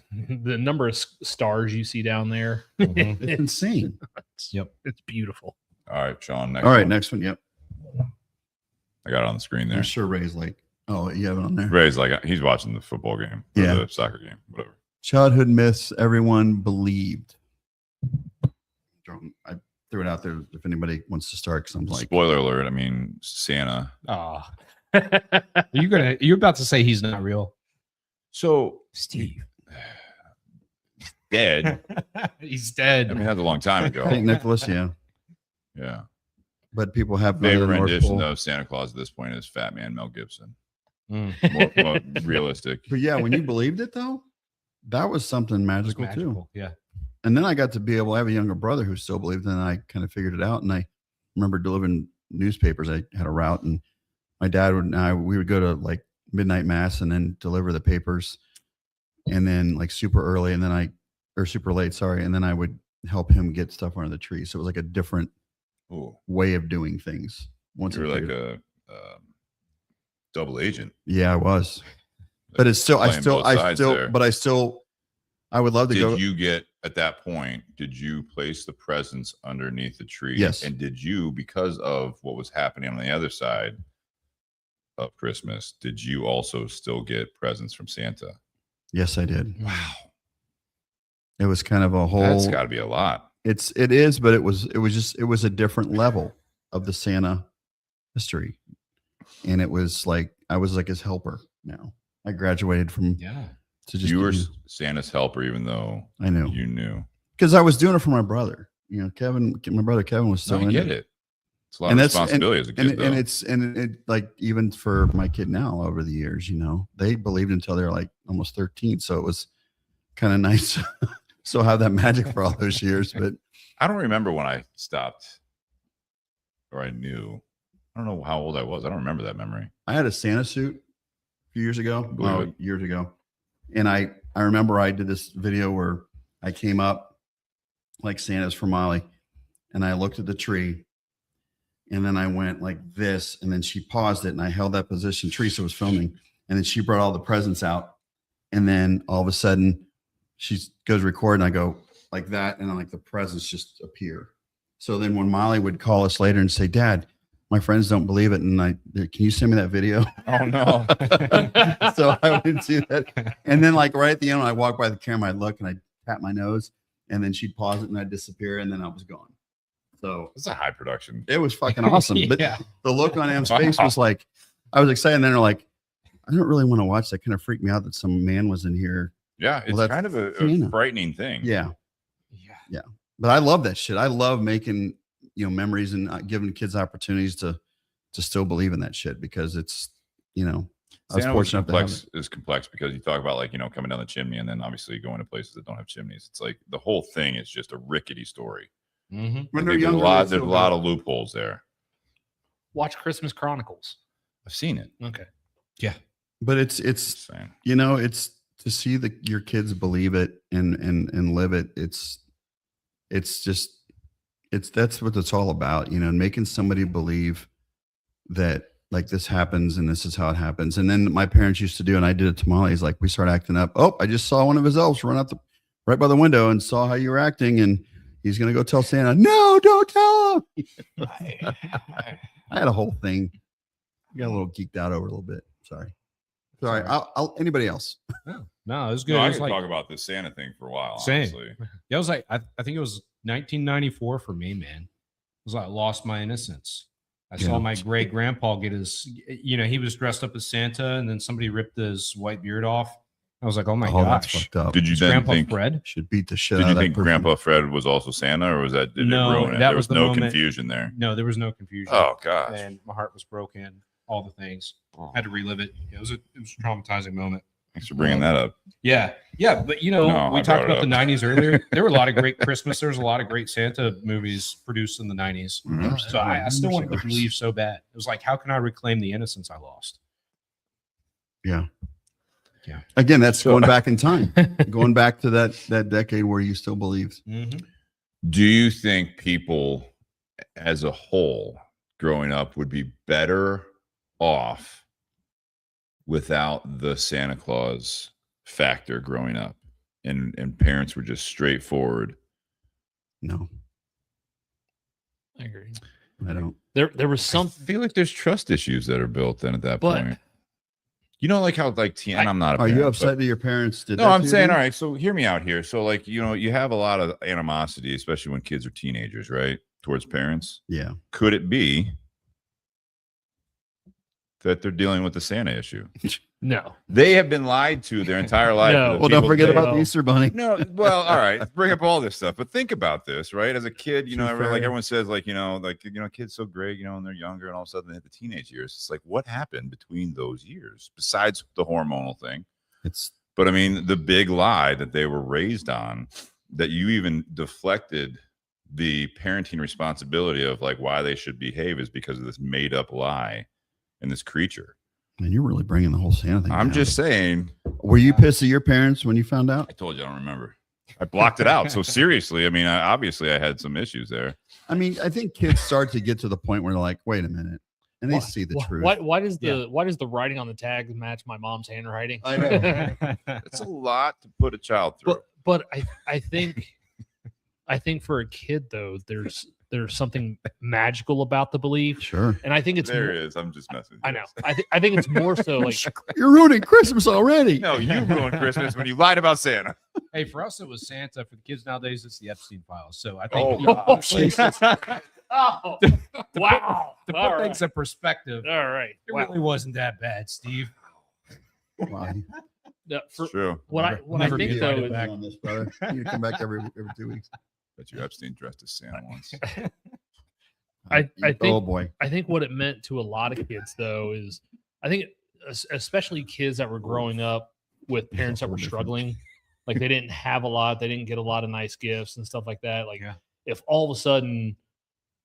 the number of stars you see down there. It's insane. It's beautiful. All right, Shawn. Next one. Yep. I got it on the screen there. I'm sure Ray's like, oh, you have it on there. Ray's like, he's watching the football game. Or Yeah. the soccer game, whatever. Childhood myths everyone believed. I threw it out there if anybody wants to start because I'm like, Spoiler alert. I mean, Santa. Oh, you're about to say he's not real. So Steve. dead. He's dead. I mean, that's a long time ago. St. Nicholas, yeah. Yeah. But people have Favorite the North rendition Pole. though, Santa Claus at this point is Fat Man Mel Gibson. Mm. More realistic. But yeah, when you believed it though, that was something It's magical, too. magical. Yeah. And then I got to be able, I have a younger brother who still believed, and I kind of figured it out. And I remember delivering newspapers. I had a route, and my dad we would go to like midnight mass and then deliver the papers, and then like super early, and then or super late, sorry. And then I would help him get stuff under the tree. So it was like a different Ooh, way of doing things. Once you were I like figured- a double agent. yeah, I was. But it's still, Playing both sides there. I would love to go. Did you get at that point? Did you place the presents underneath the tree? Yes. And did you, because of what was happening on the other side of Christmas, did you also still get presents from Santa? Yes, I did. Wow, It was kind of a whole. that's got to be a lot. It is, but it was a different level of the Santa history, and it was like I was like his helper. Now I graduated from Yeah. to just You were Santa's helper, even though I knew you knew. because I was doing it for my brother. My brother Kevin was So still I in get it. it. It's a lot And of that's- responsibility as a kid, though. And it like even for my kid now over the years, they believed until they were like almost 13. So it was kind of nice. So have that magic for all those years. But I don't remember when I stopped or I knew. I don't know how old I was. I don't remember that memory. I had a Santa suit a few years ago. Believe Well, it. years ago. And I remember I did this video where I came up like Santa's for Molly, and I looked at the tree, and then I went like this, and then she paused it, and I held that position. Teresa was filming, and then she brought all the presents out, and then all of a sudden she goes record, and I go like that, and then like the presents just appear. So then when Molly would call us later and say, "Dad, my friends don't believe it," and can you send me that video? Oh no. So I would do that. And then like right at the end, when I walk by the camera, I'd look and I'd tap my nose, and then she'd pause it and I'd disappear, and then I was gone. So It's a high production. it was fucking awesome. But Yeah. the look on Em's face was like, I was excited. And then they're like, I don't really want to watch that. Kind of freaked me out that some man was in here. Yeah, it's Well, that's kind of a Santa. frightening thing. Yeah. Yeah. But I love that shit. I love making, memories and giving kids opportunities to still believe in that shit because it's, I was Santa fortunate enough to have it. is complex because you talk about like, coming down the chimney and then obviously going to places that don't have chimneys. It's like the whole thing is just a rickety story. Mm-hmm. I When think they're there's younger, there's they a feel lot good. of loopholes there. Watch Christmas Chronicles. I've seen it. Okay. But it's Just saying. it's to see your kids believe it and live it. That's what it's all about, and making somebody believe that like this happens and this is how it happens. And then my parents used to do, and I did it to Molly, is like we start acting up. Oh, I just saw one of his elves run out right by the window and saw how you were acting, and he's gonna go tell Santa. No, don't tell him. I had a whole thing. I got a little geeked out over a little bit. Sorry. I'll anybody else? No, it was good. No, It I was could like, talk about this Santa thing for a while. Same. Honestly. yeah, it was like I think it was 1994 for me, man. It was like I lost my innocence. I saw Yeah. my great grandpa get his, he was dressed up as Santa, and then somebody ripped his white beard off. I was like, oh my That's gosh, fucked up. Did you it's then Grandpa think? Fred? Should beat the shit Did out you of that think person. Grandpa Fred was also Santa, or was that did No, it ruin it? that There was was the no moment- confusion there. No, there was no confusion. Oh gosh. And my heart was broken. All the things. Oh. Had to relive it. It was a traumatizing moment. Thanks for bringing that up. Yeah. Yeah. But, you know, No, we I talked brought about it the up. 90s earlier. There were a lot of great Christmas. There's a lot of great Santa movies produced in the 90s. Remember So I still wanted to cigars. believe so bad. It was like, how can I reclaim the innocence I lost? Yeah. Yeah. Again, that's So- going back in time, going back to that decade where you still believed. Mm-hmm. Do you think people as a whole growing up would be better off without the Santa Claus factor growing up and parents were just straightforward? No, I agree. I don't. There was some, I feel like there's trust issues that are built then at that but point. You know, like how like and I'm not a Are you parent, upset but- that your parents did No, that I'm to you saying, then? all right, so hear me out here. So, like, you know, you have a lot of animosity, especially when kids are teenagers, right? Towards parents. Yeah. Could it be that they're dealing with the Santa issue? no. They have been lied to their entire life. No. for the Well, don't people forget they- about the Easter Bunny. No, well, all right. Bring up all this stuff, but think about this, right? As a kid, you know, Too fair. like everyone says, like kids so great, you know, and they're younger, and all of a sudden they hit the teenage years. It's like, what happened between those years besides the hormonal thing? It's But I mean, the big lie that they were raised on, that you even deflected the parenting responsibility of like why they should behave, is because of this made up lie and this creature. man, you're really bringing the whole Santa thing. I'm down. just saying. Were you pissed at your parents when you found out? I told you I don't remember. I blocked it out. So seriously, I mean, obviously I had some issues there. I mean, I think kids start to get to the point where they're like, wait a minute, and they Why- see the why, truth. Why does the writing on the tag match my mom's handwriting? I know. It's a lot to put a child through. but I think for a kid though, there's something magical about the belief, Sure. and I think it's There more- it is. I'm just messing with I you. know. I think it's more so like You're ruining Christmas already. No, you ruined Christmas when you lied about Santa. Hey, for us, it was Santa. For the kids nowadays, it's the Epstein files. So I Oh, think, honestly, oh wow. to All put right. things in perspective, All right. it Wow. really wasn't that bad, Steve. Wow. No, for, True. what I Never think get though invited is, back. on this, brother. You can come back every 2 weeks. Bet you Epstein dressed as Santa once. I Oh think- boy. I think what it meant to a lot of kids though is I think especially kids that were growing up with parents that were struggling, like they didn't have a lot, they didn't get a lot of nice gifts and stuff like that. Like Yeah. if all of a sudden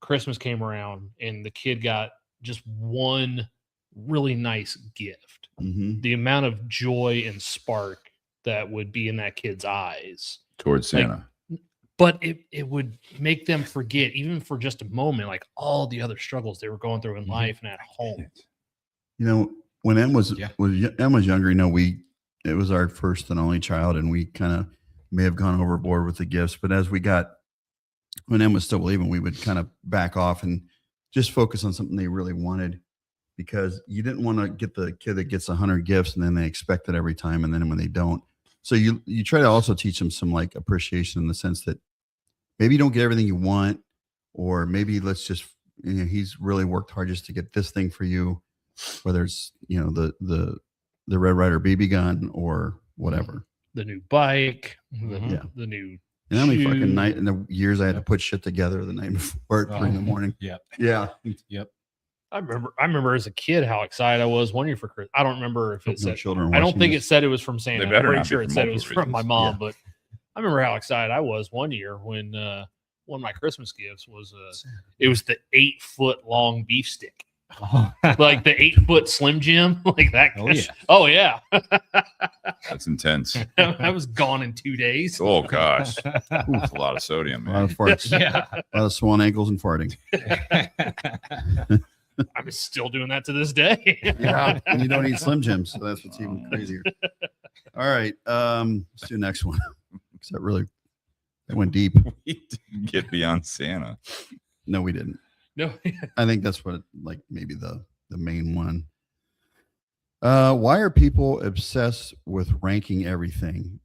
Christmas came around and the kid got just one really nice gift, Mm-hmm. the amount of joy and spark that would be in that kid's eyes. Towards Like, Santa. But it would make them forget, even for just a moment, like all the other struggles they were going through in Mhm. life and at home. You know, when Em was Yeah. Em was younger, you know, it was our first and only child, and we kind of may have gone overboard with the gifts. But as when Em was still believing, we would kind of back off and just focus on something they really wanted, because you didn't want to get the kid that gets 100 gifts and then they expect it every time, and then when they don't. So you try to also teach them some like appreciation, in the sense that maybe you don't get everything you want, or maybe let's just, you know, he's really worked hard just to get this thing for you, whether it's, you know, the Red Ryder BB gun or whatever. The new bike, Mhm. the new And how many shoe. fucking night in the years I had to put shit together the night before at 3 in the morning. Yep. Yeah. I remember as a kid how excited I was one year for Christmas. I don't remember if Hope it no said. children I don't watching think it this. said it was from Santa. They I'm better pretty not be sure for it said it was multiple from my reasons. mom, Yeah. but I remember how excited I was one year when one of my Christmas gifts was it was the 8-foot long beef stick, like the 8-foot Slim Jim, like that. Oh, yeah. Oh yeah. That's intense. I was gone in 2 days. Oh gosh. That's a lot of sodium, A lot man. of farts. Yeah. A lot of swan ankles and farting. I'm still doing that to this day. Yeah. And you don't eat Slim Jims, so that's what's even crazier. All right. Let's do the next one. Because that went deep. We didn't get beyond Santa. No, we didn't. No. I think that's what, like, maybe the main one. Why are people obsessed with ranking everything?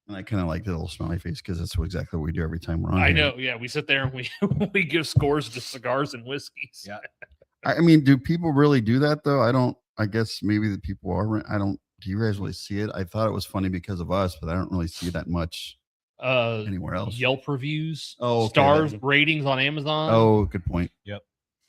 And I kind of like the little smiley face, because that's exactly what we do every time we're on. I here. know. Yeah, we sit there and we give scores to cigars and whiskeys. Yeah. I mean, do people really do that though? I guess maybe the people are. Do you guys really see it? I thought it was funny because of us, but I don't really see that much anywhere else. Yelp reviews, Oh, okay, stars, that- ratings on Amazon. Oh, good point. yeah.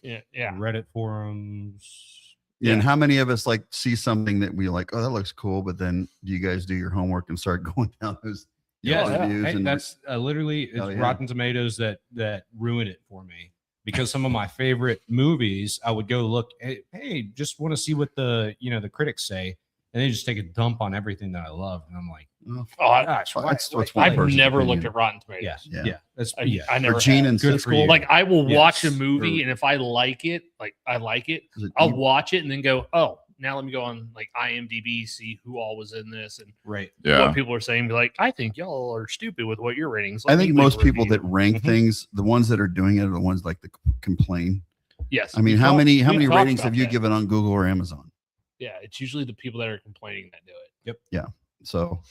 Reddit forums. Yeah. And how many of us like see something that we like, oh, that looks cool, but then do you guys do your homework and start going down those reviews? Hey, and that's literally it's Hell yeah. Rotten Tomatoes that ruined it for me, because some of my favorite movies I would go look, hey, just want to see what the critics say, and they just take a dump on everything that I love, and I'm like, Oh, gosh, that's why- one I've person's never opinion. looked at Rotten Tomatoes. yeah, that's I never For Gene have. and Good for you. Siskel, Like I will watch a Yes. movie, Or- and if I like it, is it I'll E- watch it and then go, oh, now let me go on like IMDb, see who all was in this and right. Yeah. what people are saying. Be like, I think y'all are stupid with what your ratings. I think most people that rank Mhm. things, the ones that are doing it are the ones like that complain. yes. I mean, we've how talked- many we've talked ratings about have you that. given on Google or Amazon? Yeah, it's usually the people that are complaining that do it. So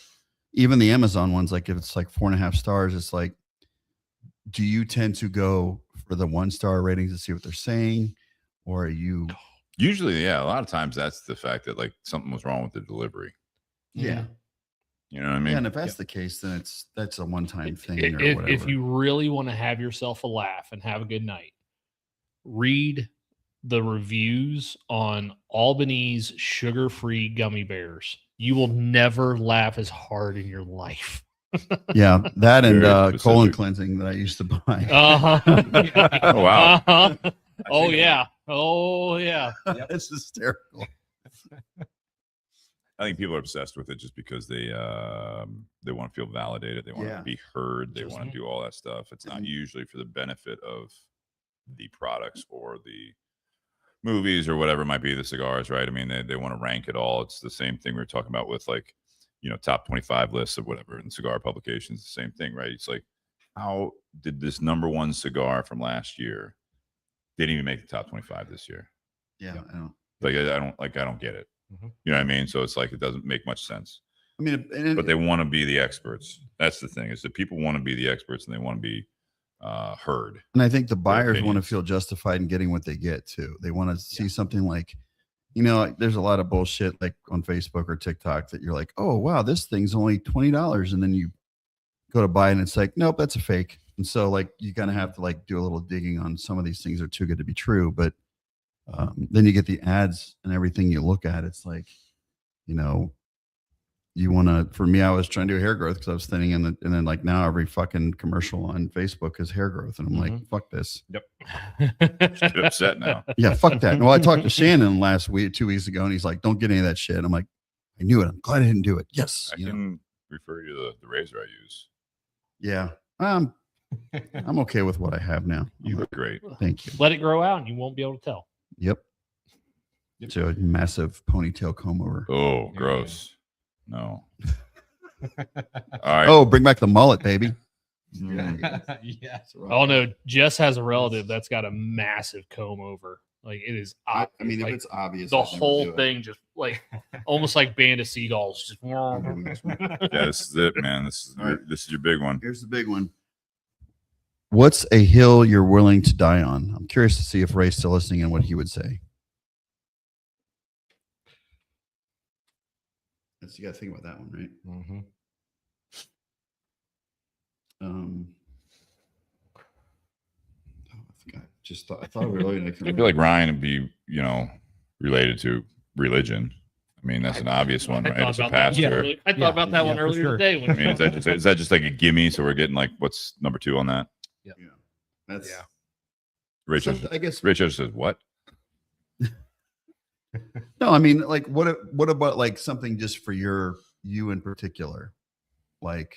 even the Amazon ones, like if it's like 4.5 stars, it's like, do you tend to go for the 1-star ratings to see what they're saying, or are you? Usually, yeah. A lot of times that's the fact that like something was wrong with the delivery. Yeah. You know what I mean? Yeah, and if that's the case, then that's a one-time thing or If whatever. you really want to have yourself a laugh and have a good night, read the reviews on Albany's sugar-free gummy bears. You will never laugh as hard in your life. Yeah, that and Very colon specific. cleansing that I used to buy. Uh-huh. Oh, wow. Uh-huh. Oh yeah. Oh yeah. It's hysterical. I think people are obsessed with it just because they want to feel validated. They want Yeah. to be heard. They Just- want to do all that stuff. It's not And- usually for the benefit of the products or the movies or whatever it might be, the cigars, right? I mean, they want to rank it all. It's the same thing we were talking about with like, top 25 lists of whatever in cigar publications, the same thing, right? It's like, how did this #1 cigar from last year didn't even make the top 25 this year? Yeah, I know. Like, I don't get it. Mhm. You know what I mean? So it's like, it doesn't make much sense. I mean, and But they want to be the experts. That's the thing, is that people want to be the experts and they want to be heard. And I think the buyers want to opinions. feel justified in getting what they get too. They want to see something like, like, there's a lot of bullshit like on Facebook or TikTok that you're like, oh wow, this thing's only $20, and then you go to buy it and it's like, nope, that's a fake. And so like you kind of have to like do a little digging on some of these things are too good to be true. But then you get the ads and everything you look at. It's like, you want to, for me, I was trying to do hair growth because I was thinning and then like now every fucking commercial on Facebook is hair growth. And I'm like, fuck this. Get upset now. Yeah, fuck that. Well, I talked to Shannon last week, 2 weeks ago, and he's like, don't get any of that shit. I'm like, I knew it. I'm glad I didn't do it. Yes. I can refer you to the razor I use. Yeah. I'm okay with what I have now. You look great. Thank you. Let it grow out and you won't be able to tell. Yep. So a massive ponytail comb over. Oh, Yeah. gross. No. All right. Oh, bring back the mullet, baby. Yeah. Oh no, Jess has a relative that's got a massive comb over. Like it is. I mean, if like, it's obvious, the I'd never whole do it. thing just like almost like band of seagulls. Just Yeah, this is it, man. All right. This is your big one. Here's the big one. What's a hill you're willing to die on? I'm curious to see if Ray's still listening and what he would say. You got to think about that one, right? Mm-hmm. I forgot. I thought we were really I feel like Ryan would be, related to religion. I mean, that's an obvious one, right? As a pastor. I thought about that one for earlier sure. today. When I mean, is that just like a gimme? So we're getting like, what's number 2 on that? that's. Yeah. Rachel, I guess. Rachel says what? No, I mean, like, what about like something just for you in particular? Like,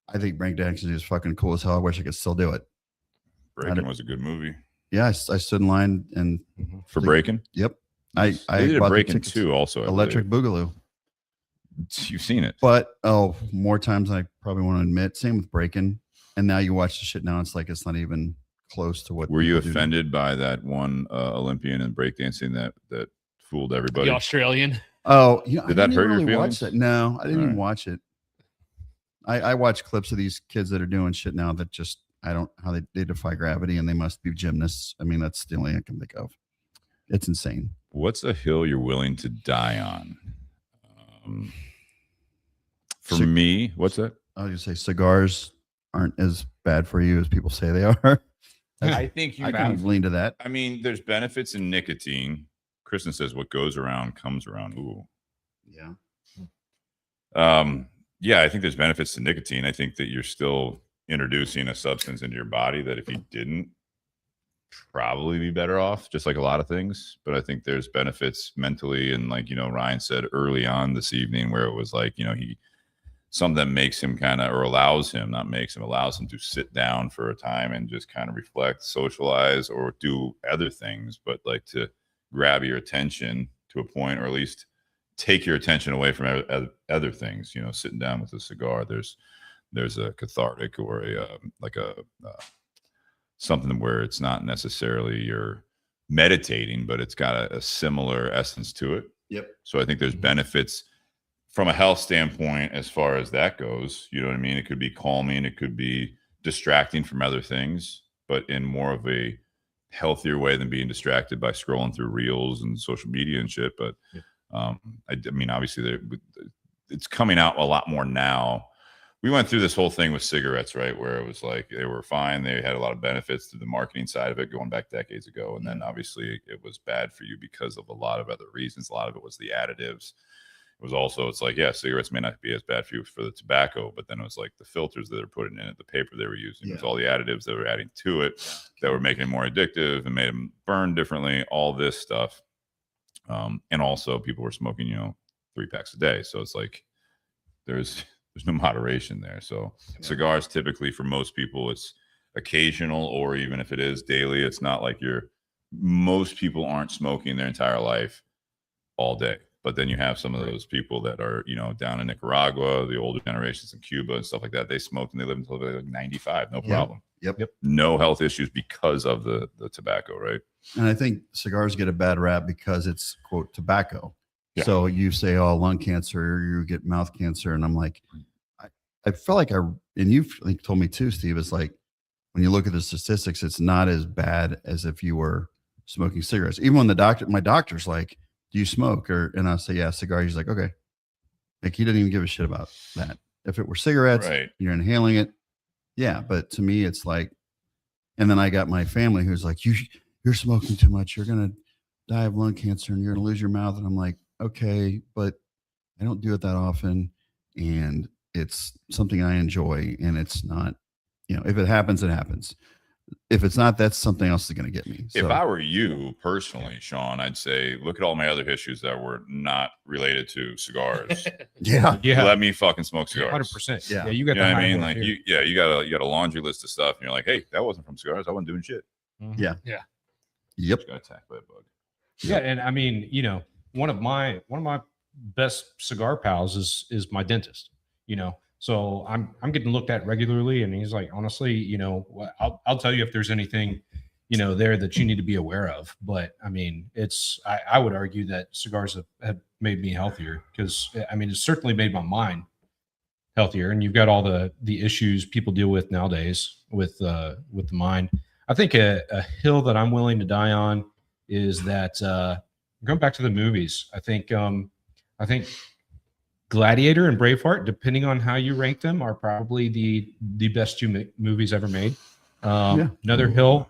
I think breakdancing is fucking cool as hell. I wish I could still do it. Breaking was a good movie. Yeah, I stood in line and For breaking? yep, I They did a bought the breaking tickets. too, also. I Electric Boogaloo. believe. You've seen it. But more times than I probably want to admit. Same with breaking. And now you watch the shit now, it's like it's not even close to what. Were you people do. offended by that one Olympian in breakdancing that fooled everybody? the Australian. Oh, Did I that didn't hurt even your really feelings? watch that. No, I didn't All even right. watch it. I watch clips of these kids that are doing shit now that just how they defy gravity and they must be gymnasts. I mean, that's the only thing I can think of. It's insane. What's a hill you're willing to die on? For Cig- me, what's that? I was gonna say cigars aren't as bad for you as people say they are. I think I kind of lean to that. I mean, there's benefits in nicotine, Kristen says, what goes around comes around. Ooh. Yeah. Yeah, I think there's benefits to nicotine. I think that you're still introducing a substance into your body that if you didn't, probably be better off, just like a lot of things. But I think there's benefits mentally, and like, you know, Ryan said early on this evening, where it was like, you know, something that makes him kind of, or allows him, not makes him, allows him to sit down for a time and just kind of reflect, socialize, or do other things, but like to grab your attention to a point, or at least take your attention away from other things. You know, sitting down with a cigar, there's a cathartic, or something where it's not necessarily you're meditating, but it's got a similar essence to it. Yep. So I think there's benefits from a health standpoint as far as that goes. You know what I mean? It could be calming, it could be distracting from other things, but in more of a healthier way than being distracted by scrolling through reels and social media and shit. But I mean, obviously it's coming out a lot more now. We went through this whole thing with cigarettes, right? Where it was like, they were fine. They had a lot of benefits to the marketing side of it going back decades ago. And then obviously it was bad for you because of a lot of other reasons. A lot of it was the additives. It was also, it's like, yeah, cigarettes may not be as bad for you for the tobacco, but then it was like the filters that they're putting in it, the paper they were using, it was all the additives that were adding to it that were making it more addictive and made them burn differently, all this stuff. And also people were smoking, you know, 3 packs a day. So it's like, there's no moderation there. So cigars, typically for most people, it's occasional, or even if it is daily, it's not like most people aren't smoking their entire life all day. But then you have some of those people that are, you know, down in Nicaragua, the older generations in Cuba and stuff like that. They smoke and they live until they're like 95, no problem. Yep. No health issues because of the tobacco, right? And I think cigars get a bad rap because it's, quote, tobacco. Yeah. So you say, oh, lung cancer, or you get mouth cancer. And I'm like, I felt like and you've told me too, Steve, it's like, when you look at the statistics, it's not as bad as if you were smoking cigarettes. Even when my doctor's like, do you smoke? And I'll say, yeah, cigar. He's like, okay. Like, he doesn't even give a shit about that. If it were cigarettes, Right. You're inhaling it. Yeah. But to me, it's like, and then I got my family who's like, you're smoking too much. You're going to die of lung cancer and you're going to lose your mouth. And I'm like, okay, but I don't do it that often. And it's something I enjoy. And it's not, you know, if it happens, it happens. If it's not, that's something else that's going to get me. So, If I were you personally, Shawn, I'd say, look at all my other issues that were not related to cigars. yeah. Let me fucking smoke cigars. 100%. Yeah. You got You know the what I high mean? horse Like, here. you got a laundry list of stuff, and you're like, hey, that wasn't from cigars. I wasn't doing shit. Yeah. Yeah. Yep. Just got attacked by a bug. Yeah, and I mean, you know, one of my best cigar pals is my dentist. You know, so I'm getting looked at regularly, and he's like, honestly, you know, I'll tell you if there's anything, you know, there that you need to be aware of. But I mean, I would argue that cigars have made me healthier, because I mean, it's certainly made my mind healthier. And you've got all the issues people deal with nowadays with the mind. I think a hill that I'm willing to die on is that going back to the movies. I think Gladiator and Braveheart, depending on how you rank them, are probably the best two movies ever made. Another hill,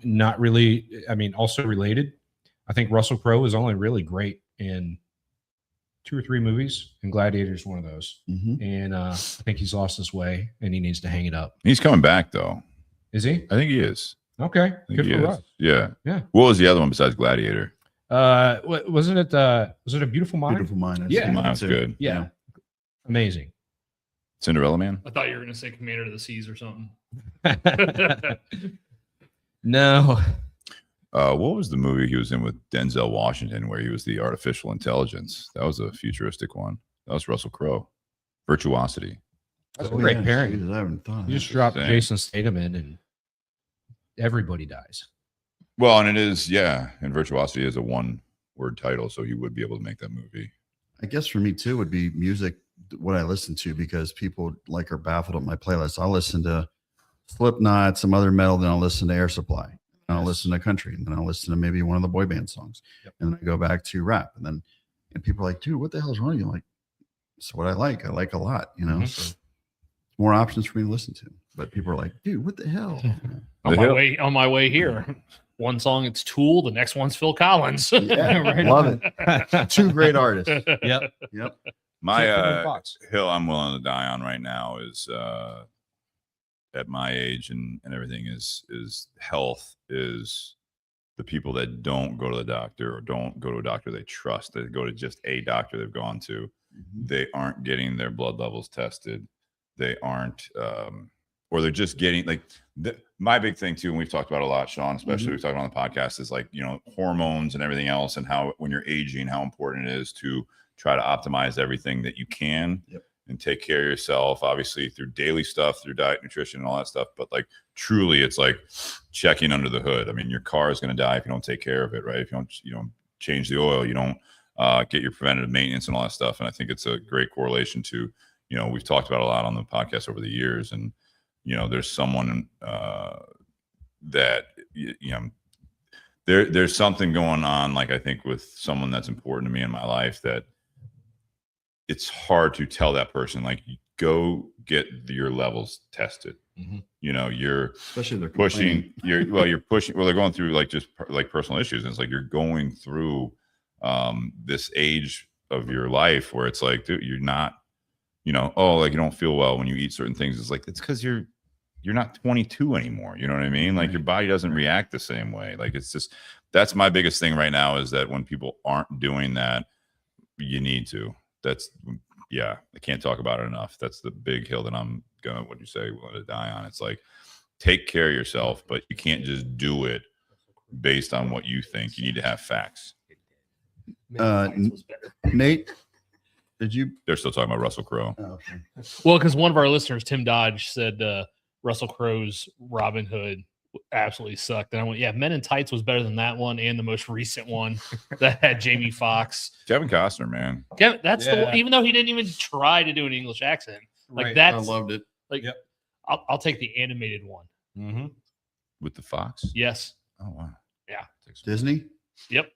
not really. I mean, also related. I think Russell Crowe is only really great in 2 or 3 movies, and Gladiator is one of those. Mm-hmm. And I think he's lost his way, and he needs to hang it up. He's coming back, though. Is he? I think he is. Okay, I think good he for is. Russ. Yeah. Yeah. What was the other one besides Gladiator? Wasn't it? Was it A Beautiful Mind? Beautiful Mind. I've Yeah. seen that Mine's too. good. Yeah. Amazing. Cinderella Man? I thought you were going to say Commander of the Seas or something. No. What was the movie he was in with Denzel Washington where he was the artificial intelligence? That was a futuristic one. That was Russell Crowe. Virtuosity. That's a great yeah. pairing. Jesus, I haven't thought of You that. just drop Same. Jason Statham in, and everybody dies. Well, and it is, yeah. And Virtuosity is a one-word title, so he would be able to make that movie. I guess for me too would be music, what I listen to, because people like are baffled at my playlist. I'll listen to Slipknot, some other metal, then I'll listen to Air Supply, and I'll listen to country, and then I'll listen to maybe one of the boy band songs, and then I go back to rap, and people are like, dude, what the hell is wrong with you? I'm like, it's what I like. I like a lot, you know. Mhm. So more options for me to listen to. But people are like, dude, what the hell? On my way here. One song it's Tool, the next one's Phil Collins. Yeah, Right love on. it. Two great artists. Yep. Yep. My Tinder Box. hill I'm willing to die on right now is at my age and everything is health, is the people that don't go to the doctor or don't go to a doctor they trust. They go to just a doctor they've gone to. They aren't getting their blood levels tested. They aren't or they're just getting like my big thing too, and we've talked about a lot, Shawn, especially we've talked about on the podcast, is like, you know, hormones and everything else, and how when you're aging, how important it is to try to optimize everything that you can and take care of yourself, obviously through daily stuff, through diet, nutrition, and all that stuff. But like truly, it's like checking under the hood. I mean, your car is going to die if you don't take care of it, right? If you don't change the oil, you don't get your preventative maintenance and all that stuff. And I think it's a great correlation to, you know, we've talked about a lot on the podcast over the years, and you know, there's someone that you know, there's something going on, like I think with someone that's important to me in my life, that it's hard to tell that person, like, go get your levels tested. You know, you're Especially if they're pushing, you're pushing, well, they're going through like just like personal issues. And it's like, you're going through this age of your life where it's like, dude, you're not, you know, oh, like you don't feel well when you eat certain things. It's like, it's because you're not 22 anymore. You know what I mean? Like your body doesn't react the same way. Like, it's just, that's my biggest thing right now, is that when people aren't doing that, you need to. That's, yeah, I can't talk about it enough. That's the big hill that I'm gonna, what do you say, willing to die on. It's like, take care of yourself, but you can't just do it based on what you think. You need to have facts. Nate, did you? They're still talking about Russell Crowe. Oh, okay. Well, because one of our listeners, Tim Dodge, said Russell Crowe's Robin Hood absolutely sucked. And I went, yeah, Men in Tights was better than that one, and the most recent one that had Jamie Foxx. Kevin Costner, man. That's the one, even though he didn't even try to do an English accent. Like Right. that's, I loved it. like, Yep. I'll take the animated one. With the fox. Yes. Oh wow. Yeah. Disney. Yep.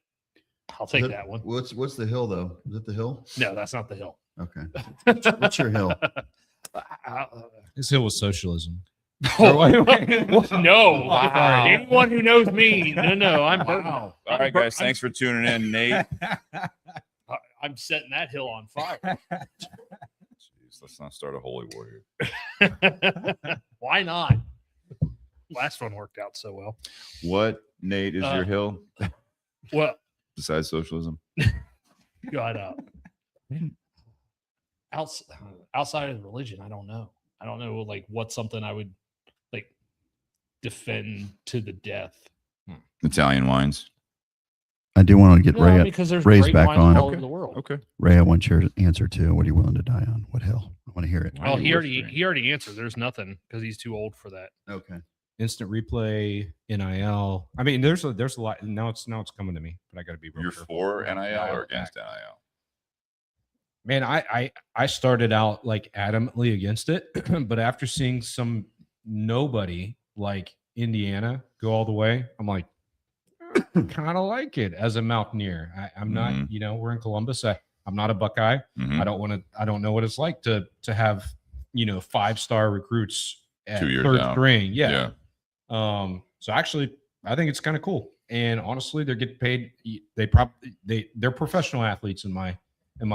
I'll take Is it- that one. What's the hill though? Is it the hill? No, that's not the hill. Okay. What's your hill? His hill was socialism. No. Wow. Anyone who knows me, no, I'm All right, guys. Thanks for tuning in, Nate. I'm setting that hill on fire. Jeez, let's not start a holy warrior. Why not? Last one worked out so well. What, Nate, is your hill Well, besides socialism? God, outside of religion, I don't know. I don't know, like, what's something I would like defend to the death. Italian wines. I do want to get No, Ray. because there's Ray's great back wines on. all over the world. Okay. Ray, I want your answer too. What are you willing to die on? What hill? I want to hear it. Why Oh, are you whispering? he already answered. There's nothing because he's too old for that. Okay. Instant replay, NIL. I mean, there's a lot. Now it's coming to me, but I got to be real You're careful. for NIL Dial or it back. against NIL? Man, I started out like adamantly against it, but after seeing some nobody like Indiana go all the way, I'm like, kind of like it as a Mountaineer. I'm not, you know, we're in Columbus. I'm not a Buckeye. Mhm. I don't know what it's like to have, you know, 5-star recruits at 2 years third out. string. Yeah. So actually, I think it's kind of cool. And honestly, they're getting paid. They're professional athletes in my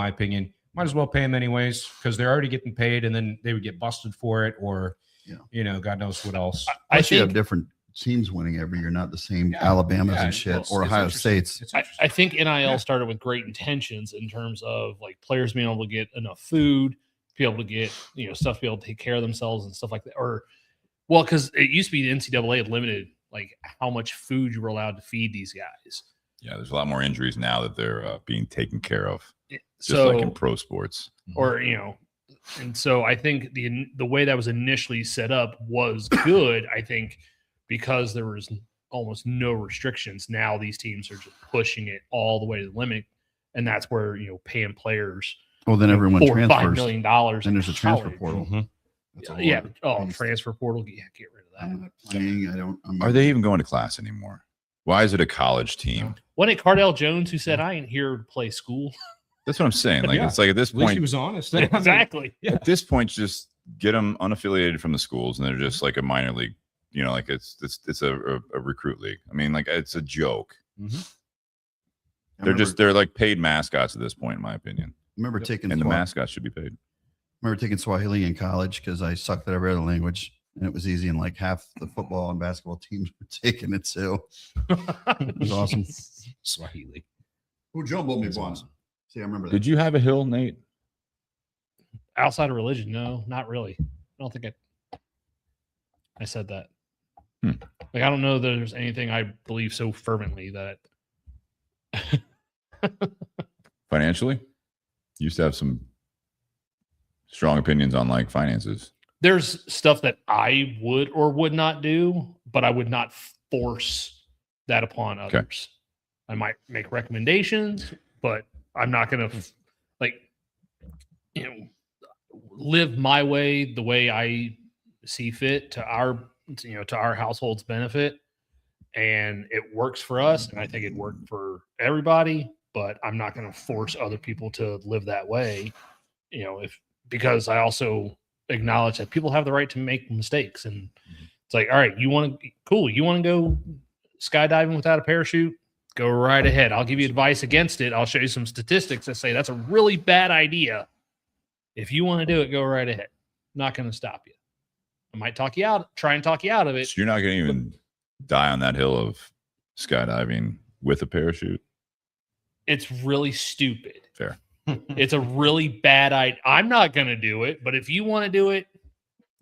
opinion. Might as well pay them anyways because they're already getting paid, and then they would get busted for it, or you know, God knows what else. I Plus, you have think different teams winning every year, not the same Yeah. Alabamas Yeah, and shit it's or Ohio interesting. States. It's I interesting. think NIL started with great intentions in terms of like players being able to get enough food, be able to get, you know, stuff, to be able to take care of themselves and stuff like that. Or, well, because it used to be the NCAA limited like how much food you were allowed to feed these guys. Yeah, there's a lot more injuries now that they're being taken care of, just So, like in pro sports. or, you know, and so I think the way that was initially set up was good. I think because there was almost no restrictions. Now these teams are just pushing it all the way to the limit, and that's where, you know, paying players Well, then everyone $4 or $5 transfers. million. Then there's a transfer college. portal. Mhm. That's a Yeah. whole Oh, beast. transfer portal. Yeah, get rid of that. I'm not playing. I don't. I'm Are they even going to class anymore? Why is it a college team? Wasn't it Cardell Jones who said, "I ain't here to play school"? That's what I'm saying. Like, Yeah. it's like at this At least he point, was honest. I mean, Exactly. Yeah. at this point, just get them unaffiliated from the schools, and they're just like a minor league. You know, like it's a recruit league. I mean, like it's a joke. They're like paid mascots at this point, in my opinion. I remember taking And the mascots should be paid. I remember taking Swahili in college because I sucked at every other language, and it was easy. And like half the football and basketball teams were taking it too. It was awesome. Swahili. Who jumbo me That's bomb? awesome. See, I remember that. Did you have a hill, Nate? Outside of religion, no, not really. I don't think I said that. Like, I don't know that there's anything I believe so fervently that Financially? You used to have some strong opinions on like finances. there's stuff that I would or would not do, but I would not force that upon others. I might make recommendations, but I'm not going to live my way the way I see fit to our household's benefit. And it works for us. And I think it worked for everybody, but I'm not going to force other people to live that way, because I also acknowledge that people have the right to make mistakes. And it's like, all right, you want to go skydiving without a parachute? Go right ahead. I'll give you advice against it. I'll show you some statistics that say that's a really bad idea. If you want to do it, go right ahead. I'm not going to stop you. I might try and talk you out of it. So you're not going to even die on that hill of skydiving with a parachute? It's really stupid. Fair. It's a really bad idea. I'm not going to do it, but if you want to do it,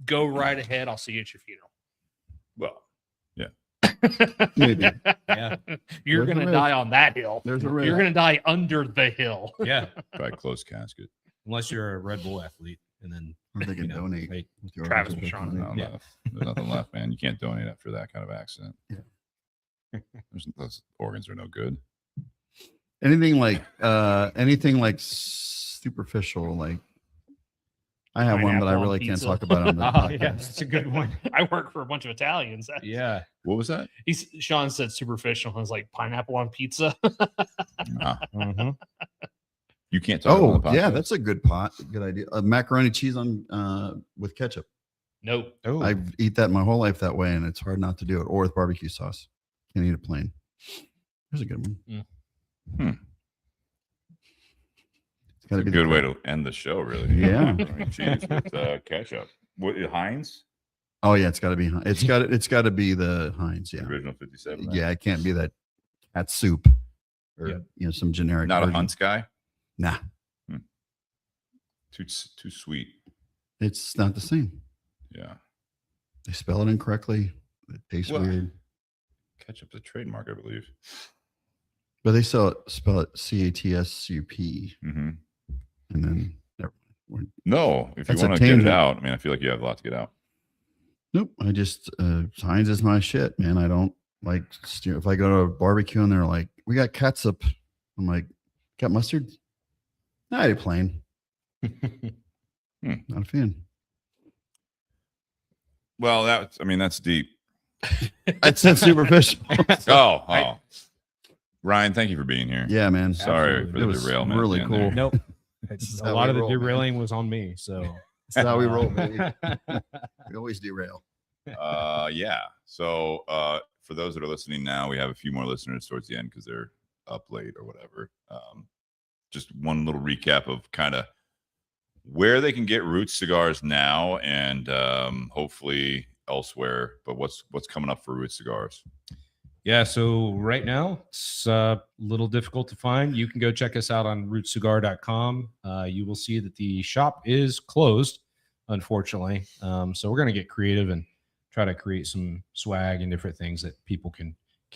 go right ahead. I'll see you at your funeral. Well, yeah. Maybe. Yeah. You're There's going a to risk. die on that hill. There's a You're risk. going to die under the hill. Yeah. Probably closed casket. Unless you're a Red Bull athlete, and then Or they can donate. like, with your Travis organization. Pastrana. No, Yeah. There's nothing left, man. You can't donate after that kind of accident. Yeah. Those organs are no good. Anything like superficial, like I have one, but I Pineapple on really can't pizza. talk about it on the oh podcast. yeah, that's a good one. I work for a bunch of Italians. Yeah. What was that? Shawn said superficial. I was like, pineapple on pizza. Nah, Mhm. you can't talk Oh, about the yeah, podcast. that's a good good idea. Macaroni cheese on with ketchup. Nope. Oh, I eat that my whole life that way, and it's hard not to do it. Or with barbecue sauce. Can't eat it plain. There's a good one. It's It's gotta a be good way to end the show, really. Yeah. Macaroni cheese with ketchup. What, Heinz? Oh yeah, it's got to be. It's got to be the Heinz. Yeah, Original 57. yeah. It can't be that cat soup or Yeah. some generic. Not a version. Hunt's guy? Nah, Too sweet. it's not the same. Yeah. They spell it incorrectly. It tastes Well, weird. Ketchup's a trademark, I believe. But they spell it CATSUP, Mm-hmm. and then never mind. No, if That's you a want to get it tangent. out, I mean, I feel like you have a lot to get out. Nope. I just Heinz is my shit, man. I don't like if I go to a barbecue and they're like, "We got catsup," I'm like, "Got mustard?" Nah, I plain. Not a fan. Well, that's deep. I'd said superficial. Oh. Ryan, thank you for being here. Yeah, man. Sorry Absolutely. for It the was derailment. at really the end there. cool. nope. This is A how lot we of the roll, man. derailing was on me. So That's how we roll, baby. We always derail. Yeah. So for those that are listening now, we have a few more listeners towards the end because they're up late or whatever. Just one little recap of kind of where they can get Roots cigars now and hopefully elsewhere. But what's coming up for Roots cigars? yeah, so right now it's a little difficult to find. You can go check us out on rootcigar.com. You will see that the shop is closed, unfortunately. So we're going to get creative and try to create some swag and different things that people can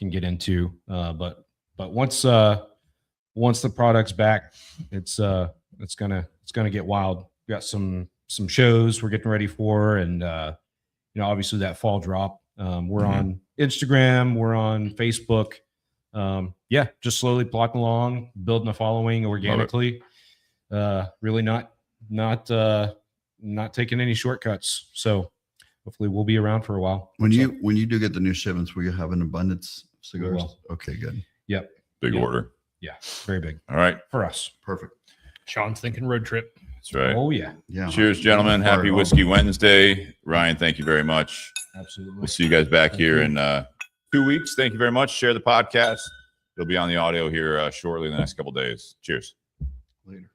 get into. But once the product's back, it's gonna get wild. We got some shows we're getting ready for, and obviously that fall drop. We're on Instagram, we're on Facebook. Just slowly plodding along, building a following organically. Really not taking any shortcuts. So hopefully we'll be around for a while. When you do get the new shipments, will you have an abundance of cigars? will. Okay, good. Big Yeah. order. Yeah, very big All right. for us. Perfect. Shawn's thinking road trip. That's right. Oh yeah, Yeah. Cheers, gentlemen. Fire Happy home. Whiskey Wednesday. Ryan, thank you very much. absolutely. We'll see you guys back Thank here you. in 2 weeks. Thank you very much. Share the podcast. It'll be on the audio here shortly in the next couple days. Cheers. Later.